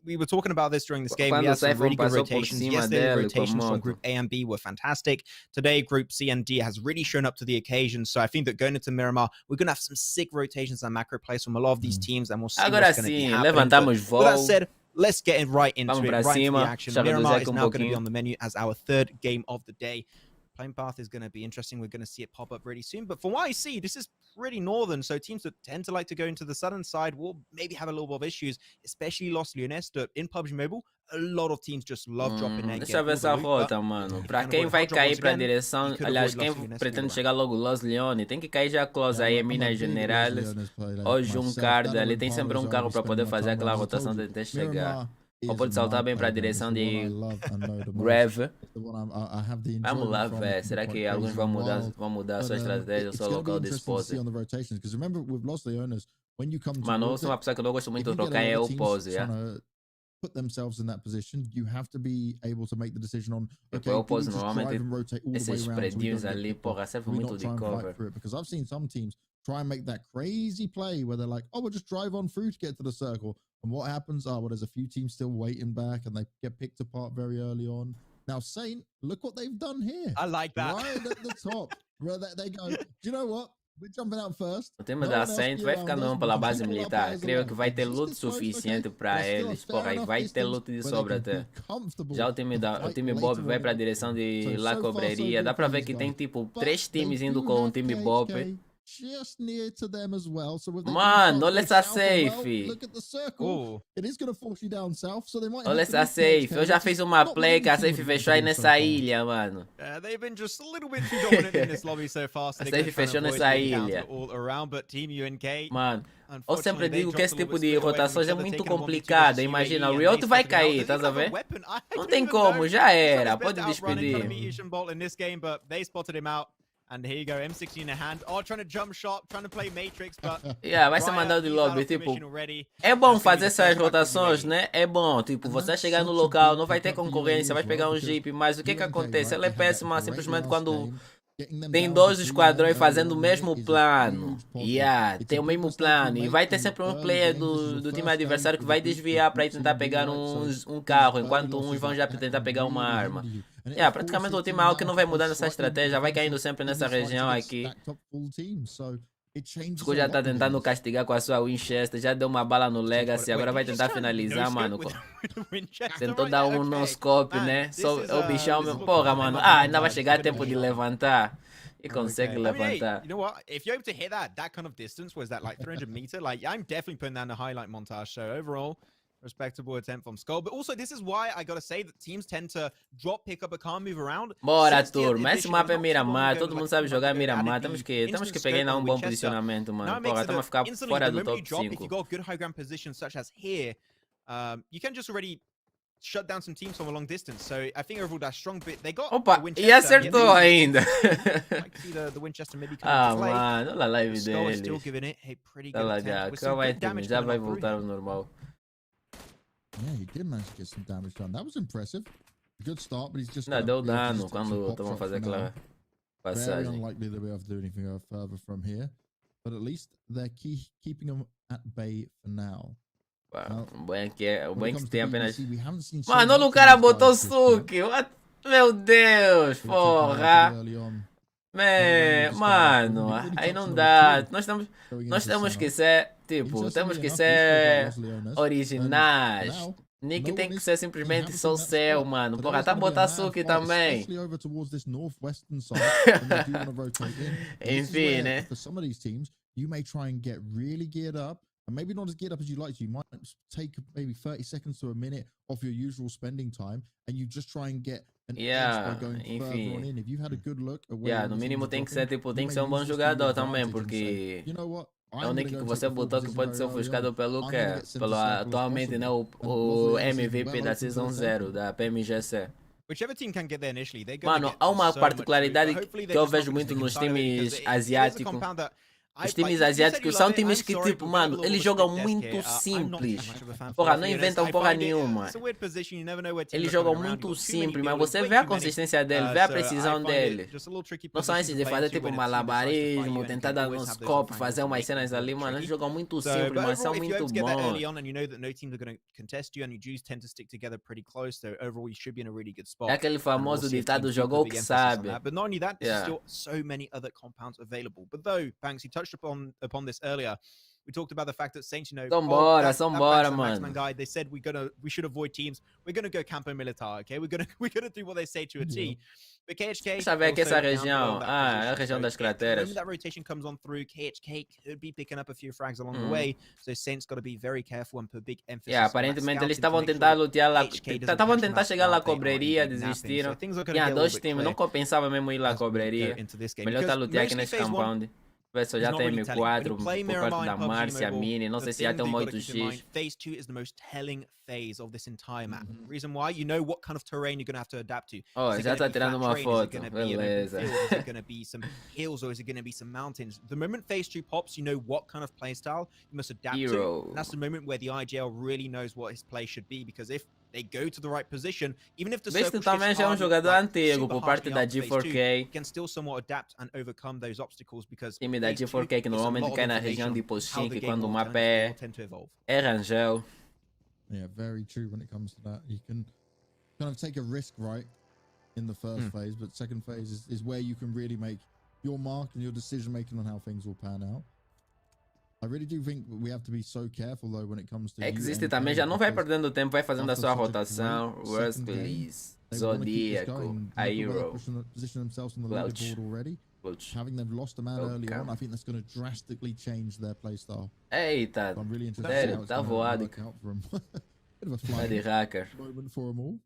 we were talking about this during this game. We had some really good rotations. Yesterday, the rotations from Group A and B were fantastic. Today, Group C and D has really shown up to the occasion. So I think that going into Miramar, we're going to have some sick rotations and macro plays from a lot of these teams, and we'll see Agora what's going to be happening. Levantamos voo. With that said, let's get right into it, right into the cima, action. Miramar is now going to be on the menu as our 3rd game of the day. Plane path is going to be interesting. We're going to see it pop up really soon. But from what I see, this is pretty northern. So teams that tend to like to go into the southern side will maybe have a little bit of issues, especially Los Leones. In PUBG Mobile, a lot of teams just love dropping their Deixa eu ver essa rota, mano. Pra quem vai cair pra direção, aliás, quem pretende chegar logo Los Leones, tem que cair já close aí em Minas Gerais ou Juncarda. Ali tem sempre um carro pra poder fazer aquela rotação de até chegar. Ou pode saltar bem para a direção de Greve. Vamos lá ver. Será que alguns vão mudar a sua estratégia, o seu local de pose? Mano, uma pessoa que eu não gosto muito de trocar é o pose. Put themselves in that position, you have to be able to make the decision on. Okay, o pose normalmente esses predinhos ali, porra, serve muito de cover. Because I've seen some teams try and make that crazy play where they're like, oh, we'll just drive on through to get to the circle. And what happens? Oh, well, there's a few teams still waiting back and they get picked apart very early on. Now, Saint, look what they've done here. I like that. Right at the top. Where they go, do you know what? We're jumping out first. O time da Saint vai ficando pela base militar. Creio que vai ter loot suficiente para eles. Porra, e vai ter loot de sobra até. Já o time BOPE vai para a direção de La Cobreria. Dá para ver que tem tipo 3 times indo com o time BOPE. Just near to them as well. So mano, olha essa safe. Look at the circle. It is going to force you down south, so they might. Olha essa safe. Eu já fiz uma play que a safe fechou aí nessa ilha, mano. They've been just a little bit too dominant in this lobby so far. So a safe fechou nessa ilha. All around, but Team UNK, mano, eu sempre digo que esse tipo de rotações é muito complicado. Imagina, o Riot vai cair, tá a ver? Não tem como, já era. Pode despedir. And here you go, M16 in a hand. Oh, trying to jump shot, trying to play Matrix, but... Yeah, vai ser mandado de lobby, tipo... É bom fazer essas rotações, né? É bom, tipo, você chegar no local, não vai ter concorrência, vai pegar um jeep, mas o que que acontece? Ela é péssima simplesmente quando tem 2 esquadrões fazendo o mesmo plano. Tem o mesmo plano. E vai ter sempre um player do time adversário que vai desviar para ir tentar pegar um carro, enquanto uns vão já tentar pegar uma arma. Praticamente o time AOK não vai mudar nessa estratégia, vai caindo sempre nessa região aqui. O já tá tentando castigar com a sua Winchester, já deu uma bala no Legacy, agora vai tentar finalizar, mano. Tentou dar um no-scope, né? Só o bichão, porra, mano. Ainda vai chegar tempo de levantar. E consegue levantar. You know what? If you're able to hit that kind of distance, was that like 300 meter? Like, I'm definitely putting that in the highlight montage. So overall, respectable attempt from Skull. But also, this is why I gotta say that teams tend to drop, pick up a car, move around. Bora, turma. Esse mapa é Miramar. Todo mundo sabe jogar Miramar. Temos que pegar ainda um bom posicionamento, mano. Porra, estamos a ficar fora do top 5. If you got good high ground positions, such as here, you can just already shut down some teams from a long distance. So I think overall that's strong. But they got opa, e acertou ainda. The Winchester maybe mano, olha a live dele. Still giving it a pretty good attempt. Já vai voltar ao normal. Yeah, he did manage to get some damage done. That was impressive. Good start, but he's just. Não, deu dano quando estavam fazendo aquela passagem. Very unlikely that we have to do anything further from here, but at least they're keeping them at bay for now. O YNK tem apenas. Mano, olha o cara botou Suki. Meu Deus, porra. Mano, aí não dá. Nós temos que ser, tipo, temos que ser originais. Nick tem que ser simplesmente só seu, mano. Porra, tá botar Suki também. Enfim, né? You may try and get really geared up, and maybe not as geared up as you like to. You might take maybe 30 seconds to a minute off your usual spending time, and you just try and get an edge by going further on in. If you've had a good look at where no mínimo tem que ser tipo, tem que ser um bom jogador também, porque é o nick que você botou que pode ser ofuscado pelo que? Pelo atualmente, né, o MVP da Season 0 da PMGC. Mano, há uma particularidade que eu vejo muito nos times asiáticos. Os times asiáticos são times que, tipo, mano, eles jogam muito simples. Porra, não inventam porra nenhuma. Eles jogam muito simples, mas você vê a consistência dele, vê a precisão dele. Não são esses de fazer, tipo, malabarismo, tentar dar um scope, fazer umas cenas ali, mano. Eles jogam muito simples, mas são muito bons. É aquele famoso ditado, jogou o que sabe. Touched upon this earlier. We talked about the fact that Saints, that mano. Guide, they said we should avoid teams. We're gonna go campo militar, okay? We're gonna do what they say to a T. But KHK, Deixa eu ver aqui also essa down below região. that Ah, é a position. região So das if the crateras. moment that rotation comes on through, KHK could be picking up a few frags along the way. So Saint's got to be very careful and put big emphasis on that Aparentemente eles scouting to estavam make sure tentando that lutear lá. KHK doesn't Estavam catch them tentando out chegar lá à while they are cobreria, indeed napping. So desistiram. things are going to get a little Dois bit times, não clear compensava mesmo ir lá à as we go cobreria. into this game. Melhor tá Because lutear aqui mostly neste phase 1 compound. Vê se is já not tem really telling. When you M4 play por parte Miramar da in PUBG Márcia Mobile, Mini. Não the sei se já thing tem that um you got to keep in mind, 8x. phase 2 is the most telling phase of this entire map. Reason why? You know what kind of terrain you're going to have to adapt to. Oh, Is it já going tá to be tirando flat uma terrain? Is it foto. going to be an open Beleza. field? Is it going to be some hills or is it going to be some mountains? The moment phase 2 pops, you know what kind of play style you must adapt to. And that's the moment where the IGL really knows what his play should be, because if they go to the right position, even if the Veste circle também shifts já é hard, jogador like, antigo super por parte harshly da after phase 2, G4K. you can still somewhat adapt and overcome those obstacles, because Time da phase 2, G4K que it's a normalmente lot of cai na região information de on how Pochin, the que game quando o will mapa tend to evolve. é Rangel. Yeah, very true when it comes to that. You can kind of take a risk, right, in the first phase, but second phase is where you can really make your mark and your decision making on how things will pan out. I really do think we have to be so careful though when it comes to Existe YNK, também, já não vai because perdendo tempo, vai fazendo a after sua such a rotação. great Rust second game, Police, they want to keep this Zodíaco, going. Look at where they're Aero, positioning themselves on the Welch. leaderboard already. Welch. Having them lost a man early Okay. on, I think that's going to drastically change their play style. Eita, So I'm really interested to see sério, how it's tá going to voado. work out for them. Bit of a Tá de flying hacker. moment for them all.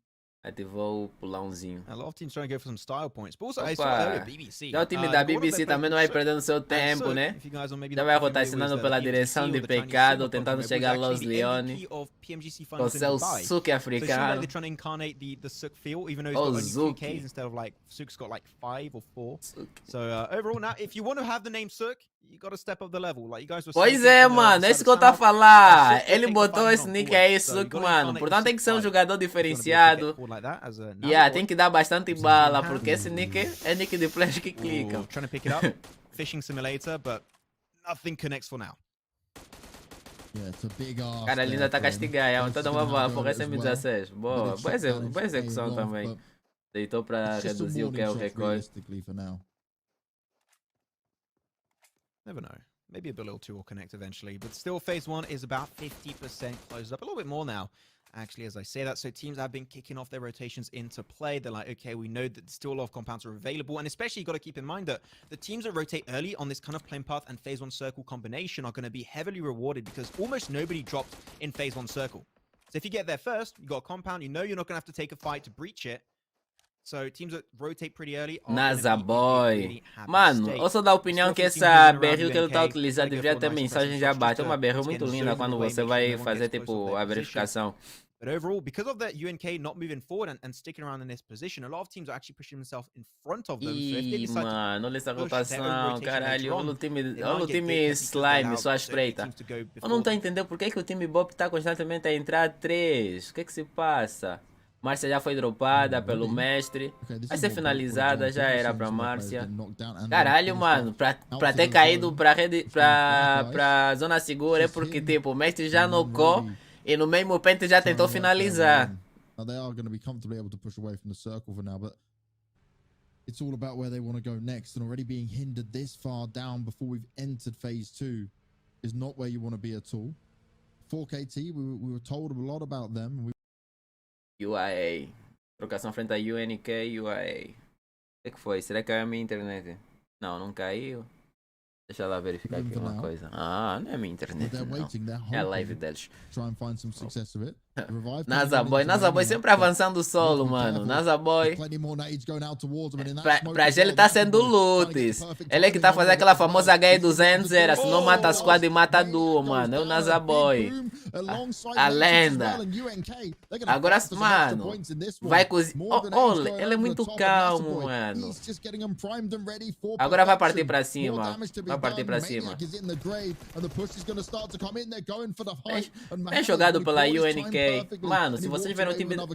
Ativou o pulãozinho. A lot of teams trying to go for some style points, but also I Opa. saw earlier BBC. Já o time da BBC também não vai perdendo seu tempo, né? Já vai rotacionando pela direção de pecado, tentando chegar a Los Leone. O seu suque africano. They're trying to incarnate the Suk feel, even though he's Oh, got only 2 Zuki. Ks instead of like Suk's got like 5 or 4. So overall, now if you want to have the name Suk, you got to step up the level. Like you guys were Pois saying, é, mano, é isso que eu tô a falar. Ele botou esse nick aí, Suk, mano. Portanto, tem que ser um jogador diferenciado. Yeah, tem que dar bastante bala, porque esse nick é nick de players que clicam. Trying to pick it up, fishing simulator, but nothing connects for now. Yeah, it's a big ask. Cara, ele ainda tá castigado, tá dando uma bala, for esse M16. Boa, boa execução também. Deitou pra reduzir o que é o recorde. Never know. Maybe a little two will connect eventually, but still phase 1 is about 50% closed up. A little bit more now, actually, as I say that. So teams have been kicking off their rotations into play. They're like, okay, we know that still a lot of compounds are available. And especially you got to keep in mind that the teams that rotate early on this kind of plane path and phase 1 circle combination are going to be heavily rewarded, because almost nobody dropped in phase 1 circle. So if you get there first, you got a compound, you know you're not going to have to take a fight to breach it. So teams that rotate pretty early are Nasa be boy. really happy Mano, state. eu sou da opinião que essa berril que ele tá utilizando deveria ter mensagem já abaixo. É uma berril muito linda quando você vai fazer tipo a verificação. But overall, because of that YNK not moving forward and sticking around in this position, a lot of teams are actually pushing themselves in front of them. So if they decide mano, olha essa to push their own rotação, rotation caralho. later on, Olha o they time might get slime, slime, sua espreita. Eu não tô entendendo por que o time BOPE tá constantemente a entrar 3. O que se passa? Márcia já foi dropada pelo mestre. Vai ser finalizada, já era pra Márcia. Caralho, mano, pra ter caído pra zona segura é porque, tipo, o mestre já nocou e no mesmo pente já tentou finalizar. They are going to be comfortably able to push away from the circle for now, but it's all about where they want to go next. And already being hindered this far down before we've entered phase 2 is not where you want to be at all. 4KT, we were told a lot about them. UAA. Trocação frente a YNK, UAA. O que foi? Será que caiu a minha internet? Não, não caiu. Deixa lá verificar aqui uma coisa. Ah, não é minha internet, não. É a live deles. Nasa Boy sempre avançando solo, mano. Nasa Boy. Pra ele tá sendo lutes. Ele é que tá fazendo aquela famosa HE200, era se não mata a squad e mata a duo, mano. É o Nasa Boy. A lenda. Agora, mano, vai cozinhar. Olha, ele é muito calmo, mano. Agora vai partir pra cima. Vai partir pra cima. É jogado pela UNK. Mano, se vocês viram o time... meu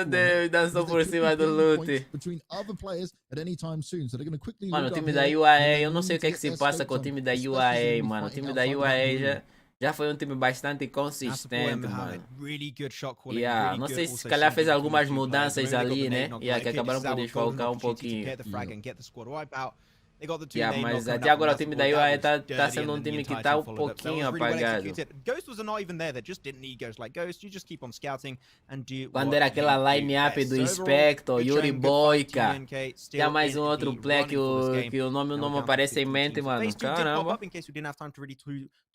Deus, dançou por cima do loot. Mano, o time da UAA, eu não sei o que é que se passa com o time da UAA, mano. O time da UAA já foi um time bastante consistente, mano. Yeah, não sei se calhar fez algumas mudanças ali, né? Que acabaram por desfalcar um pouquinho. They got the two Yeah, main mas knock até agora o coming time out da from UI that was tá dirty, sendo and then the time que entire tá team followed up. So that pouquinho was really well apagado. executed. Ghost was not even there. They just didn't need Ghost. Like Ghost, you just keep on scouting and do Quando what era aquela you do line-up best. do So overall, Inspector, good Yuri showing, good fight, Team Boyka. YNK still Tinha mais in outro the player running for this game. que o nome Now não we're me down to aparece em 15 mente, teams. mano. Phase 2 did pop Caramba. up in case we didn't have time to really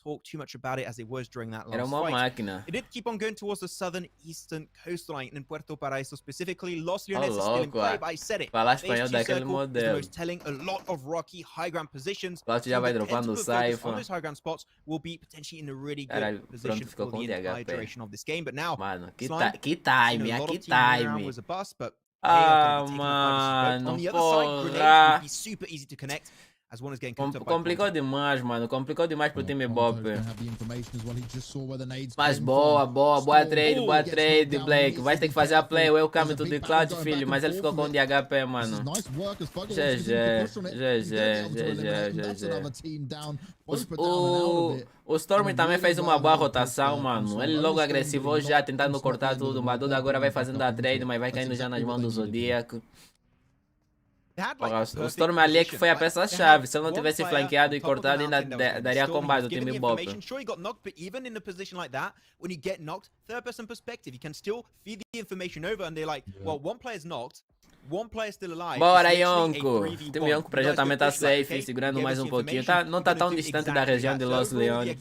talk too much about it as it was during that Era last uma fight. máquina. It did keep on going towards the southern eastern coastline in Puerto Paraíso specifically. Los Ô, Leoneses still in louco, play, but I said it. falar Phase espanhol 2 daquele circle is the modelo. most telling. A lot of rocky high ground positions. Cláudio já Teams vai that tend to dropando o put focus on Cypher. those high ground spots will be potentially in a really good Caralho, position pronto, ficou for com the entire DHP. duration of this game. But now, Mano, que Slime, time, a lot que of teams running around time. was a bust, but they are going Ah, to be taking the fight as a boat. On mano, the other side, grenades would porra. be super easy to connect as one is getting cooked up by Complicou contact. demais, mano. Complicou demais pro time BOPE. Mas Mas boa trade, Blake. Vai ter que fazer a play. Welcome to the Cloud, filho. Mas ele ficou com DHP, mano. O Storm também fez uma boa rotação, mano. Ele logo agressivou já, tentando cortar tudo. O Duda agora vai fazendo a trade, mas vai caindo já nas mãos do Zodíaco. O Storm ali é que foi a peça-chave. Se ele não tivesse flanqueado e cortado, ainda daria combate o time BOPE. Sure, he got knocked, but even in a position like that, when you get knocked, third-person perspective, you can still feed the information over, and they're like, well, one player's knocked, one player's still alive. Bora, Yonko! O time Yonko pra já também tá safe, segurando mais um pouquinho. Não tá tão distante da região de Los Leones.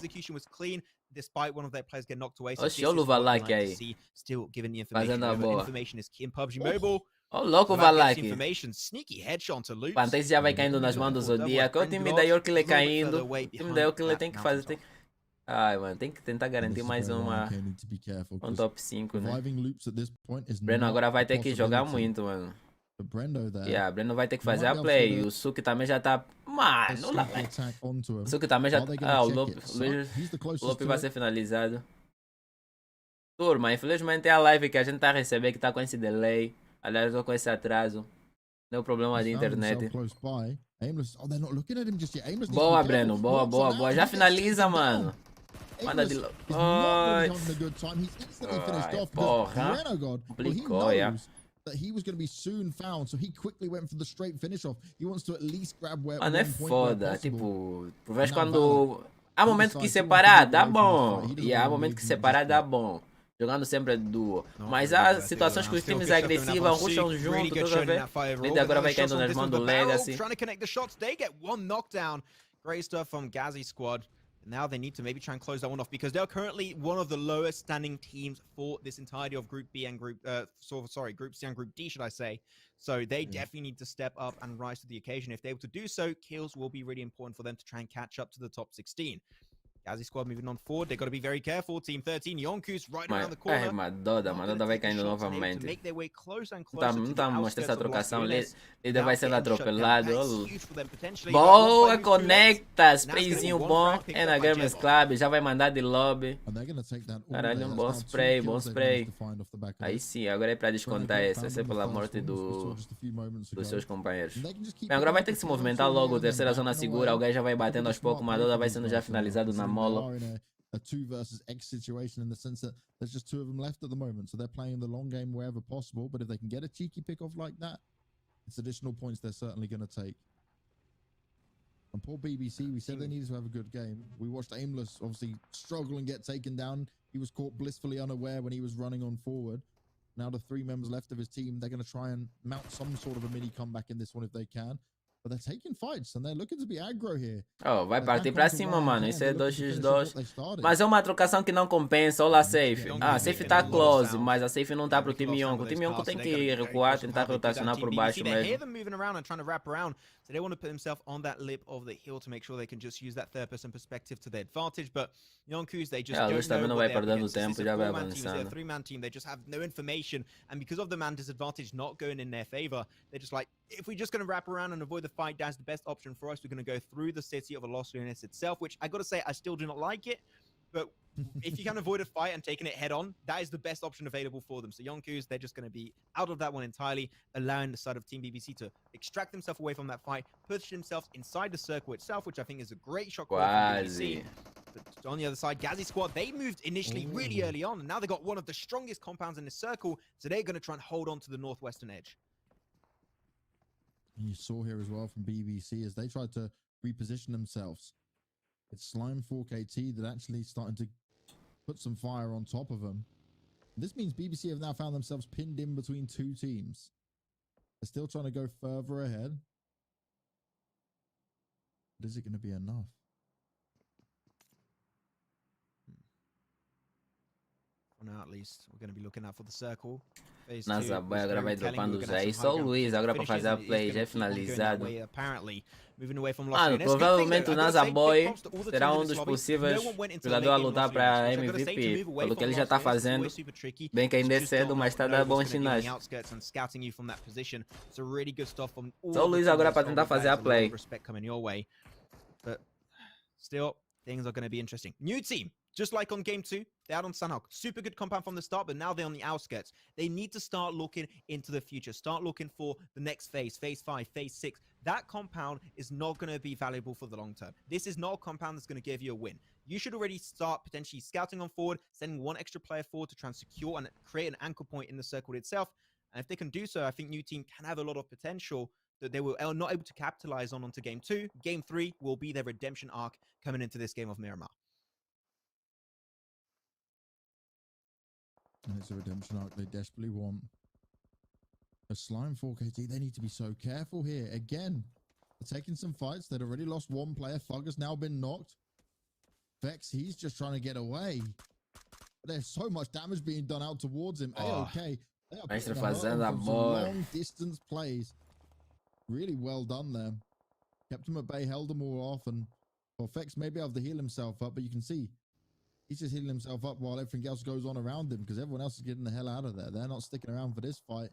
Despite one of their players get knocked away, Oxe, olha o Valak aí. Still giving the information Fazendo a boa. Information is key in PUBG Mobile. Ô, louco o Valak. Sneaky headshot to Loops. Panteis já vai caindo nas mãos do Zodíaco. O time da York ele caindo. O time da York ele tem que fazer. Ai, mano, tem que tentar garantir mais um top 5, né? Breno agora vai ter que jogar muito, mano. Breno vai ter que fazer a play. O Suki também já tá. Mano, lá vai. O Suki também já. O Lope vai ser finalizado. Turma, infelizmente é a live que a gente tá recebendo que tá com esse delay. Aliás, eu tô com esse atraso. Não é o problema de internet. Boa, Breno. Boa. Já finaliza, mano. Manda de logo. Ai, porra. Complicou, já. Mano, é foda. Tipo, por vez quando. Há momento que separar, dá bom. E há momento que separar, dá bom. Jogando sempre duo. Mas há situações que os times agressivos rusham junto, tudo a ver. Líder agora vai caindo nas mãos do Legacy. Great stuff from Gazi squad. Now they need to maybe try and close that one off because they're currently one of the lowest standing teams for this entirety of Group B and Group Group C and Group D, should I say. So they definitely need to step up and rise to the occasion. If they're able to do so, kills will be really important for them to try and catch up to the top 16. Gazi squad moving on forward. They've got to be very careful. Team 13, Yonku's right around the corner. Madoda vai caindo novamente. Não tá mostrando essa trocação. Líder vai sendo atropelado. Boa, conecta. Sprayzinho bom. É na Gamers Club. Já vai mandar de lobby. Caralho, bom spray. Aí sim, agora é pra descontar essa. Essa é pela morte dos seus companheiros. Bem, agora vai ter que se movimentar logo. Terceira zona segura. Alguém já vai batendo aos poucos. Madoda vai sendo já finalizado na a 2 versus X situation in the sense that there's just 2 of them left at the moment, so they're playing the long game wherever possible. But if they can get a cheeky pick off like that, it's additional points they're certainly going to take. And poor BBC, we said they needed to have a good game. We watched Aimless obviously struggle and get taken down. He was caught blissfully unaware when he was running on forward. Now the 3 members left of his team, they're going to try and mount some sort of a mini comeback in this one if they can. But they're taking fights and they're looking to be aggro here. Oh, vai partir pra cima, mano. Isso é 2x2. Mas é uma trocação que não compensa. Olha a safe. Ah, a safe tá close, mas a safe não tá pro time Yonko. O time Yonko tem que recuar, tentar rotacionar por baixo mesmo. So they want to put themselves on that lip of the hill to make sure they can just use that third-person perspective to their advantage. But Yonku's, they just don't know what they're up against. It's a 4-man team, it's a 3-man team. They just have no information. And because of the man disadvantage not going in their favor, they're just like, if we're just going to wrap around and avoid the fight, that's the best option for us. We're going to go through the city of Los Leones itself, which I got to say, I still do not like it. But if you can avoid a fight and taking it head on, that is the best option available for them. So Yonku's, they're just going to be out of that one entirely, allowing the side of Team BBC to extract themselves away from that fight, push themselves inside the circle itself, which I think is a great shot call from BBC. But on the other side, Gazi squad, they moved initially really early on, and now they got one of the strongest compounds in the circle, so they're going to try and hold on to the northwestern edge. You saw here as well from BBC as they tried to reposition themselves. It's Slime 4KT that actually starting to put some fire on top of them. This means BBC have now found themselves pinned in between two teams. They're still trying to go further ahead. But is it going to be enough? For now, at least, we're going to be looking out for the circle. Nossa, boy, agora vai dropando já. E só o Luiz agora para fazer a play, já é finalizado. Mano, provavelmente o Nasa Boy será um dos possíveis jogadores a lutar para MVP. Pelo que ele já está fazendo. Bem que ainda é cedo, mas está dando bons sinais. Só o Luiz agora para tentar fazer a play. But still, things are going to be interesting. New team. Just like on game 2, they're out on Sanhok. Super good compound from the start, but now they're on the outskirts. They need to start looking into the future. Start looking for the next phase, phase 5, phase 6. That compound is not going to be valuable for the long term. This is not a compound that's going to give you a win. You should already start potentially scouting on forward, sending one extra player forward to try and secure and create an anchor point in the circle itself. And if they can do so, I think new team can have a lot of potential that they were not able to capitalize on onto game 2. Game 3 will be their redemption arc coming into this game of Miramar. And it's a redemption arc they desperately want. A Slime 4KT, they need to be so careful here. Again, they're taking some fights. They'd already lost one player. Fug has now been knocked. Vex, he's just trying to get away. But there's so much damage being done out towards him. AOK, they are putting some long distance plays. Really well done there. Kept him at bay, held them all off, and well, Vex may be able to heal himself up, but you can see he's just healing himself up while everything else goes on around him because everyone else is getting the hell out of there. They're not sticking around for this fight.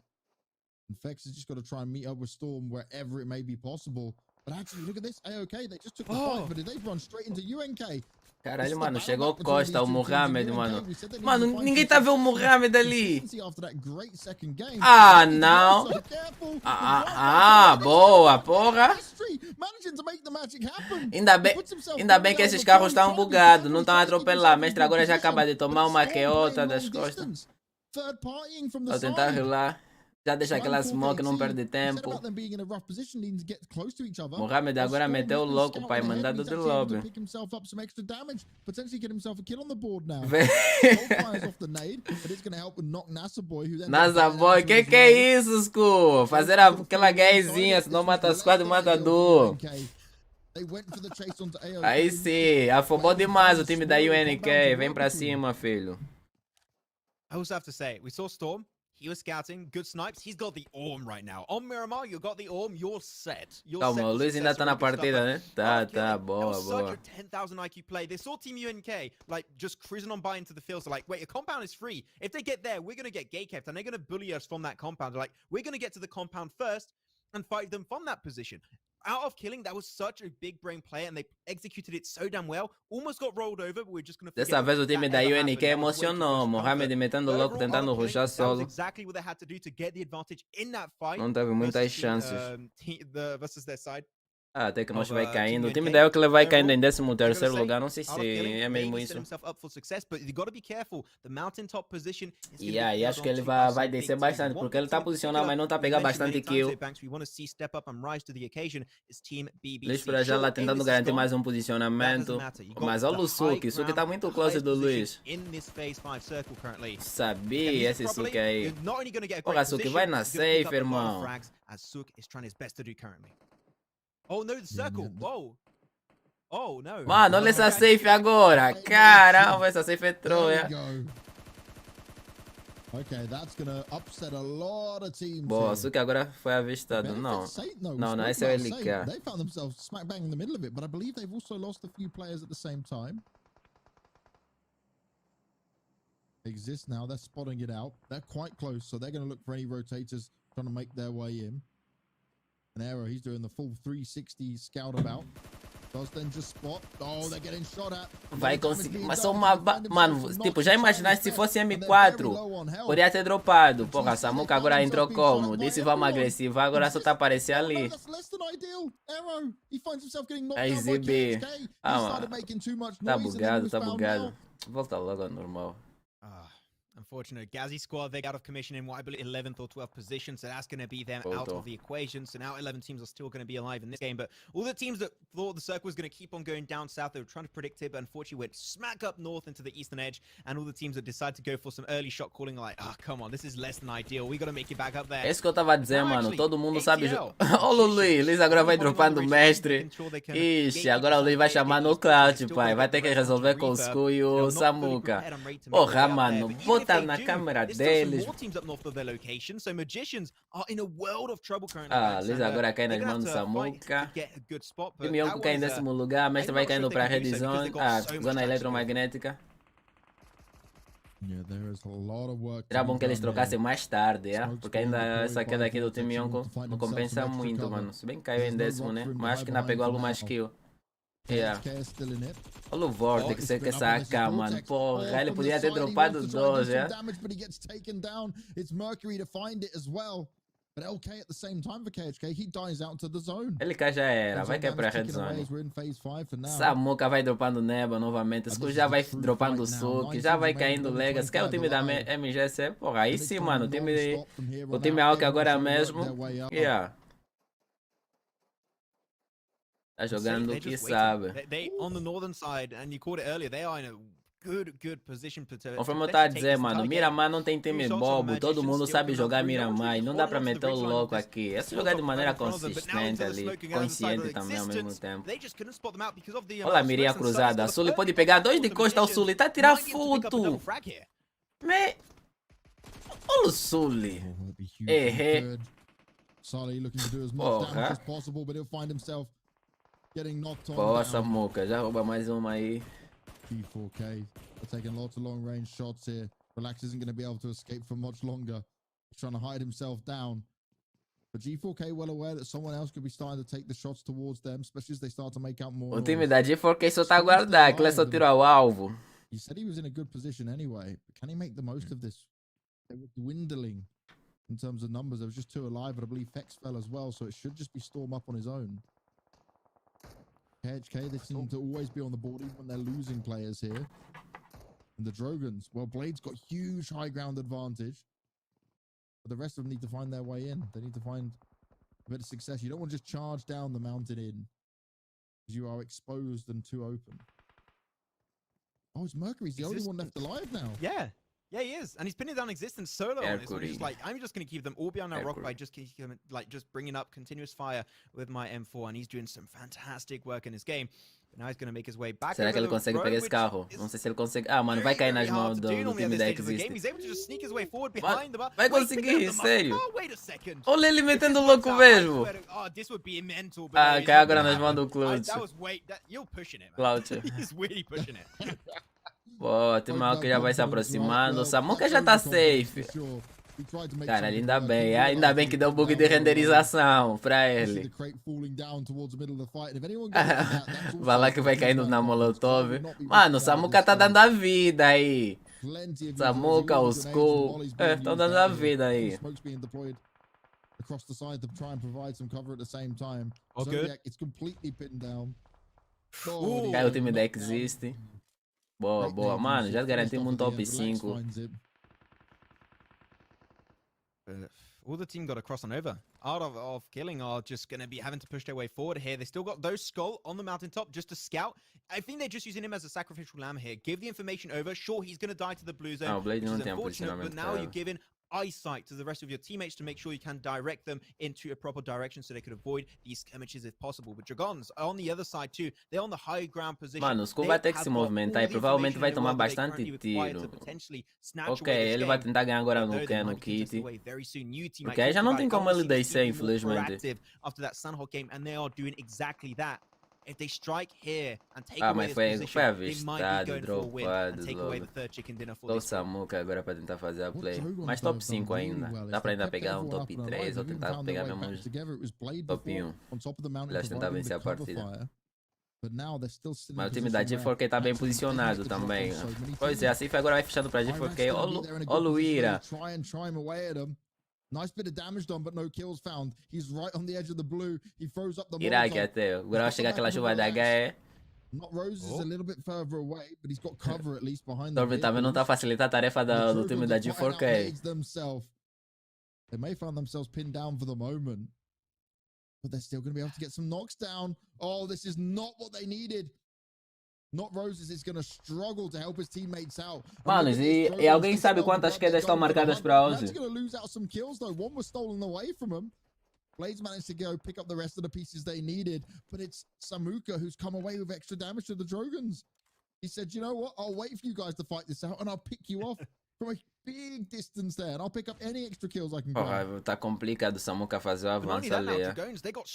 And Vex has just got to try and meet up with Storm wherever it may be possible. But actually, look at this. AOK, they just took the fight, but they've run straight into YNK. Caralho, mano, chegou o Costa, o Mohamed, mano. Mano, ninguém tá vendo o Mohamed ali. Ah, não. Boa, porra. Ainda bem que esses carros estão bugados, não estão a atropelar. Mestre agora já acaba de tomar uma queota das costas. Vou tentar relar. Já deixa aquela smoke, não perde tempo. Mohamed agora meteu o louco, pai, mandado de lobby. Nasa Boy, que é isso, Scu? Fazer aquela gayzinha, senão mata squad, mata duo. Aí sim, afobou demais o time da YNK. Vem pra cima, filho. I also have to say, we saw Storm. He was scouting, good snipes. He's got the Orm right now. On Miramar, you got the Orm, you're set. Calma, o Luiz ainda tá na partida, né? Tá, boa, boa. Such a 10,000 IQ play. They saw Team UNK, like, just cruising on by into the field. So, like, wait, a compound is free. If they get there, we're going to get gate kept, and they're going to bully us from that compound. They're like, we're going to get to the compound first and fight them from that position. Out of killing, that was such a big brain play, and they executed it so damn well. Almost got rolled over, but we're just gonna forget. Dessa vez o time da UNK emocionou. Mohamed metendo louco, tentando rushar solo. Exactly what they had to do to get the advantage in that fight. Não teve muitas chances. Versus their side. Ah, até que nós vai caindo. O time da AOK vai caindo em 13º lugar. Não sei se é mesmo isso. E aí, acho que ele vai descer bastante, porque ele tá posicionado, mas não tá pegando bastante kill. Luiz para já lá tentando garantir mais um posicionamento. Mas olha o Suki. Suki tá muito close do Luiz. Sabia esse Suki aí. Porra, Suki vai na safe, irmão. Oh no, the circle. Whoa. Oh no. Mano, olha essa safe agora. Caramba, essa safe entrou, é. Okay, that's gonna upset a lot of teams. Boa, Suki agora foi avistado. Não, esse é o LK. They found themselves smack bang in the middle of it, but I believe they've also lost a few players at the same time. Exist now, they're spotting it out. They're quite close, so they're gonna look for any rotators trying to make their way in. An Arrow, he's doing the full 360 scout about. Does then just spot. Oh, they're getting shot at. Vai conseguir, mas só uma... Mano, tipo, já imaginaste se fosse M4? Podia ter dropado. Porra, Samuka agora entrou como? Disse vamos agressivo, agora só tá aparecendo ali. A exibir. Ah, mano. Tá bugado. Volta logo ao normal. Unfortunate. Gazzy squad, they got out of commission in what I believe 11th or 12th position, so that's going to be them out of the equation. So now 11 teams are still going to be alive in this game, but all the teams that thought the circle was going to keep on going down south, they were trying to predict it, but unfortunately went smack up north into the eastern edge, and all the teams that decided to go for some early shot calling are like, ah, come on, this is less than ideal. We got to make it back up there. É isso que eu tava dizendo, mano. Todo mundo sabe jogar. Olha o Luiz agora vai dropando o mestre. Ixi, agora o Luiz vai chamar no Cloud, pai. Vai ter que resolver com o Sku e o Samuka. Porra, mano. Bota na câmera deles. Ah, Luiz agora cai nas mãos do Samuka. Time YNK cai em 10º lugar. Mestre vai caindo pra Red Zone. Ah, zona eletromagnética. Era bom que eles trocassem mais tarde, porque ainda essa queda aqui do time YNK não compensa muito, mano. Se bem que caiu em 10º, né? Mas acho que ainda pegou algo mais kill. Olha o Vortex que saca, mano. Porra, ele podia ter dropado 2, But LK at the same time for KHK, he dies out to the zone. LK já era, vai cair pra Red Zone. Samuka vai dropando Neba novamente, Sku já vai dropando Suki, já vai caindo Legacy. Que é o time da MGC? Porra, aí sim, mano, o time AOK agora mesmo. Tá jogando o que sabe. They on the northern side, and you called it earlier, they are in a good position to conforme eu tava dizendo, mano, Miramar não tem time bobo, todo mundo sabe jogar Miramar, não dá pra meter o louco aqui. É só jogar de maneira consistente ali, consciente também ao mesmo tempo. Olha a mirinha cruzada, a Sully pode pegar 2 de costa, o Sully tá a tirar foto. Olha o Sully. Porra. Boa, Samuka, já rouba mais uma aí. G4K, they're taking lots of long range shots here. Relax isn't going to be able to escape for much longer. He's trying to hide himself down. But G4K well aware that someone else could be starting to take the shots towards them, especially as they start to make out more. O time da G4K só tá a guardar, que ele só tirou o alvo. He said he was in a good position anyway, but can he make the most of this? They were dwindling in terms of numbers. There was just 2 alive, but I believe Fex fell as well, so it should just be Storm up on his own. KHK, they seem to always be on the board even when they're losing players here. And the Drogons, well, Blade's got huge high ground advantage. But the rest of them need to find their way in. They need to find a bit of success. You don't want to just charge down the mountain in, because you are exposed and too open. Oh, it's Mercury's the only one left alive now. Yeah, he is, and he's pinning down existence solo on this. He's like, I'm just going to keep them all behind our rock by just bringing up continuous fire with my M4, and he's doing some fantastic work in this game. But now he's going to make his way back. Será que ele consegue pegar esse carro? Não sei se ele consegue. Ah, mano, vai cair nas mãos do time da Existe. Vai conseguir, sério. Olha ele metendo louco mesmo. Ah, cai agora nas mãos do Cloud. Cloud. Pô, tem mal que já vai se aproximando. O Samuka já tá safe. Cara, ainda bem que deu bug de renderização pra ele. Vai lá que vai caindo na molotov. Mano, o Samuka tá dando a vida aí. Samuka, o Sku, estão dando a vida aí. Caiu o time da Existe. Boa, mano, já garantimos um top 5. All the team got to cross on over. Out of killing are just going to be having to push their way forward here. They still got those Skull on the mountaintop just to scout. I think they're just using him as a sacrificial lamb here. Give the information over. Sure, he's going to die to the blue zone, which is unfortunate, but now you're giving eyesight to the rest of your teammates to make sure you can direct them into a proper direction so they could avoid these skirmishes if possible. But Dragons are on the other side too. They're on the high ground position. Mano, o Sku vai ter que se movimentar e provavelmente vai tomar bastante tiro. Ok, ele vai tentar ganhar agora no kit. Porque aí já não tem como ele descer, infelizmente. After that Sunhawk game, and they are doing exactly that. If they strike here and take away this position, foi avistado, dropado, logo. O Samuka agora para tentar fazer a play. Mas top 5 ainda. Dá para ainda pegar um top 3 ou tentar pegar mesmo um top 1. Eles tentar vencer a partida. Mas o time da G4K tá bem posicionado também. Pois é, a Cif agora vai fechando pra G4K. Olha o Ira. Nice bit of damage done, but no kills found. He's right on the edge of the blue. He throws up the Iraque até. Agora vai chegar aquela chuva da HE. Not Rose is a little bit further away, but he's got cover at least behind Torvin também não tá a facilitar a tarefa do time da G4K. They may find themselves pinned down for the moment, but they're still going to be able to get some knocks down. Oh, this is not what they needed. Not Roses is going to struggle to help his teammates out. Manos, e alguém sabe quantas quedas estão marcadas para hoje? Going to lose out some kills though. One was stolen away from him. Blades managed to go pick up the rest of the pieces they needed, but it's Samuka who's come away with extra damage to the Drogons. He said, you know what? I'll wait for you guys to fight this out and I'll pick you off from a big distance there and I'll pick up any extra kills I can grab. Tá complicado o Samuka fazer o avanço ali.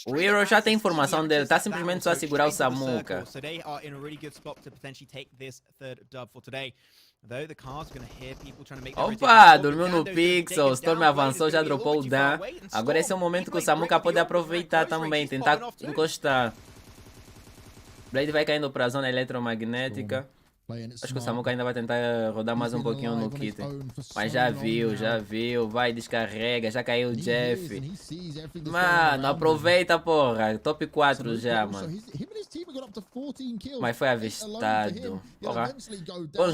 O Hero já tem informação dele, tá simplesmente só a segurar o Samuka. So they are in a really good spot to potentially take this third dub for today. Though the cars are going to hear people trying to make Opa, dormiu no Pixel, o Storm avançou, já dropou o Dan. Agora esse é o momento que o Samuka pode aproveitar também, tentar encostar. Blade vai caindo para a zona eletromagnética. Acho que o Samuka ainda vai tentar rodar mais um pouquinho no kit. Mas já viu, vai, descarrega, já caiu o Jeff. Mano, aproveita, porra. Top 4 já, mano. Mas foi avistado. Porra. Bom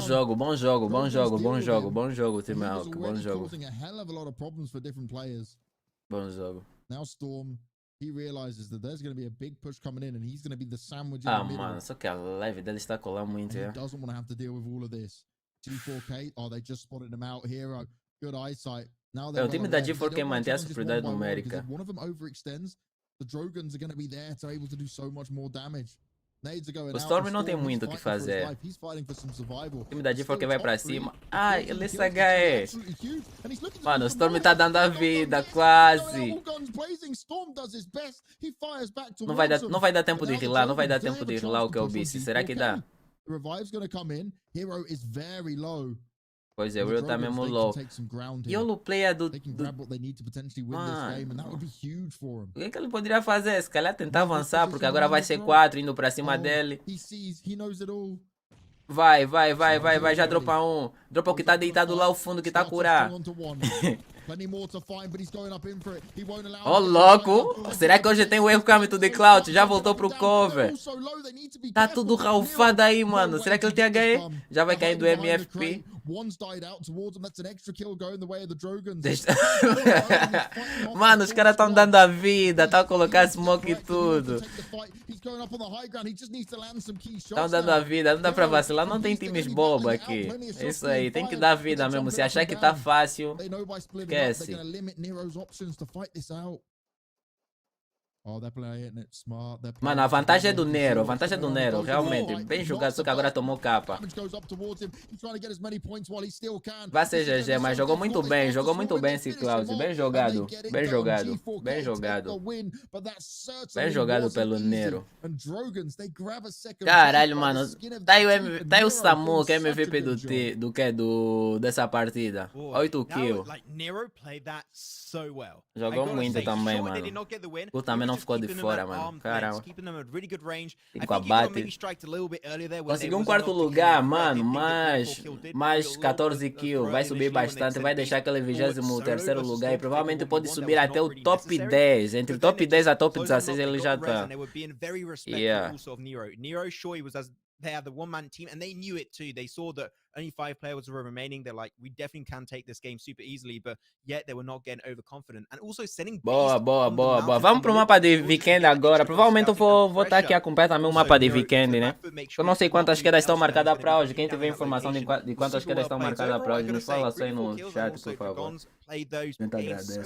jogo, time AOK, bom jogo. Bom jogo. He realizes that there's going to be a big push coming in and he's going to be the sandwich in the middle. Mano, só que a live dele está a colar muito, He doesn't want to have to deal with all of this. G4K, they just spotted him out. Hero, good eyesight. Now o time da G4K mantém a superioridade numérica. If one of them overextends, the Drogons are going to be there to able to do so much more damage. O Storm não tem muito o que fazer. O time da G4K vai pra cima. Ai, ele SHE. Mano, o Storm tá dando a vida, quase. Não vai dar tempo de healar, o que eu disse. Será que dá? Pois é, o Hero tá mesmo low. E o player do... Mano, o que ele poderia fazer? Se calhar tentar avançar, porque agora vai ser 4 indo pra cima dele. Vai, já dropa um. Dropa o que tá deitado lá ao fundo, que tá curado. Oh, louco! Será que hoje tem o erro coming de Cloud? Já voltou pro cover. Tá tudo ralfado aí, mano. Será que ele tem HE? Já vai cair do MFP. Mano, os caras estão dando a vida. Tá a colocar smoke e tudo. Estão dando a vida. Não dá pra vacilar. Não tem times bobo aqui. É isso aí. Tem que dar vida mesmo. Se achar que tá fácil, esquece. Mano, a vantagem é do Nero, realmente, bem jogado, só que agora tomou capa. Vai ser GG, mas jogou muito bem esse Cloud, bem jogado pelo Nero. Caralho, mano, tá aí o Samuka, MVP dessa partida, 8 kills. Jogou muito também, mano. O também não ficou de fora, mano. Caramba. E com a bate. Conseguiu um quarto lugar, mano. Mais 14 kills. Vai subir bastante. Vai deixar aquele 23º lugar. E provavelmente pode subir até o top 10. Entre top 10 a top 16 ele já tá. Yeah. They are the one-man team, and they knew it too. They saw that only 5 players were remaining. They're like, we definitely can take this game super easily, but yet they were not getting overconfident. And also sending... Boa. Vamos pro mapa de Weekend agora. Provavelmente eu vou estar aqui a acompanhar também o mapa de Weekend, né? Eu não sei quantas quedas estão marcadas para hoje. Quem tiver informação de quantas quedas estão marcadas para hoje, me fala só aí no chat, por favor. Played those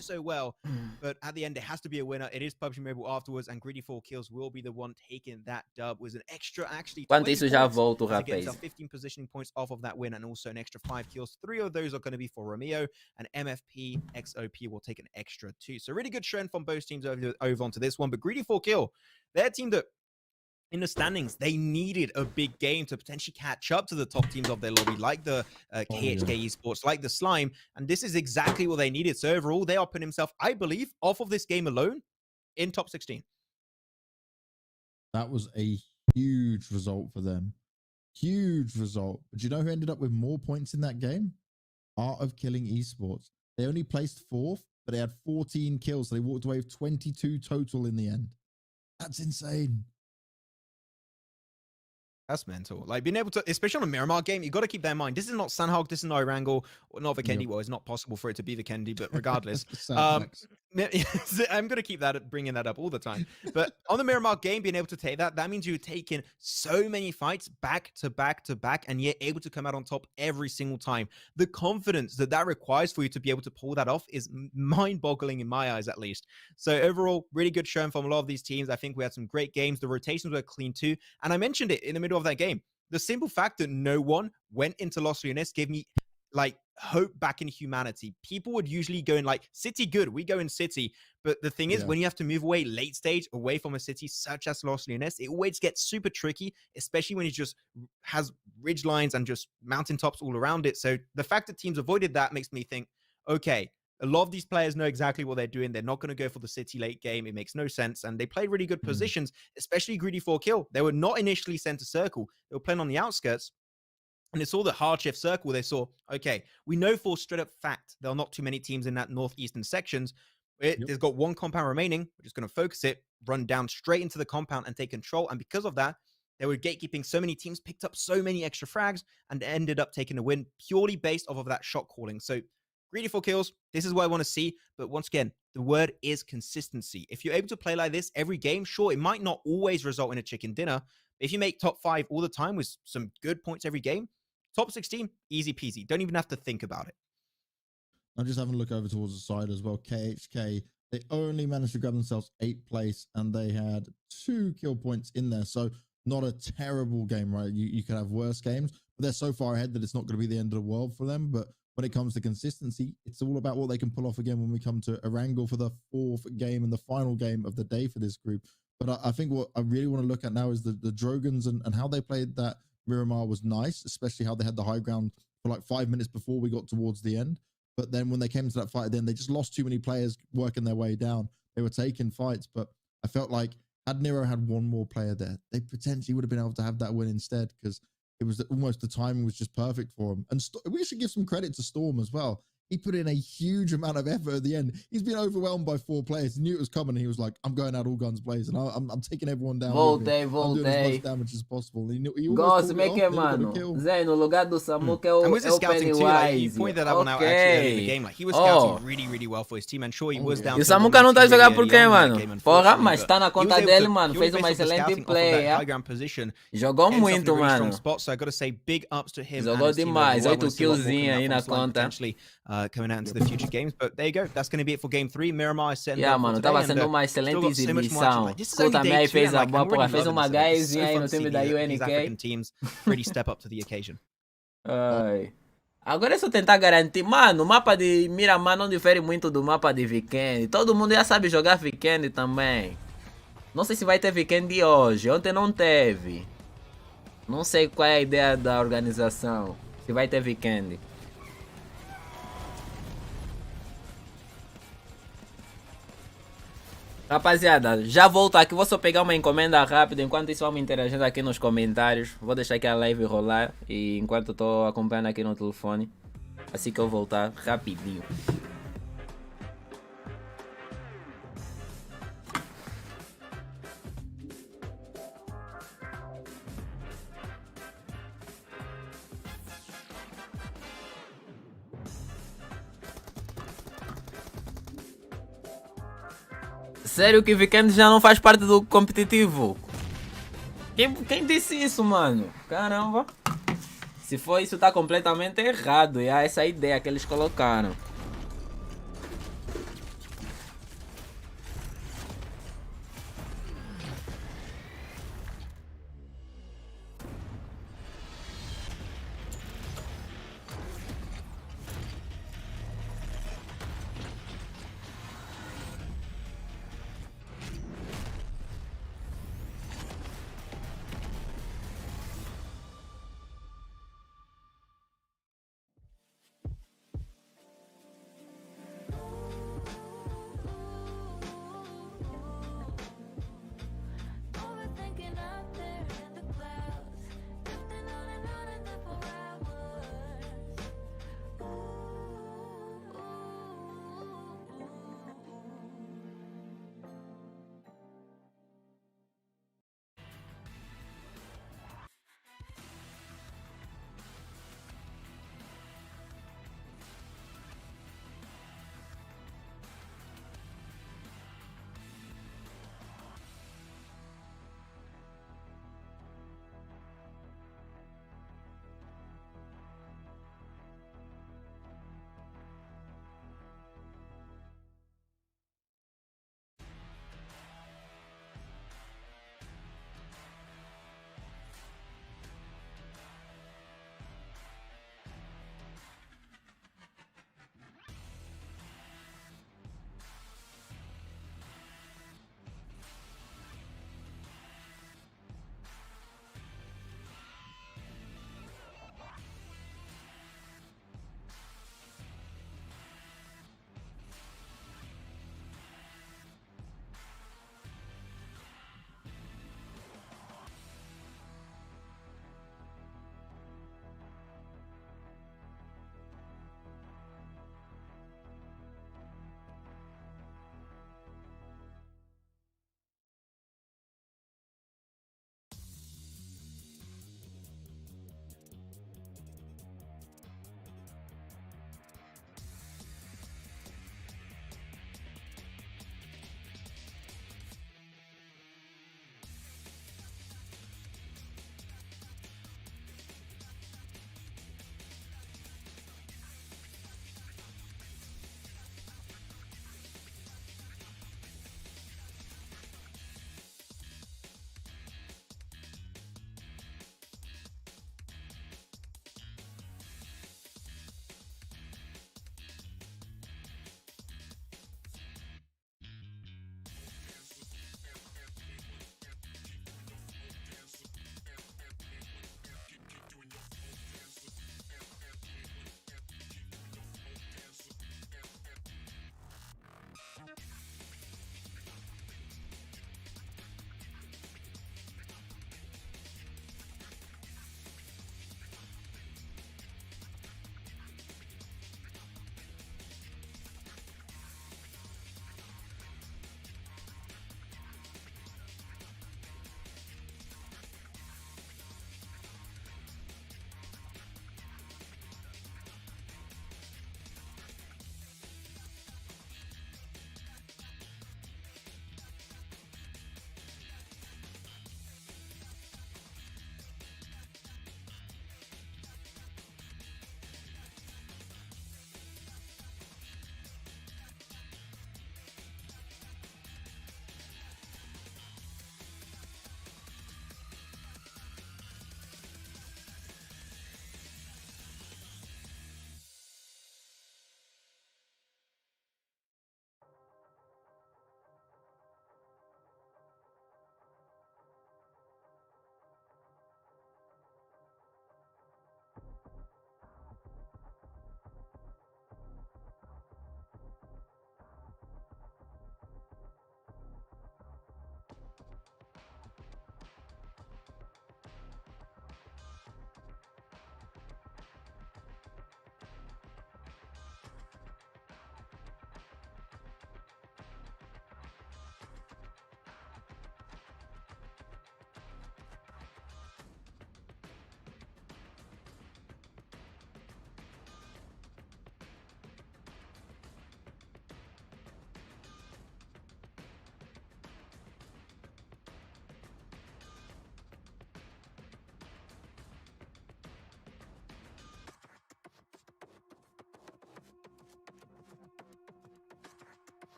so well, but at the end it has to be a winner. It is PUBG Mobile afterwards, and Greedy 4 Kills will be the one taking that dub with an extra actually. Quanto isso já volto, rapaz. 15 positioning points off of that win, and also an extra 5 kills. 3 of those are going to be for Romeo, and MFP XOP will take an extra 2. So really good trend from both teams over onto this one. But Greedy 4 Kill, their team that in the standings, they needed a big game to potentially catch up to the top teams of their lobby, like the KHK Esports, like the Slime. And this is exactly what they needed. So overall, they are putting themselves, I believe, off of this game alone in top 16. That was a huge result for them. Huge result. But you know who ended up with more points in that game? Art of Killing Esports. They only placed 4th, but they had 14 kills. So they walked away with 22 total in the end. That's insane. That's mental. Like being able to, especially on a Miramar game, you got to keep that in mind. This is not Sandhog, this is not Erangel, or not Vikendi. Well, it's not possible for it to be Vikendi, but regardless, I'm gonna keep that bringing that up all the time. But on the Miramar game, being able to take that means you're taking so many fights back to back to back, and you're able to come out on top every single time. The confidence that requires for you to be able to pull that off is mind-boggling in my eyes, at least. So overall, really good showing from a lot of these teams. I think we had some great games. The rotations were clean too, and I mentioned it in the middle of that game. The simple fact that no one went into Los Leones gave me like hope back in humanity. People would usually go in like City good, we go in City. But the thing is, when you have to move away late stage, away from a city such as Los Leones, it always gets super tricky, especially when it just has ridge lines and just mountaintops all around it. So the fact that teams avoided that makes me think, okay, a lot of these players know exactly what they're doing. They're not going to go for the city late game. It makes no sense. And they played really good positions, especially Greedy for Kill. They were not initially center circle. They were playing on the outskirts. And it's all the hard shift circle. They saw, okay, we know for straight up fact there are not too many teams in that northeastern sections. There's got one compound remaining. We're just going to focus it, run down straight into the compound and take control. And because of that, they were gatekeeping so many teams, picked up so many extra frags, and ended up taking a win purely based off of that shot calling. So Greedy for kills. This is what I want to see. But once again, the word is consistency. If you're able to play like this every game, sure, it might not always result in a chicken dinner. But if you make top 5 all the time with some good points every game, top 16, easy peasy. Don't even have to think about it. I'm just having a look over towards the side as well. KHK, they only managed to grab themselves 8th place and they had 2 kill points in there. So not a terrible game, right? You could have worse games, but they're so far ahead that it's not going to be the end of the world for them. But when it comes to consistency, it's all about what they can pull off again when we come to Erangel for the 4th game and the final game of the day for this group. But I think what I really want to look at now is the Drogans and how they played that Miramar was nice, especially how they had the high ground for like 5 minutes before we got towards the end. But then when they came to that fight, then they just lost too many players working their way down. They were taking fights, but I felt like had Nero had one more player there, they potentially would have been able to have that win instead, because it was almost the timing was just perfect for him. And we should give some credit to Storm as well. He put in a huge amount of effort at the end. He's been overwhelmed by 4 players. He knew it was coming. And he was like, I'm going out all guns blazing. I'm taking everyone down. Voltei. I'm doing as much damage as possible. Gosto, como é que é, mano? Zé, no lugar do Samuka é o scouting too, like, he pointed that one out actually early in the game. Like, he was scouting really, really well for his team. And sure, he was down. E o Samuka não tá jogando por quê, mano? Porra, mas tá na conta dele, mano. Fez uma excelente play. Jogou muito, mano. So I gotta say big ups to him. Jogou demais. 8 killzinhos aí na conta. Coming out into the future games, but there you go. That's going to be it for game 3. Miramar is setting up mano, tava sendo uma excelente exibição. O também fez a boa, porra, fez uma guyzinha aí no time da YNK. Teams really step up to the occasion. Agora é só tentar garantir. Mano, o mapa de Miramar não difere muito do mapa de Weekend. Todo mundo já sabe jogar Weekend também. Não sei se vai ter Weekend hoje. Ontem não teve. Não sei qual é a ideia da organização. Se vai ter Weekend. Rapaziada, já volto aqui, vou só pegar uma encomenda rápida, enquanto isso vamos interagindo aqui nos comentários. Vou deixar aqui a live rolar e enquanto estou acompanhando aqui no telefone, assim que eu voltar, rapidinho. Sério que Weekend já não faz parte do competitivo? Quem disse isso, mano? Caramba. Se for isso, tá completamente errado. E é essa a ideia que eles colocaram.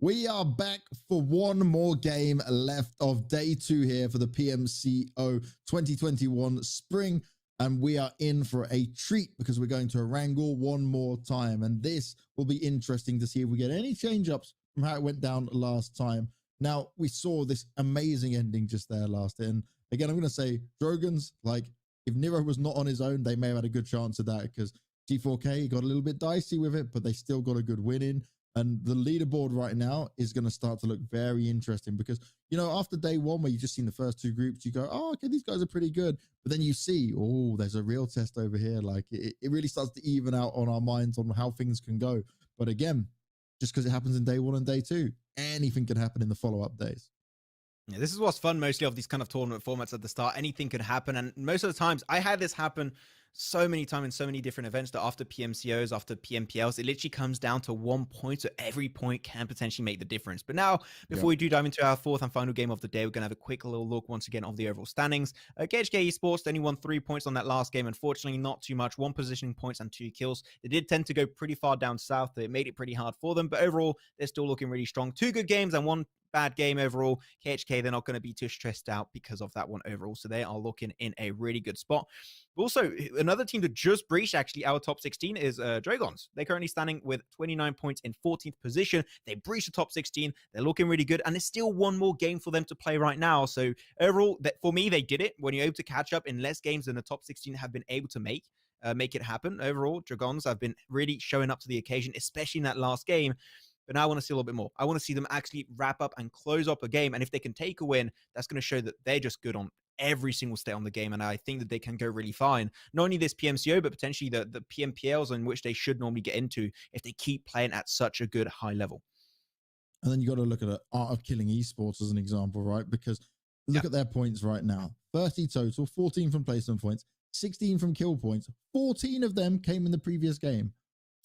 We are back for one more game left of day 2 here for the PMCO 2021 Spring. And we are in for a treat because we're going to Erangel one more time. And this will be interesting to see if we get any change-ups from how it went down last time. Now, we saw this amazing ending just there last. And again, I'm going to say, Drogans, like, if Nero was not on his own, they may have had a good chance of that because G4K got a little bit dicey with it, but they still got a good win in. And the leaderboard right now is going to start to look very interesting because, you know, after day 1 where you just seen the first 2 groups, you go, oh, okay, these guys are pretty good. But then you see, oh, there's a real test over here. Like it really starts to even out on our minds on how things can go. But again, just because it happens in day 1 and day 2, anything can happen in the follow-up days. Yeah, this is what's fun mostly of these kind of tournament formats at the start. Anything can happen. And most of the times I had this happen so many times in so many different events that after PMCOs, after PMPLs, it literally comes down to 1 point. So every point can potentially make the difference. But now, before we do dive into our 4th and final game of the day, we're going to have a quick little look once again of the overall standings. KHK Esports only won 3 points on that last game. Unfortunately, not too much. 1 positioning points and 2 kills. They did tend to go pretty far down south. It made it pretty hard for them. But overall, they're still looking really strong. 2 good games and 1 bad game overall. KHK, they're not going to be too stressed out because of that one overall. So they are looking in a really good spot. Also, another team that just breached actually our top 16 is Dragons. They're currently standing with 29 points in 14th position. They breached the top 16. They're looking really good. And there's still 1 more game for them to play right now. So overall, for me, they did it. When you're able to catch up in less games than the top 16 have been able to make it happen. Overall, Dragons have been really showing up to the occasion, especially in that last game. But now I want to see a little bit more. I want to see them actually wrap up and close up a game. And if they can take a win, that's going to show that they're just good on every single state on the game. And I think that they can go really fine. Not only this PMCO, but potentially the PMPLs in which they should normally get into if they keep playing at such a good high level. And then you got to look at the Art of Killing Esports as an example, right? Because look at their points right now. 30 total, 14 from placement points, 16 from kill points. 14 of them came in the previous game.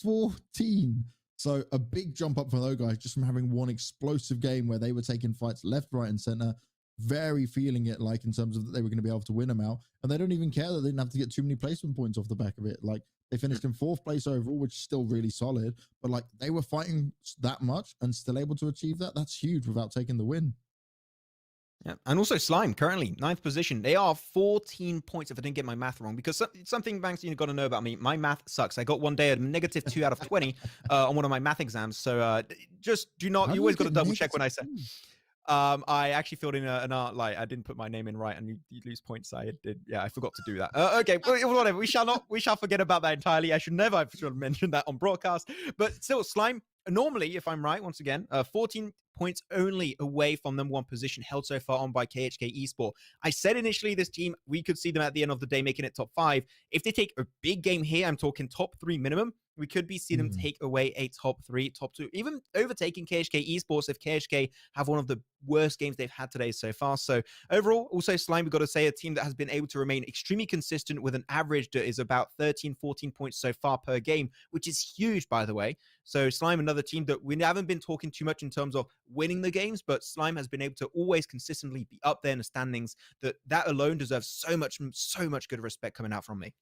14. So a big jump up for those guys just from having one explosive game where they were taking fights left, right, and center, very feeling it like in terms of that they were going to be able to win them out. And they don't even care that they didn't have to get too many placement points off the back of it. Like they finished in 4th place overall, which is still really solid. But like they were fighting that much and still able to achieve that. That's huge without taking the win. Yeah, and also Slime, currently 9th position. They are 14 points if I didn't get my math wrong, because something, Banks, you've got to know about me. My math sucks. I got one day a -2 out of 20 on one of my math exams. So just do not, you always got to double check when I say. I actually filled in an art, like I didn't put my name in right and you lose points. I did. Yeah, I forgot to do that. Okay, well, whatever. We shall forget about that entirely. I should never have mentioned that on broadcast, but still Slime. Normally, if I'm right, once again, 14 points only away from number 1 position held so far on by KHK Esport. I said initially this team, we could see them at the end of the day making it top 5. If they take a big game here, I'm talking top 3 minimum, we could be seeing them take away a top 3, top 2, even overtaking KHK Esports if KHK have one of the worst games they've had today so far. So overall, also Slime, we've got to say a team that has been able to remain extremely consistent with an average that is about 13, 14 points so far per game, which is huge, by the way. So Slime, another team that we haven't been talking too much in terms of winning the games, but Slime has been able to always consistently be up there in the standings. That alone deserves so much good respect coming out from me.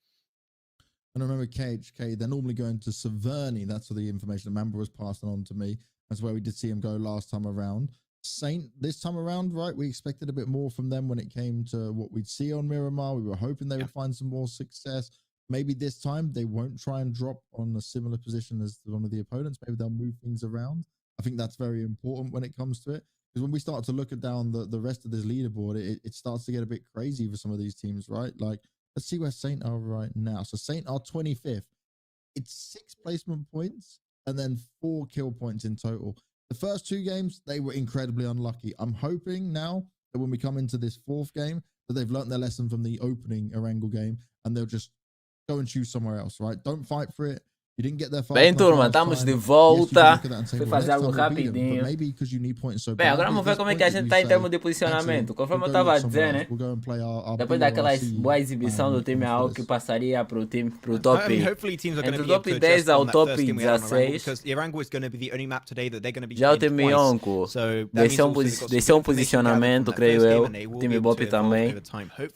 And I remember KHK, they're normally going to Severny. That's what the information that Mamba was passing on to me. That's where we did see him go last time around. Saint, this time around, right, we expected a bit more from them when it came to what we'd see on Miramar. We were hoping they would find some more success. Maybe this time they won't try and drop on a similar position as one of the opponents. Maybe they'll move things around. I think that's very important when it comes to it. Because when we start to look at down the rest of this leaderboard, it starts to get a bit crazy for some of these teams, right? Like, let's see where Saint are right now. So Saint are 25th. It's 6 placement points and then 4 kill points in total. The first 2 games, they were incredibly unlucky. I'm hoping now that when we come into this 4th game, that they've learned their lesson from the opening Erangel game and they'll just go and choose somewhere else, right? Don't fight for it. You didn't get there fast. Bem, turma, estamos de volta. Fui fazer algo rapidinho. Bem, agora vamos ver como é que a gente tá em termos de posicionamento. Conforme eu tava dizendo, né? Depois daquela boa exibição do time AOK, passaria pro top. Entre o top 10 ao top 16. Já o time YNK desceu posicionamento, creio eu. O time BOPE também.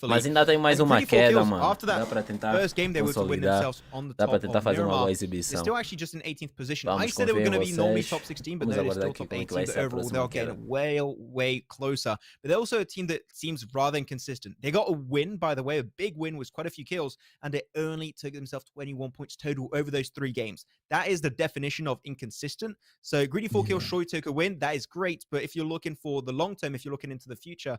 Mas ainda tem mais uma queda, mano. Dá pra tentar consolidar. Dá pra tentar fazer uma boa exibição. exibição. still actually just in 18th position. I Vamos, said they were confio going em to be normally vocês. top 16, but Vamos they're aguardar still aqui top como é que 18. vai But ser a overall, próxima they're getting queda. way closer. But they're also a team that seems rather inconsistent. They got a win, by the way, a big win with quite a few kills, and they only took themselves 21 points total over those 3 games. That is the definition of inconsistent. So greedy 4 kills, sure you took a win. That is great. But if you're looking for the long term, if you're looking into the future,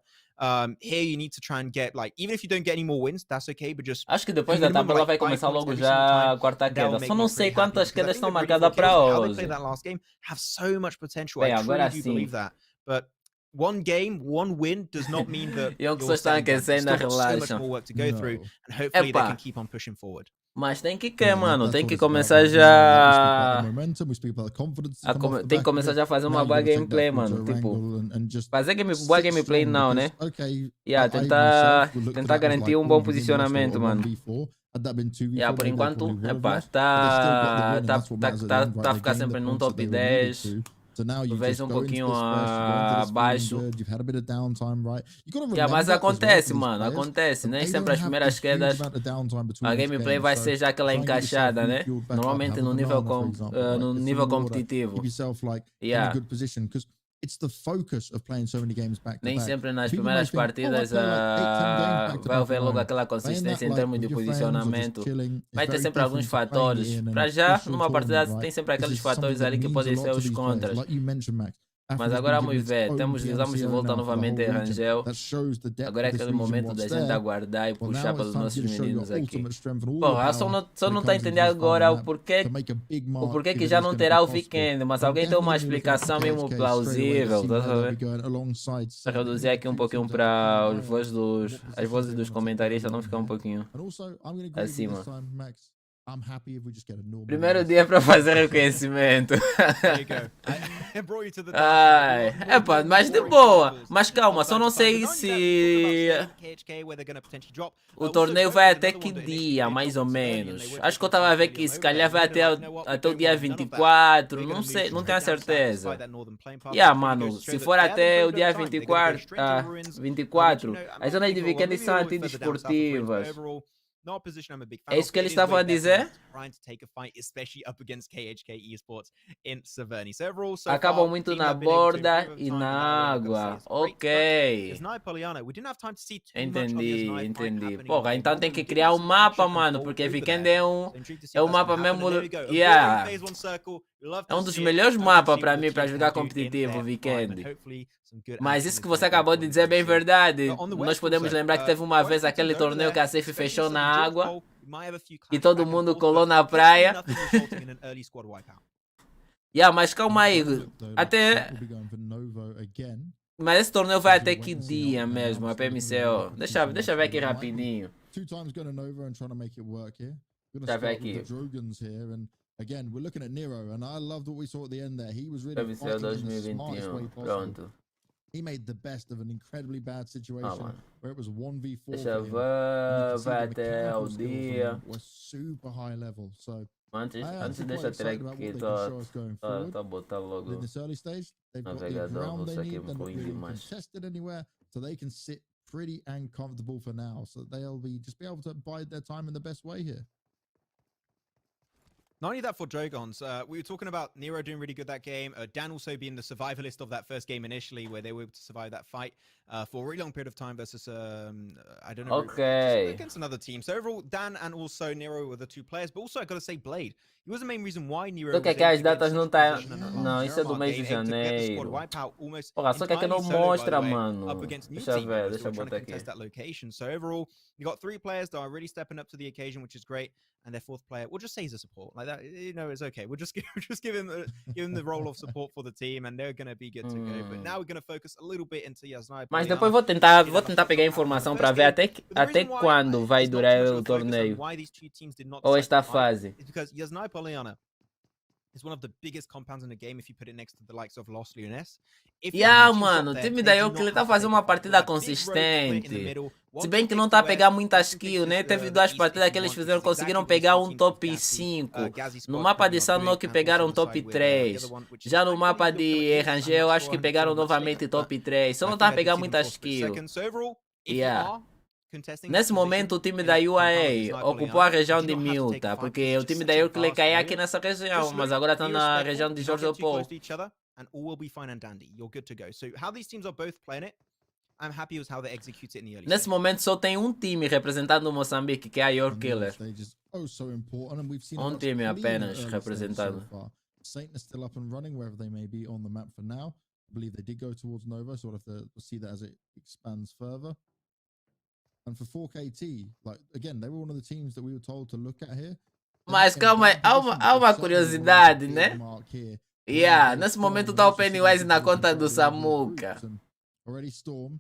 here you need to try and get, like, even if you don't get any more wins, that's okay. But just Acho que depois da tabela vai começar logo já a quarta queda. Só não sei quantas quedas estão marcadas para hoje. That last game have so much potential. Bem, I truly agora do sim. believe that. But one game, one win does not mean that E que só you're estão saying that. aquecendo, Still got so much relaxam. more work to go through, and hopefully they Epá. can keep on pushing forward. Mas tem que Yeah, mano, that's tem what que it's about, começar right? We speak about já the momentum, we speak about the confidence to come off the tem que back of começar it. já a fazer Now uma you boa gotta take gameplay, that mano. from Joe Tipo, Wrangle and just fazer boa sit gameplay strong, não, né? because, okay, Yeah, I tentar myself would look for tentar that as garantir like, um bom oh, we've only lost a posicionamento, mano. 1v4. Had that been 2v4, Yeah, por maybe they enquanto, probably would have epá, lost, but they still got the win, and tá that's what matters at the end, right? a They ficar gained sempre the num points that top they were needed 10. to. So now you Talvez just go into pouquinho this fresh, you go into this feeling abaixo. good, you've had a bit of downtime, right? You gotta Yeah, remember mas as well acontece, for these mano, players, acontece. that Nem they sempre don't as have primeiras a huge quedas amount of downtime between a each gameplay game. vai So ser já aquela try and get yourself encaixada, né? refueled back up. Normalmente Have a no nível, banana, for example, right? no Get some nível water, competitivo. keep yourself like in a Yeah. good position, because it's the focus of playing so many games back to Nem back. sempre nas People may primeiras think, oh, I partidas play like 8, 10 games back to vai back haver at logo home. aquela Playing consistência that em like termos de with your friends or just posicionamento. chilling Vai is ter very sempre alguns different to playing it fatores. in an Para já, official numa partida tournament, tem right? sempre This aqueles is something fatores that ali que means a podem lot ser to os these players. contras. Like you mentioned, Max. Mas Africa's agora been vamos given its ver, own estamos de PMCO volta now for the novamente whole em region. Rangel. That shows the depth Agora é of this aquele region, momento da what's gente there. aguardar e Well, puxar now pelos it's time nossos for you to show your meninos aqui. ultimate strength and all Porra, your só power não when it tá comes into entendendo this final agora o map porquê to make a big mark que if já it is não gonna terá be o possible. weekend, mas I'm alguém tem uma definitely looking at explicação mesmo KHK straight away. plausível, See tá a where they'll ver? be going alongside Para Seth. They're reduzir gonna aqui um keep pouquinho teams like para keeping as an eye vozes on dos, what as positions vozes they dos wanna take comentaristas não early ficar on um here. pouquinho And also, I'm gonna agree with you acima. this time, Max. I'm happy if we just get a normal Primeiro loss. dia para fazer reconhecimento. There you go. I brought you to the Ai, epá, mas de boa. Mas calma, só não sei se o torneio vai até que dia, mais ou menos. Acho que eu tava a ver que se calhar vai até o dia 24, não sei, não tenho a certeza. Yeah, mano, se for até o dia 24, as zonas de weekend são antidesportivas. É isso que eles estavam a dizer? Acabam muito na borda e na água. Ok. Entendi. Porra, então tem que criar um mapa, mano, porque weekend é um mapa mesmo. Yeah. É um dos melhores mapas para mim para jogar competitivo weekend. Mas isso que você acabou de dizer é bem verdade. Nós podemos lembrar que teve uma vez aquele torneio que a Safe fechou na água e todo mundo colou na praia. Yeah, mas calma aí. Até. Mas esse torneio vai até que dia mesmo, a PMCO? Deixa eu ver aqui rapidinho. Deixa eu ver aqui. Again, we're looking at Nero, and I loved what we saw at the end there. He was really PMCO fighting in the smartest way 2021. possible. Pronto. He made the best of an incredibly bad situation where it was 1v4 Deixa eu for him. ver, vai até o dia. Was super high level. So Antes deixa eu ter aqui, tô botar logo in this early stage, they've got the navegador, vou ground they aqui need. They're not pouquinho really demais. contested anywhere, so they can sit pretty and comfortable for now. So they'll be able to bide their time in the best way here. Not only that for Dragons, we were talking about Nero doing really good that game. Dan also being the survivalist of that first game initially, where they were able to survive that fight for a really long period of time versus, I don't know, Okay. against another team. So overall, Dan and also Nero were the two players. But also, I got to say, Blade. He was the main reason why Nero. Só que aqui as datas não tá. Não, isso é do mês de janeiro. Porra, só que aqui não mostra, mano. Deixa eu ver, deixa eu botar aqui. So overall, you got 3 players that are really stepping up to the occasion, which is great. And their 4th player, we'll just say he's a support. Like that, you know, it's okay. We'll just give him the role of support for the team, and they're gonna be good to go. But now we're gonna focus a little bit into Yasnai. Mas depois vou tentar pegar informação para ver até quando vai durar o torneio ou esta fase. Because Yasnai Poliana is one of the biggest compounds in the game if you put it next to the likes of Lost Lyoness. Yeah, mano, o time da AOK ele tá fazendo uma partida consistente. Se bem que não tá a pegar muita skill, né? Teve 2 partidas que eles fizeram, conseguiram pegar um top 5. No mapa de Sanok pegaram top 3. Já no mapa de Rangel acho que pegaram novamente top 3. Só não tá a pegar muita skill. Yeah. contesting Nesse momento, o time da UAA ocupou a região de Milta, porque o time da UAA caiu aqui nessa região, mas agora está na região de George Paul. And all will be fine and dandy. You're good to go. So how these teams are both playing it, I'm happy with how they execute it in the early Nesse stage. momento só tem um time representando o Moçambique, que é a York Killer. Um time apenas representado. Satan is still up and running wherever they may be on the map for now. I believe they did go towards Nova, so we'll have to see that as it expands further. And for 4KT, like again, they were one of the teams that we were told to look at here. Mas calma, há uma curiosidade, né? Yeah, nesse momento tá o Pennywise na conta do Samuka.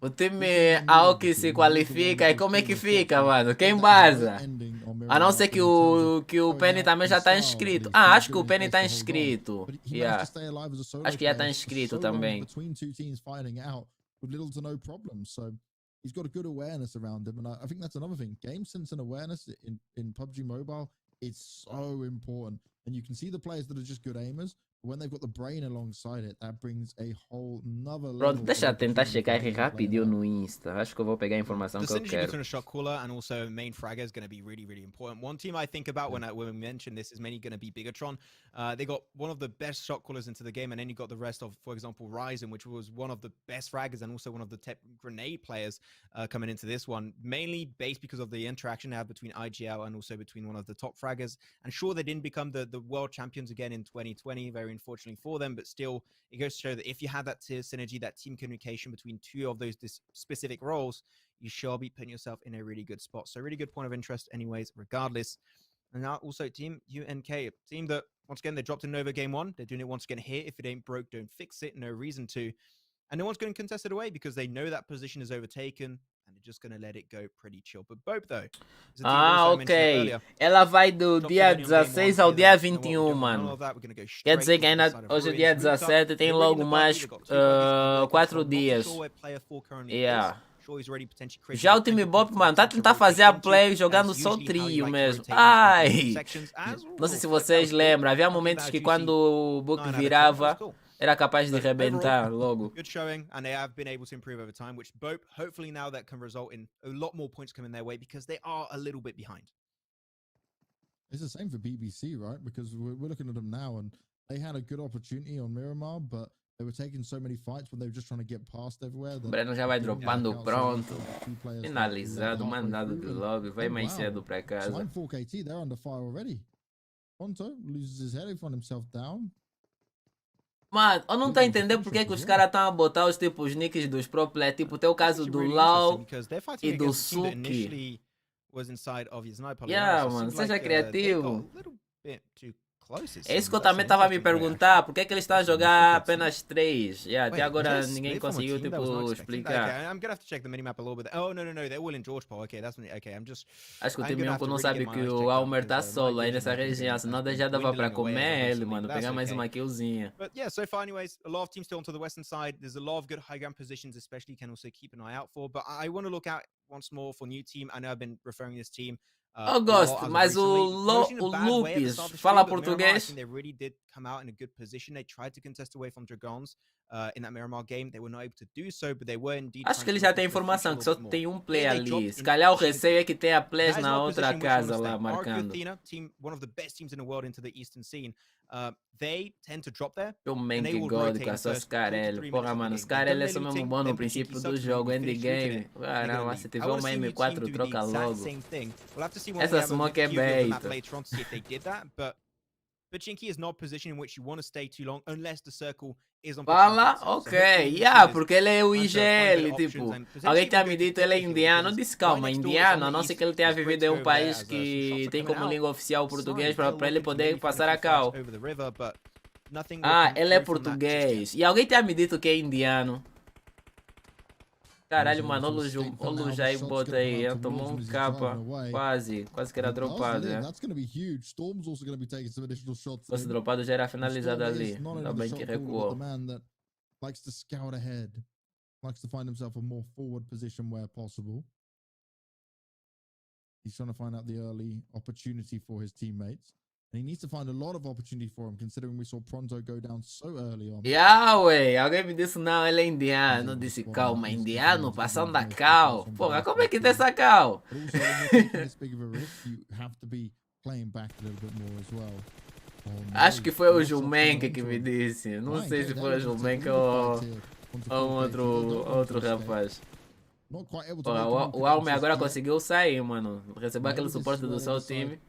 O time AOK se qualifica e como é que fica, mano? Quem baza? A não ser que o Penny também já tá inscrito. Ah, acho que o Penny tá inscrito. Yeah. Acho que já tá inscrito também. He's got a good awareness around him, and I think that's another thing. Game sense and awareness in PUBG Mobile is so important, and you can see the players that are just good aimers. When they've got the brain alongside it, that brings a whole nother level. Pronto, deixa eu tentar checar aqui rapidinho no Insta. Acho que eu vou pegar a informação que eu quero. The synergy between a shot caller and also main fragger is going to be really, really important. One team I think about when we mention this is mainly going to be Bigatron. They got one of the best shot callers into the game, and then you got the rest of, for example, Ryzen, which was one of the best fraggers and also one of the top grenade players coming into this one, mainly based because of the interaction they have between IGL and also between one of the top fraggers. And sure, they didn't become the world champions again in 2020, very unfortunately for them, but still, it goes to show that if you have that synergy, that team communication between two of those specific roles, you shall be putting yourself in a really good spot. So really good point of interest anyways, regardless. And now also team YNK, a team that, once again, they dropped in Nova game 1. They're doing it once again here. If it ain't broke, don't fix it. No reason to. And no one's going to contest it away because they know that position is overtaken. And they're just going to let it go pretty chill. But BOPE, though. Ok. Ela vai do dia 16 ao dia 21, mano. Quer dizer que ainda hoje é dia 17, tem logo mais 4 dias. Yeah. Já o time BOPE, mano, tá tentando fazer a play jogando só trio mesmo. Ai! Não sei se vocês lembram, havia momentos que quando o book virava, era capaz de arrebentar logo. Good showing, and they have been able to improve over time, which BOPE, hopefully now that can result in a lot more points coming their way because they are a little bit behind. It's the same for BBC, right? Because we're looking at them now, and they had a good opportunity on Miramar, but they were taking so many fights when they were just trying to get past everywhere. O Breno já vai dropando pronto. Finalizado, mandado de lobby, vai mais cedo pra casa. 4KT, they're under fire already. Ponto loses his head, he found himself down. Mano, eu não tô entendendo porque que os caras estão a botar os tipos nicks dos pro players. Tipo, tem o caso do Lau e do Suki. Yeah, mano, seja criativo. É isso que eu também tava a me perguntar, por que que eles estão a jogar apenas 3? Yeah, até agora ninguém conseguiu, tipo, explicar. Acho que o time Yonko não sabe que o Almer tá solo aí nessa região, senão já dava pra comer ele, mano, pegar mais uma killzinha. But yeah, so far anyways, a lot of teams still onto the western side. There's a lot of good high ground positions, especially you can also keep an eye out for. But I want to look out once more for new team. I know I've been referring this team. Eu gosto, mas o Lupis fala português. They really did come out in a good position. They tried to contest away from Dragons in that Miramar game. They were not able to do so, but they were indeed. Acho que ele já tem informação que só tem um play ali. Se calhar o receio é que tenha plays na outra casa lá marcando. Team, one of the best teams in the world into the eastern scene. They tend to drop there. O Mank God com a sua Scarelli. Porra, mano, Scarelli é só mesmo bom no princípio do jogo, endgame. Caramba, se tiver uma M4, troca logo. Essa smoke é bait. But Chinky is not a position in which you want to stay too long unless the circle is on. Fala, ok, yeah, porque ele é o IGL, tipo, alguém tinha me dito ele é indiano, eu disse calma, indiano, a não ser que ele tenha vivido em um país que tem como língua oficial o português para ele poder passar a cal. Ah, ele é português, e alguém tinha me dito que é indiano. Caralho, mano, Olu já bota aí, tomou um capa, quase que era dropado, né? Se fosse dropado já era finalizado ali, ainda bem que recuou. Likes to scout ahead, likes to find himself a more forward position where possible. He's trying to find out the early opportunity for his teammates. And he needs to find a lot of opportunity for him, considering we saw Pronto go down so early on. Ué, alguém me disse não, ele é indiano. Eu disse calma, indiano, passando da cal. Porra, como é que tem essa cal? But also, when you're taking this big of a risk, you have to be playing back a little bit more as well. Acho que foi o YNK que me disse. Não sei se foi o YNK ou outro rapaz. O Alme agora conseguiu sair, mano. Recebeu aquele suporte do seu time.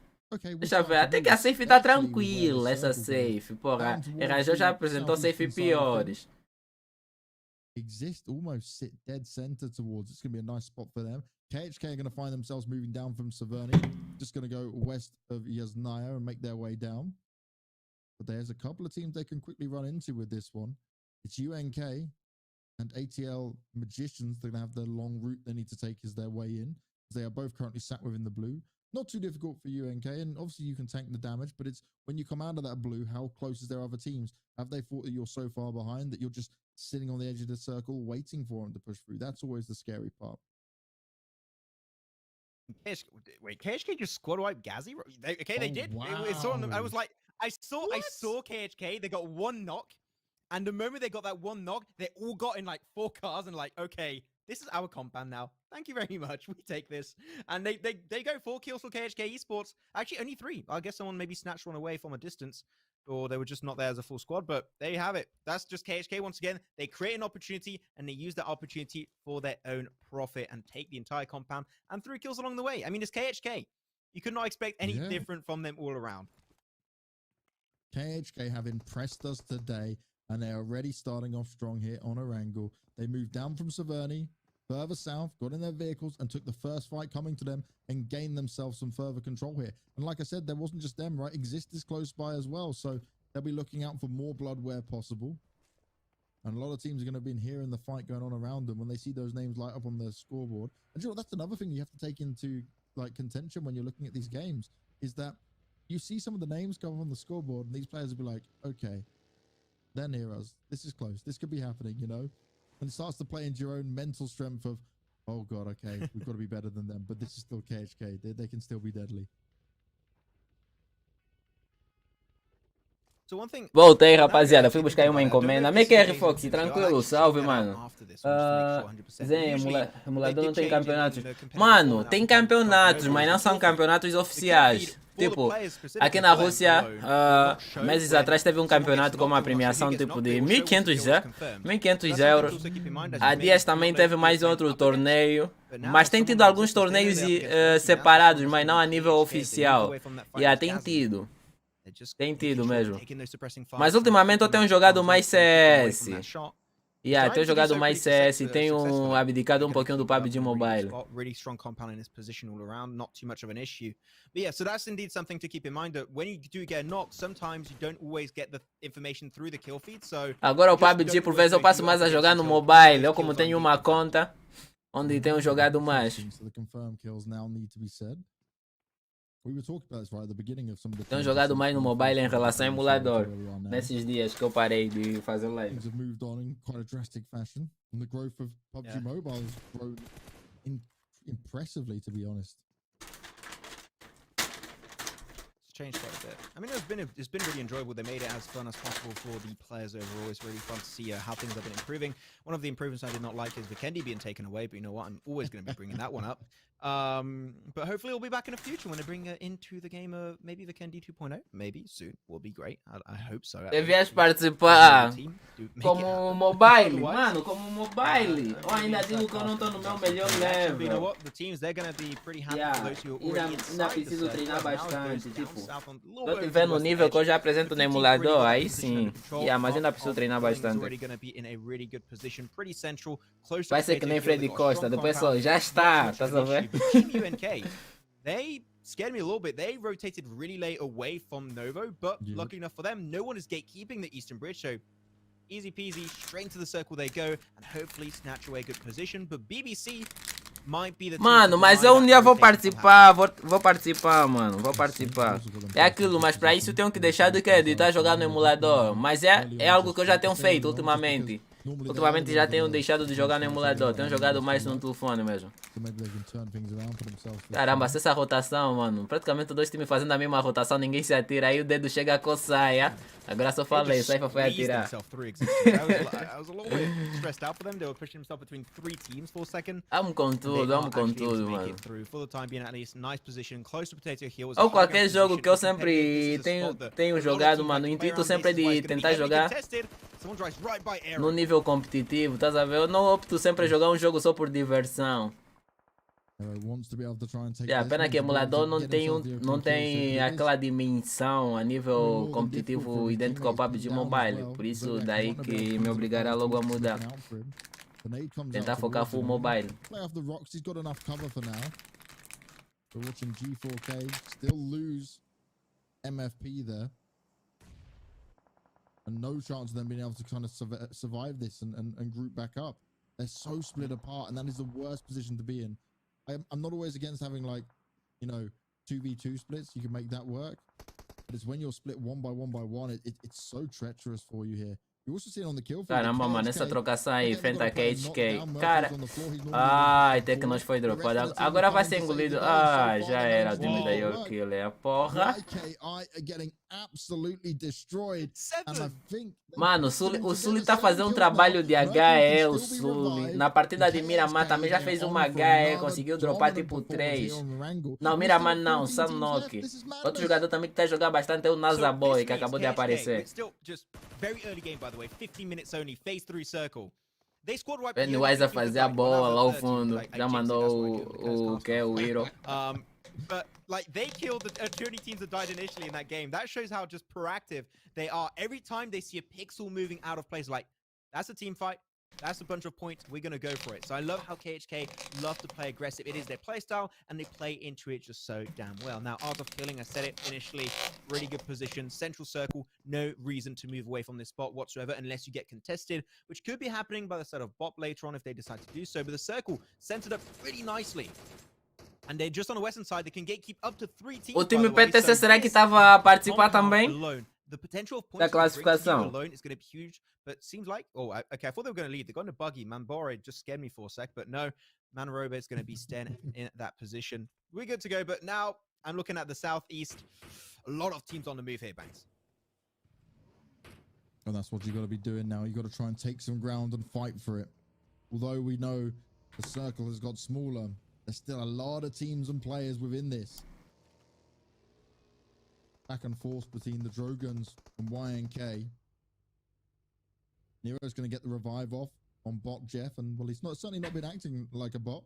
Deixa eu ver, até que a safe tá tranquila, essa safe. Porra, Erajou já apresentou safe piores. Exist almost sit dead center towards. It's going to be a nice spot for them. KHK are going to find themselves moving down from Saverni. Just going to go west of Yasnaya and make their way down. But there's a couple of teams they can quickly run into with this one. It's YNK and ATL Magicians. They're going to have the long route they need to take as their way in. They are both currently sat within the blue. Not too difficult for YNK, and obviously you can tank the damage, but it's when you come out of that blue, how close is their other teams? Have they thought that you're so far behind that you're just sitting on the edge of the circle waiting for them to push through? That's always the scary part. Wait, KHK just squad wiped Gazzy? Okay, they did. Wow. It's on them. I was like, I saw KHK. They got one knock, and the moment they got that one knock, they all got in like 4 cars and like, okay, this is our compound now. Thank you very much. We take this. And they go 4 kills for KHK Esports. Actually, only 3. I guess someone maybe snatched one away from a distance, or they were just not there as a full squad. But there you have it. That's just KHK once again. They create an opportunity, and they use that opportunity for their own profit and take the entire compound and 3 kills along the way. I mean, it's KHK. You could not expect any different from them all around. KHK have impressed us today, and they are already starting off strong here on Erangel. They moved down from Saverni, further south, got in their vehicles, and took the first fight coming to them and gained themselves some further control here. And like I said, there wasn't just them, right? Exist is close by as well, so they'll be looking out for more blood where possible. And a lot of teams are going to be hearing the fight going on around them when they see those names light up on the scoreboard. And you know what? That's another thing you have to take into like contention when you're looking at these games, is that you see some of the names come on the scoreboard, and these players will be like, okay, they're near us. This is close. This could be happening, you know? And it starts to play into your own mental strength of, oh God, okay, we've got to be better than them, but this is still KHK. They can still be deadly. So one thing... Voltei, rapaziada. Fui buscar uma encomenda. Make é Fox, tranquilo, salve, mano. Zé, emulador não tem campeonatos. Mano, tem campeonatos, mas não são campeonatos oficiais. Tipo, aqui na Rússia, meses atrás teve um campeonato com uma premiação tipo de 1.500 euros. Há dias também teve mais outro torneio. Mas tem tido alguns torneios separados, mas não a nível oficial. E tem tido. Tem tido mesmo. Mas ultimamente eu tenho jogado mais CS. Tenho jogado mais CS, tenho abdicado um pouquinho do PUBG Mobile. Really strong compound in this position all around, not too much of an issue. But yeah, so that's indeed something to keep in mind, that when you do get a knock, sometimes you don't always get the information through the kill feed. So agora o PUBG por vezes eu passo mais a jogar no mobile. Eu como tenho uma conta onde tenho jogado mais. Tenho jogado mais no mobile em relação ao emulador. Nesses dias que eu parei de fazer live. Things have moved on in quite a drastic fashion, and the growth of PUBG Mobile has grown impressively, to be honest. It's changed quite a bit. I mean, it's been really enjoyable. They made it as fun as possible for the players overall. It's really fun to see how things have been improving. One of the improvements I did not like is Vikendi being taken away, but you know what? I'm always going to be bringing that one up. But hopefully it'll be back in the future when they bring into the game of maybe Vikendi 2.0. Maybe soon. Will be great. I hope so. Devias participar como mobile, mano, como mobile. Eu ainda digo que eu não tô no meu melhor level. You know what? The teams, they're going to be pretty happy for those who are already ainda preciso treinar bastante, tipo. Se eu tiver no nível que eu já apresento no emulador, aí sim. Mas ainda preciso treinar bastante. Vai ser que nem Freddy Costa, depois só já está, tá sabendo? YNK, they scared me a little bit. They rotated really late away from Novo, but lucky enough for them, no one is gatekeeping the Eastern Bridge, so easy peasy, straight into the circle they go, and hopefully snatch away a good position. But BBC might be the team. Mano, mas eu um dia vou participar, vou participar, mano, vou participar. É aquilo, mas pra isso eu tenho que deixar de estar jogando no emulador. Mas é algo que eu já tenho feito ultimamente. Ultimamente já tenho deixado de jogar no emulador, tenho jogado mais no telefone mesmo. Caramba, essa rotação, mano. Praticamente dois times fazendo a mesma rotação, ninguém se atira, aí o dedo chega a coçar, yeah? Agora só falei, Saifa foi atirar. Amo com tudo, mano. Ou qualquer jogo que eu sempre tenho jogado, mano, o intuito sempre é de tentar jogar no nível competitivo, tá a ver? Eu não opto sempre a jogar um jogo só por diversão. Pena que emulador não tem aquela dimensão a nível competitivo idêntico ao PUBG Mobile. Por isso daí que me obrigará logo a mudar. Tentar focar full mobile. And no chance of them being able to kind of survive this and group back up. They're so split apart, and that is the worst position to be in. I'm not always against having, like, you know, 2v2 splits. You can make that work, but it's when you're split one by one, it's so treacherous for you here. You also see it on the kill. Caramba, mano, essa trocação aí, frente a KHK. Cara, ai, até que nós foi dropado. Agora vai ser engolido. Ah, já era o time da AOK, é porra. Mano, o Sully tá fazendo um trabalho de HE, o Sully. Na partida de Miramar também já fez uma HE, conseguiu dropar tipo 3. Não, Miramar não, Samnock. Outro jogador também que tá jogando bastante é o Nazaboy, que acabou de aparecer. Pennywise a fazer a boa lá ao fundo. Já mandou o que é o Hero. But like they killed the only teams that died initially in that game. That shows how just proactive they are. Every time they see a pixel moving out of place, like that's a team fight, that's a bunch of points, we're gonna go for it. So I love how KHK love to play aggressive. It is their play style, and they play into it just so damn well. Now, Art of Killing, I said it initially, really good position, central circle, no reason to move away from this spot whatsoever unless you get contested, which could be happening by the side of BOPE later on if they decide to do so. But the circle centered up really nicely. And they're just on the western side. They can gatekeep up to 3 teams. O time PTC será que estava a participar também da classificação? Alone is going to be huge, but seems like okay, I thought they were going to leave. They got in a buggy. Manbore just scared me for a sec, but no, Manroba is going to be staying in that position. We're good to go, but now I'm looking at the southeast. A lot of teams on the move here, Banks. And that's what you got to be doing now. You got to try and take some ground and fight for it. Although we know the circle has got smaller, there's still a lot of teams and players within this. Back and forth between the Drogons and YNK. Nero's going to get the revive off on bot Jeff, and well, he's certainly not been acting like a bot.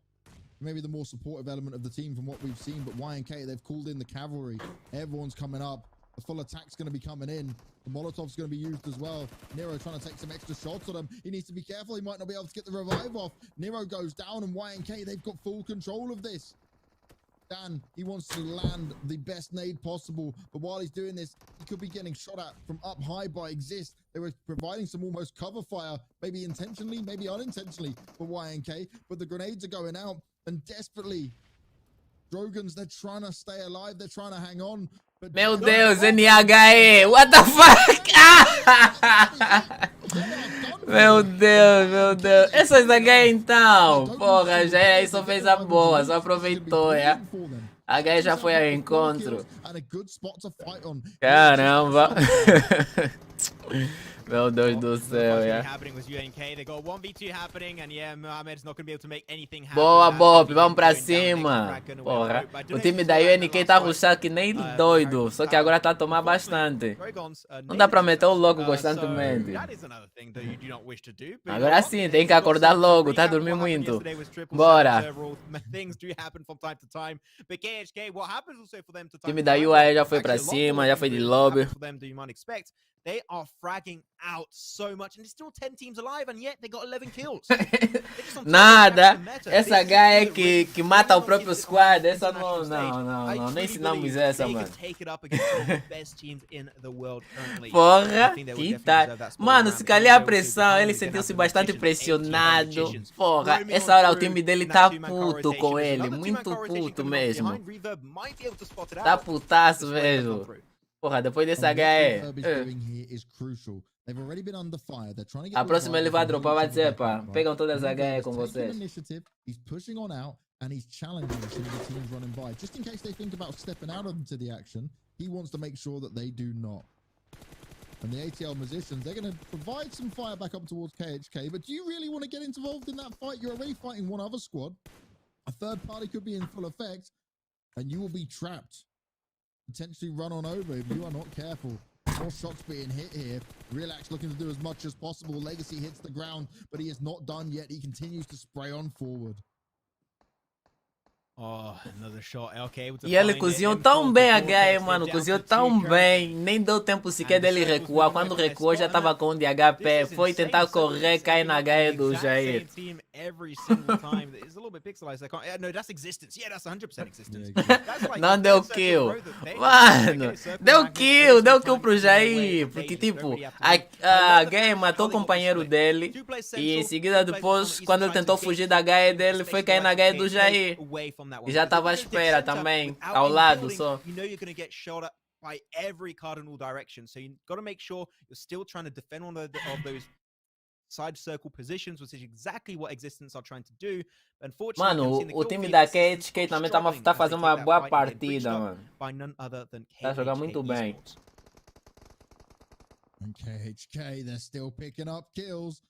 Maybe the more supportive element of the team from what we've seen, but YNK, they've called in the cavalry. Everyone's coming up. The full attack's going to be coming in. The Molotov's going to be used as well. Nero trying to take some extra shots on him. He needs to be careful. He might not be able to get the revive off. Nero goes down, and YNK, they've got full control of this. Dan, he wants to land the best nade possible, but while he's doing this, he could be getting shot at from up high by Exist. They were providing some almost cover fire, maybe intentionally, maybe unintentionally for YNK, but the grenades are going out, and desperately, Drogons, they're trying to stay alive, they're trying to hang on. Meu Deus, NHE, what the fuck? Meu Deus. Essas HE então, porra, já aí só fez a boa, só aproveitou, é? A HE já foi ao encontro. Caramba. Meu Deus do céu, Boa, BOPE, vamos pra cima. Porra, o time da YNK tá rushando que nem doido, só que agora tá a tomar bastante. Não dá pra meter o louco constantemente. Agora sim, tem que acordar logo, tá dormindo muito. Bora. O time da UI já foi pra cima, já foi de lobby. They are fragging out so much, and there's still 10 teams alive, and yet they got 11 kills. Nada. Essa HE que mata o próprio squad, essa não ensinamos essa, mano. Porra, que tá. Mano, se calhar a pressão, ele sentiu-se bastante pressionado. Porra, essa hora o time dele tá puto com ele, muito puto mesmo. Tá putaço mesmo. Porra, depois dessa HE. They've already been under fire. They're trying to get A próxima ele vai dropar, vai dizer, pá, pegam todas as HE com vocês. He's pushing on out and he's challenging some of the teams running by. Just in case they think about stepping out into the action, he wants to make sure that they do not. And the ATL Musicians, they're going to provide some fire back up towards KHK, but do you really want to get involved in that fight? You're already fighting one other squad. A third party could be in full effect, and you will be trapped. Potentially run on over if you are not careful. More shots being hit here. Relax looking to do as much as possible. Legacy hits the ground, but he is not done yet. He continues to spray on forward. Oh, another shot. Okay, e ele cozinhou tão bem a HE, mano. Cozinhou tão bem. Nem deu tempo sequer dele recuar. Quando recuou, já tava com 1 de HP. Foi tentar correr, cai na HE do Jair. Every single time. It's a little bit pixelized. I can't. No, that's existence. Yeah, that's 100% existence. Não deu kill. Mano, deu kill pro Jair. Porque, tipo, a HE matou o companheiro dele. E em seguida, depois, quando ele tentou fugir da HE dele, foi cair na HE do Jair. E já tava à espera também, ao lado só. You know you're going to get shot at by every cardinal direction, so you got to make sure you're still trying to defend one of those side circle positions, which is exactly what Existence are trying to do. Unfortunately, mano, o time da KHK também tá fazendo uma boa partida, mano. Tá jogando muito bem. And KHK, they're still picking up kills.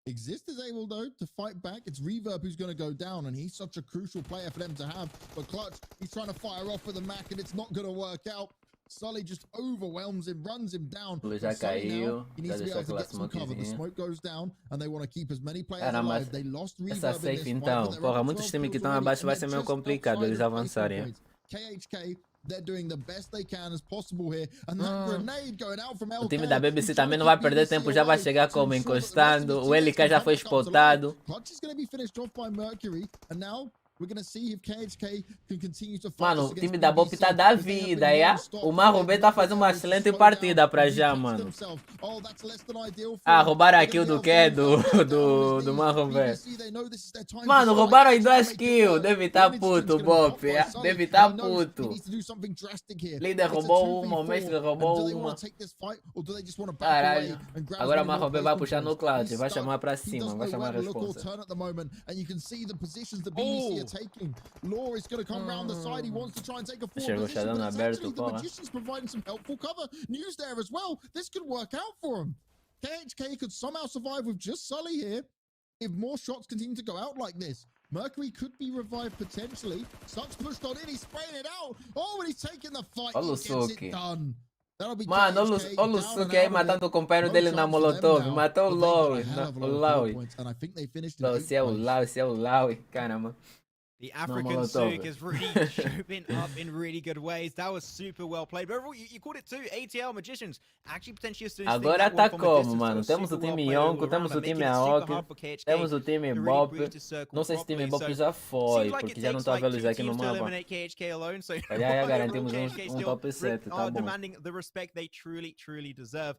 Exist is able, though, to fight back. It's Reverb who's going to go down, and he's such a crucial player for them to have. But Clutch, he's trying to fire off with the Mac, and it's not going to work out. Sully just overwhelms him, runs him down. Já caiu. He needs to be able to get some cover. The smoke goes down, and they want to keep as many players alive. They lost Reverb essa safe, então. Porra, muitos times que estão abaixo vai ser meio complicado eles avançarem. KHK, they're doing the best they can as possible here, and that grenade going out from LK. O time da BBC também não vai perder tempo, já vai chegar como encostando. O LK já foi spotado. Clutch is going to be finished off by Mercury, and now we're going to see if KHK can continue to fight. Mano, o time da BOPE tá da vida, é? O Marrobé tá fazendo uma excelente partida pra já, mano. Ah, roubaram a kill do que? Do Marrobé. Mano, roubaram as 2 kills. Deve tá puto, BOPE. Deve tá puto. Líder roubou uma, o mestre roubou uma. Caralho. Agora o Marrobé vai puxar no clutch. Vai chamar pra cima, vai chamar a responsa. Taking. Law is going to come round the side. He wants to try and take a forward Chegou position, but aberto, actually the Magician's providing some helpful cover. News there as well. This could work out for him. KHK could somehow survive with just Sully here if more shots continue to go out like this. Mercury could be revived potentially. Sucks pushed on in. He's spraying it out. Oh, and he's taking the fight. He gets it done. Mano, olha o Suki aí matando o companheiro dele na Molotov. Matou o Lowy. Esse é o Lowy. Caramba. The African Souk is really showing up in really good ways. That was super well played. But overall, you called it too. ATL Magicians actually potentially as soon as agora tá como, mano? Temos o time YNK, temos o time AOK, temos o time BOPE. Não sei se o time BOPE já foi, porque já não tô vendo já aqui no mapa. Já garantimos top 7, tá bom. Demanding the respect they truly deserve.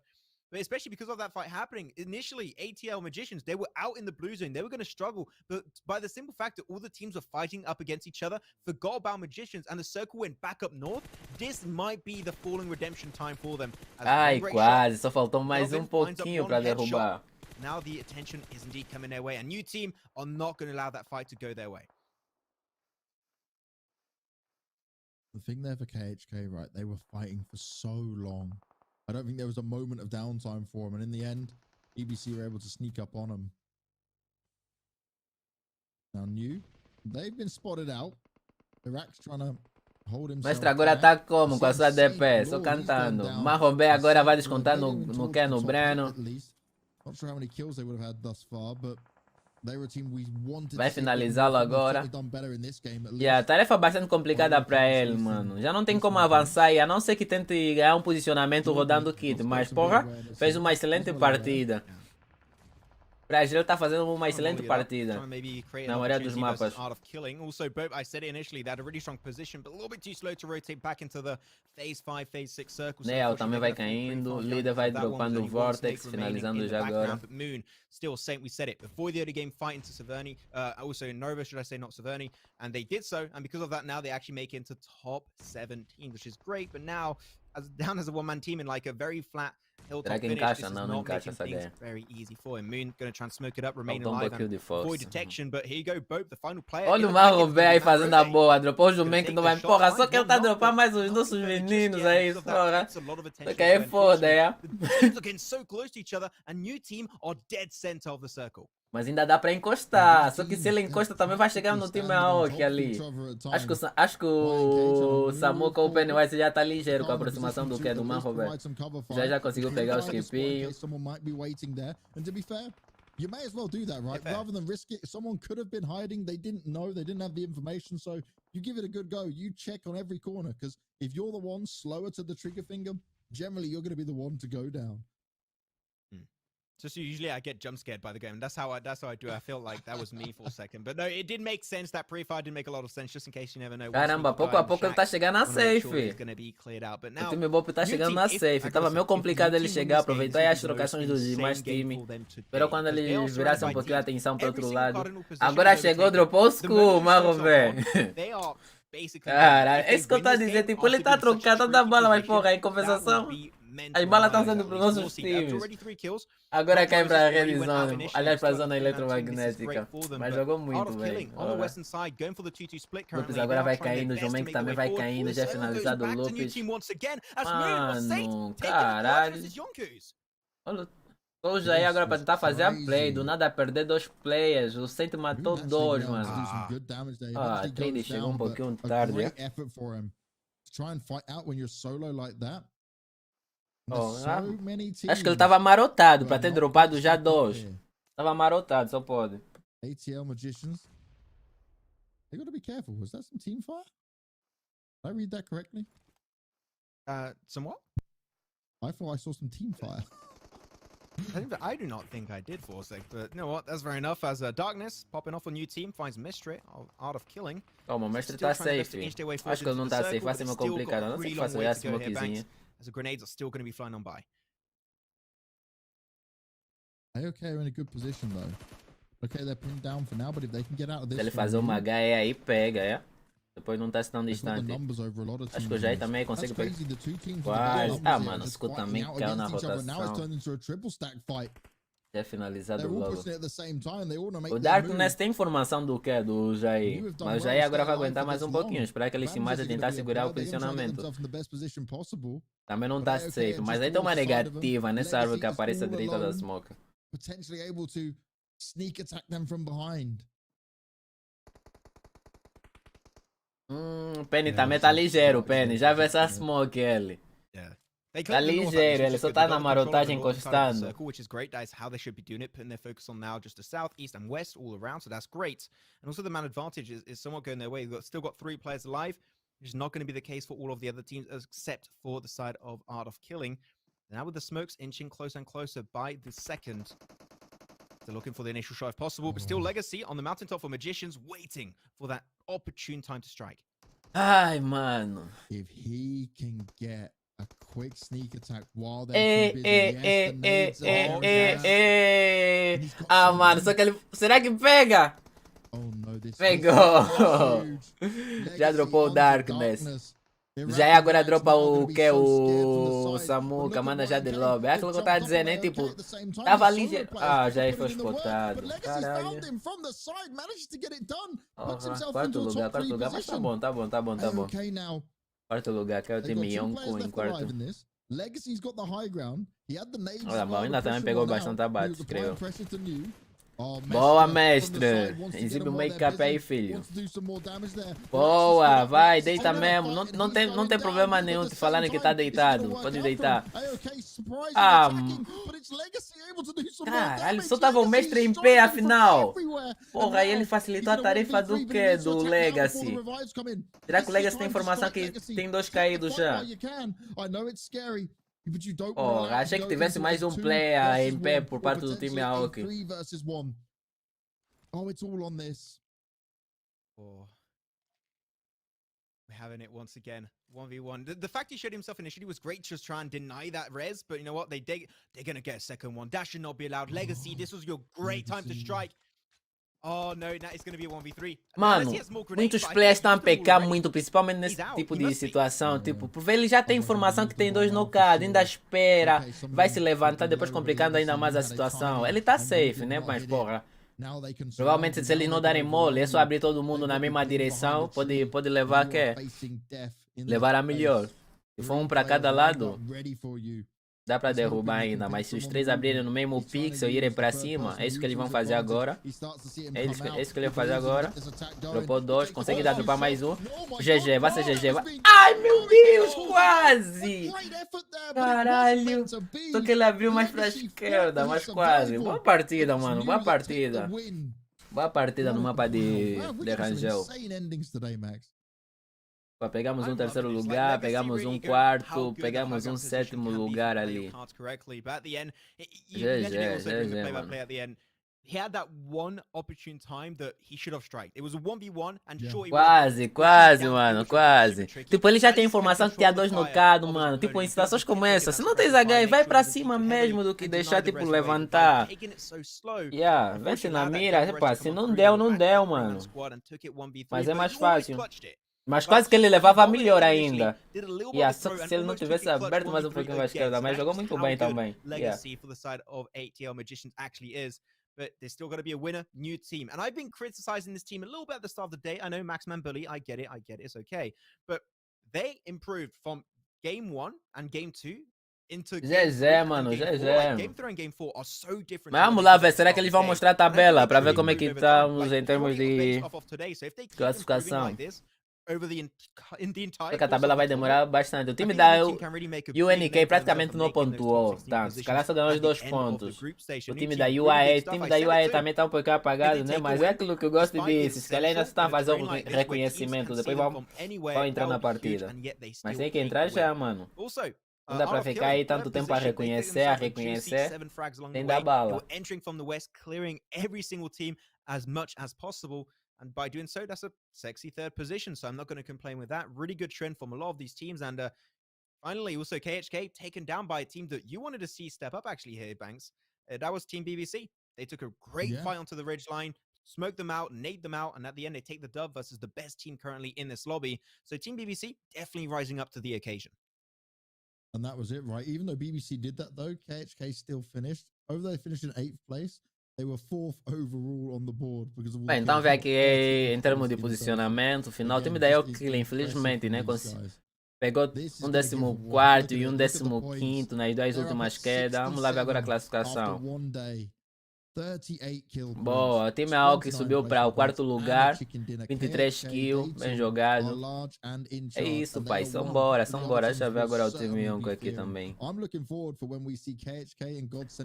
But especially because of that fight happening, initially, ATL Magicians, they were out in the blue zone. They were going to struggle. But by the simple fact that all the teams were fighting up against each other, forgot about Magicians, and the circle went back up north, this might be the falling redemption time for them. Ai, quase. Só faltou mais pouquinho para derrubar. Now the attention is indeed coming their way. A new team are not going to allow that fight to go their way. The thing there for KHK, right, they were fighting for so long. I don't think there was a moment of downtime for him, and in the end, EBC were able to sneak up on him. Now, they've been spotted out. Iraq's trying to hold himself. Mestre agora tá como com a sua DP, só cantando. Marrobé agora vai descontar no que no Breno. Not sure how many kills they would have had thus far, but they were a team we wanted. Vai finalizá-lo agora. E a tarefa bastante complicada para ele, mano. Já não tem como avançar, e a não ser que tente ganhar um posicionamento rodando kit. Mas, porra, fez uma excelente partida. Pra ele tá fazendo uma excelente partida na maioria dos mapas. Also, BOPE, I said it initially, they had a really strong position, but a little bit too slow to rotate back into the phase 5, phase 6 circles. Neo também vai caindo, líder vai dropando o Vortex, finalizando já agora. Moon, still same, we said it, before the early game fight into Severny, also in Nova, should I say, not Severny, and they did so, and because of that now they actually make it into top 17, which is great, but now, down as a one-man team in like a very flat Hilltop que finish. encaixa? This is Não not encaixa making essa things ideia. very easy for him. Moon going to try and smoke it up, remain Faltou alive pouquinho de and força. avoid detection. But here you go, Bope, the final player. Olha in o the Marro bracket, B aí gonna be fazendo a Marro B. boa. Dropou o Gonna Jumen que take não the vai. shot, Porra, finds só que ele one tá knock, dropando but mais os not nossos gonna just meninos yet aí, because of that porra. takes a lot of attention. Que aí é So foda, unfortunately, é. the teams are getting so close to each other, and new team are dead center of the circle. Mas ainda dá pra encostar. Só que se ele encosta também vai chegar no time AOK ali. Acho que o Samuka ou o Pennywise já tá ligeiro com a aproximação do que? Do Man Robert. Já conseguiu pegar os skipinhos. You may as well do that, right? Rather than risk it. Someone could have been hiding. They didn't know. They didn't have the information. So you give it a good go. You check on every corner because if you're the one slower to the trigger finger, generally you're going to be the one to go down. Just usually I get jump scared by the game. That's how I do. I feel like that was me for a second. But no, it did make sense. That pre-fire did make a lot of sense just in case you never know. Caramba, pouco a pouco ele tá chegando na safe. O time BOPE tá chegando na safe. Tava meio complicado ele chegar, aproveitar as trocações dos demais times. Pero quando eles virassem um pouquinho a atenção pro outro lado. Agora chegou, dropou o school, Marro velho. Caralho, é isso que eu tô a dizer. Tipo, ele tá trocando toda a bala, mas porra, em compensação, as balas estão sendo pros nossos times. Agora cai pra red zone, aliás pra zona eletromagnética. Mas jogou muito, velho. Lopes agora vai caindo, o Jomen também vai caindo, já é finalizado o Lopes. Mano, caralho. Olha o Jair agora pra tentar fazer a play, do nada perder 2 players, o Saint matou 2, mano. Ah, trade chegou um pouquinho tarde. Oh, acho que ele tava marotado pra ter dropado já 2. Tava marotado, só pode. ATL Magicians. They gotta be careful. Was that some team fire? Did I read that correctly? Some what? I thought I saw some team fire. I do not think I did for a sec, but you know what? That's fair enough. As Darkness popping off a new team finds Mystery, Art of Killing. Calma, o mestre tá safe. Acho que ele não tá safe, vai ser meio complicado. Não sei se faço a smokezinha. As the grenades are still going to be flying on by. AOK are in a good position though. Okay, they're pinned down for now, but if they can get out of this, se ele fazer uma HE aí, pega, é? Depois não tá tão distante. Acho que o Jair também consegue pegar. Quase. Ah, mano, o Scoot também caiu na rotação. Já é finalizado logo. O Darkness tem informação do que? Do Jair. Mas o Jair agora vai aguentar mais um pouquinho. Esperar que ele se mate e tentar segurar o posicionamento. Também não tá safe. Mas aí tem uma negativa nessa árvore que aparece à direita da smoke. Penny também tá ligeiro, Penny. Já vê essa smoke ele. Tá ligeiro, ele só tá na marotagem encostando. Which is great. That is how they should be doing it, putting their focus on now just the south, east, and west all around. So that's great. And also the man advantage is somewhat going their way. They've still got 3 players alive, which is not going to be the case for all of the other teams, except for the side of Art of Killing. Now with the smokes inching closer and closer by the second. They're looking for the initial shot if possible, but still Legacy on the mountaintop for Magicians, waiting for that opportune time to strike. Ai, mano. If he can get a quick sneak attack while they're Ah, mano, só que ele... Será que pega? Pegou! Já dropou o Darkness. Já agora dropa o que? O Samuka, manda já de lobby. É aquilo que eu tava dizendo, hein? Tipo, tava ligeiro. Ah, já foi spotado. Caralho. Quarto lugar. Mas tá bom. Quarto lugar, que é o time YNK em quarto. Olha, bom, ainda também pegou bastante abate, creio. Boa, mestre. Exibe o make-up aí, filho. Boa, vai, deita mesmo. Não tem problema nenhum te falando que tá deitado. Pode deitar. Ah, caralho, só tava o mestre em pé, afinal. Porra, aí ele facilitou a tarefa do quê? Do Legacy. Será que o Legacy tem informação que tem 2 caídos já? Oh, achei que tivesse mais um player em pé por parte do time AOK. Oh, it's all on this. Oh. We're having it once again. 1v1. The fact he showed himself initially was great. Just try and deny that res, but you know what? They're gonna get a second one. That should not be allowed. Legacy, this was your great time to strike. Oh no, now it's going to be a 1v3. Mano, muitos players estão a pecar muito, principalmente nesse tipo de situação. Tipo, por ver ele já tem informação que tem 2 knockouts, ainda espera, vai se levantar, depois complicando ainda mais a situação. Ele tá safe, né? Mas porra, provavelmente se eles não darem mole, é só abrir todo mundo na mesma direção, pode levar levar a melhor. Se for um para cada lado, dá pra derrubar ainda, mas se os 3 abrirem no mesmo pixel e irem pra cima, é isso que eles vão fazer agora. É isso que ele vai fazer agora. Dropou 2, consegue dar dropar mais um. GG, vai ser GG. Ai meu Deus, quase! Caralho! Só que ele abriu mais pra esquerda, mas quase. Boa partida, mano, boa partida. Boa partida no mapa de Rangel. Pegamos um 3º lugar, pegamos um 4º, pegamos um 7º lugar ali. GG, mano. He had that one opportune time that he should have striked. It was a 1v1 and sure Quase, mano, quase. Tipo, ele já tem informação que tinha 2 knockouts, mano. Tipo, em situações como essa, se não tens HE, vai pra cima mesmo do que deixar, tipo, levantar. Yeah, vence na mira, epa, se não deu, não deu, mano. Mas é mais fácil. Mas quase que ele levava melhor ainda. Yeah, só que se ele não tivesse aberto mais um pouquinho à esquerda, mas jogou muito bem também. Yeah. But there's still got to be a winner, new team. And I've been criticizing this team a little bit at the start of the day. I know Maxman Bully, I get it, it's okay. But they improved from game 1 and game 2 into GG, mano, GG. Game 3 and game 4 are so different. Mas vamos lá ver, será que eles vão mostrar a tabela para ver como é que estamos em termos de classificação? Porque a tabela vai demorar bastante. O time da YNK praticamente não pontuou. Tá, se calhar só ganhou os 2 pontos. O time da UAE também está um pouquinho apagado, né? Mas é aquilo que eu gosto de ver. Se calhar ainda estão a fazer um reconhecimento. Depois vão entrar na partida. Mas tem que entrar já, mano. Não dá pra ficar aí tanto tempo a reconhecer. Tem da bala. And by doing so, that's a sexy 3rd position. So I'm not going to complain with that. Really good trend from a lot of these teams. And finally, also KHK taken down by a team that you wanted to see step up actually here, Banks. That was Team BBC. They took a great fight onto the ridge line, smoked them out, nade them out. And at the end, they take the dub versus the best team currently in this lobby. So Team BBC definitely rising up to the occasion. And that was it, right? Even though BBC did that, though, KHK still finished. Over they finished in 8th place. They were 4th overall on the board because of all então vê aqui em termos de posicionamento final, o time da AOK, infelizmente, né, pegou um 14º e um 15º nas 2 últimas quedas. Vamos lá ver agora a classificação. Boa, o time AOK subiu para o 4º lugar, 23 kills, bem jogado. É isso, pai, sambora. Deixa eu ver agora o time YNK aqui também.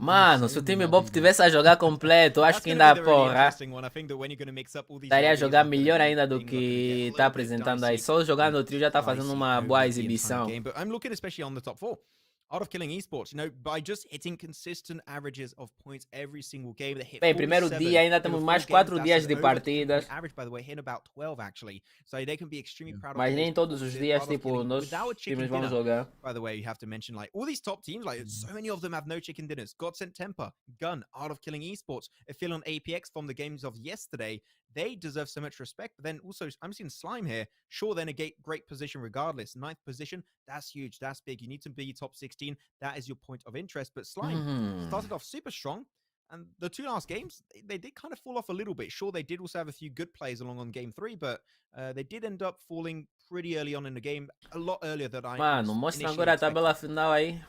Mano, se o time BOPE tivesse a jogar completo, acho que ainda, porra, estaria a jogar melhor ainda do que tá apresentando aí. Só jogando o trio já tá fazendo uma boa exibição. Art of Killing Esports, by just hitting consistent averages of points every single game. They hit bem, primeiro dia, ainda temos mais 4 dias de partidas. Mas nem todos os dias, tipo, nossos times vão jogar. By the way, you have to mention, all these top teams, so many of them have no chicken dinners. God Sent Temper, Gun, Art of Killing Esports, Phil on APX from the games of yesterday. They deserve so much respect. But then also, I'm seeing Slime here. Sure, then a great position regardless. 9th position, that's huge, that's big. You need to be top 16. That is your point of interest. But Slime started off super strong. And the 2 last games, they did kind of fall off a little bit. Sure, they did also have a few good plays along on game 3, but they did end up falling pretty early on in the game. A lot earlier than I Mano, mostra agora a tabela final aí.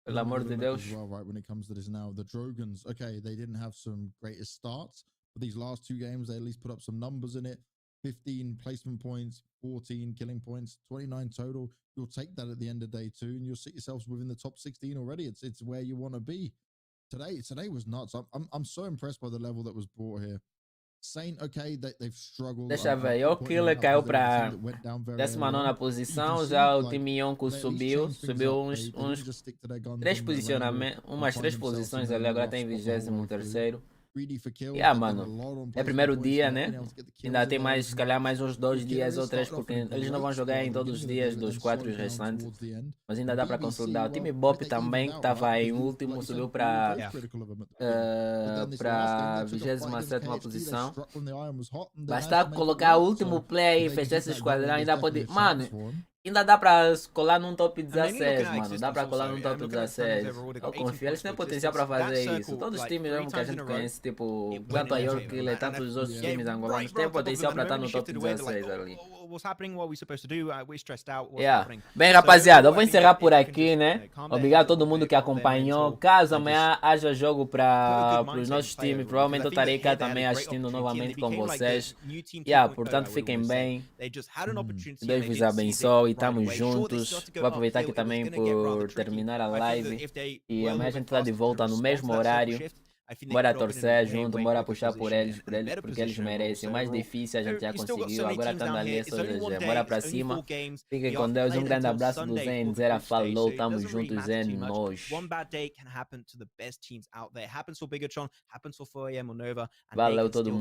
Pelo amor de Deus. Well, right, when it comes to this now, the Drogans, okay, they didn't have some greatest starts. But these last 2 games, they at least put up some numbers in it. 15 placement points, 14 killing points, 29 total. You'll take that at the end of day 2, and you'll sit yourselves within the top 16 already. It's where you want to be. Today was nuts. I'm so impressed by the level that was brought here. Saint, okay, they've struggled. Deixa eu ver, o Killer caiu para 19ª posição, já o time YNK subiu uns 3 posicionamentos, umas 3 posições ali, agora tem 23º. Mano, é primeiro dia, né? Ainda tem mais, se calhar, mais uns 2 dias ou 3, porque eles não vão jogar em todos os dias dos 4 restantes. Mas ainda dá para consolidar. O time BOPE também, que estava em último, subiu para a 27ª posição. Basta colocar o último play e fechar esse esquadrão, ainda pode... Mano, ainda dá pra colar num top 16, mano. Dá pra colar num top 16. Eu confio, eles têm potencial pra fazer isso. Todos os times mesmo que a gente conhece, tipo, tanto a YNK, tanto os outros times angolanos, têm potencial pra estar no top 16 ali. Bem, rapaziada, eu vou encerrar por aqui, né? Obrigado a todo mundo que acompanhou. Caso amanhã haja jogo para os nossos times, provavelmente eu estarei cá também assistindo novamente com vocês. Portanto, fiquem bem. Deus vos abençoe. Estamos juntos. Vou aproveitar aqui também por terminar a live. E amanhã a gente está de volta no mesmo horário. Bora torcer junto, bora puxar por eles, porque eles merecem. O mais difícil a gente já conseguiu. Agora estando ali é só GG. Bora pra cima. Fiquem com Deus. Um grande abraço do Zen. Zera falou. Tamo juntos, Zen. Nós. Valeu todo mundo.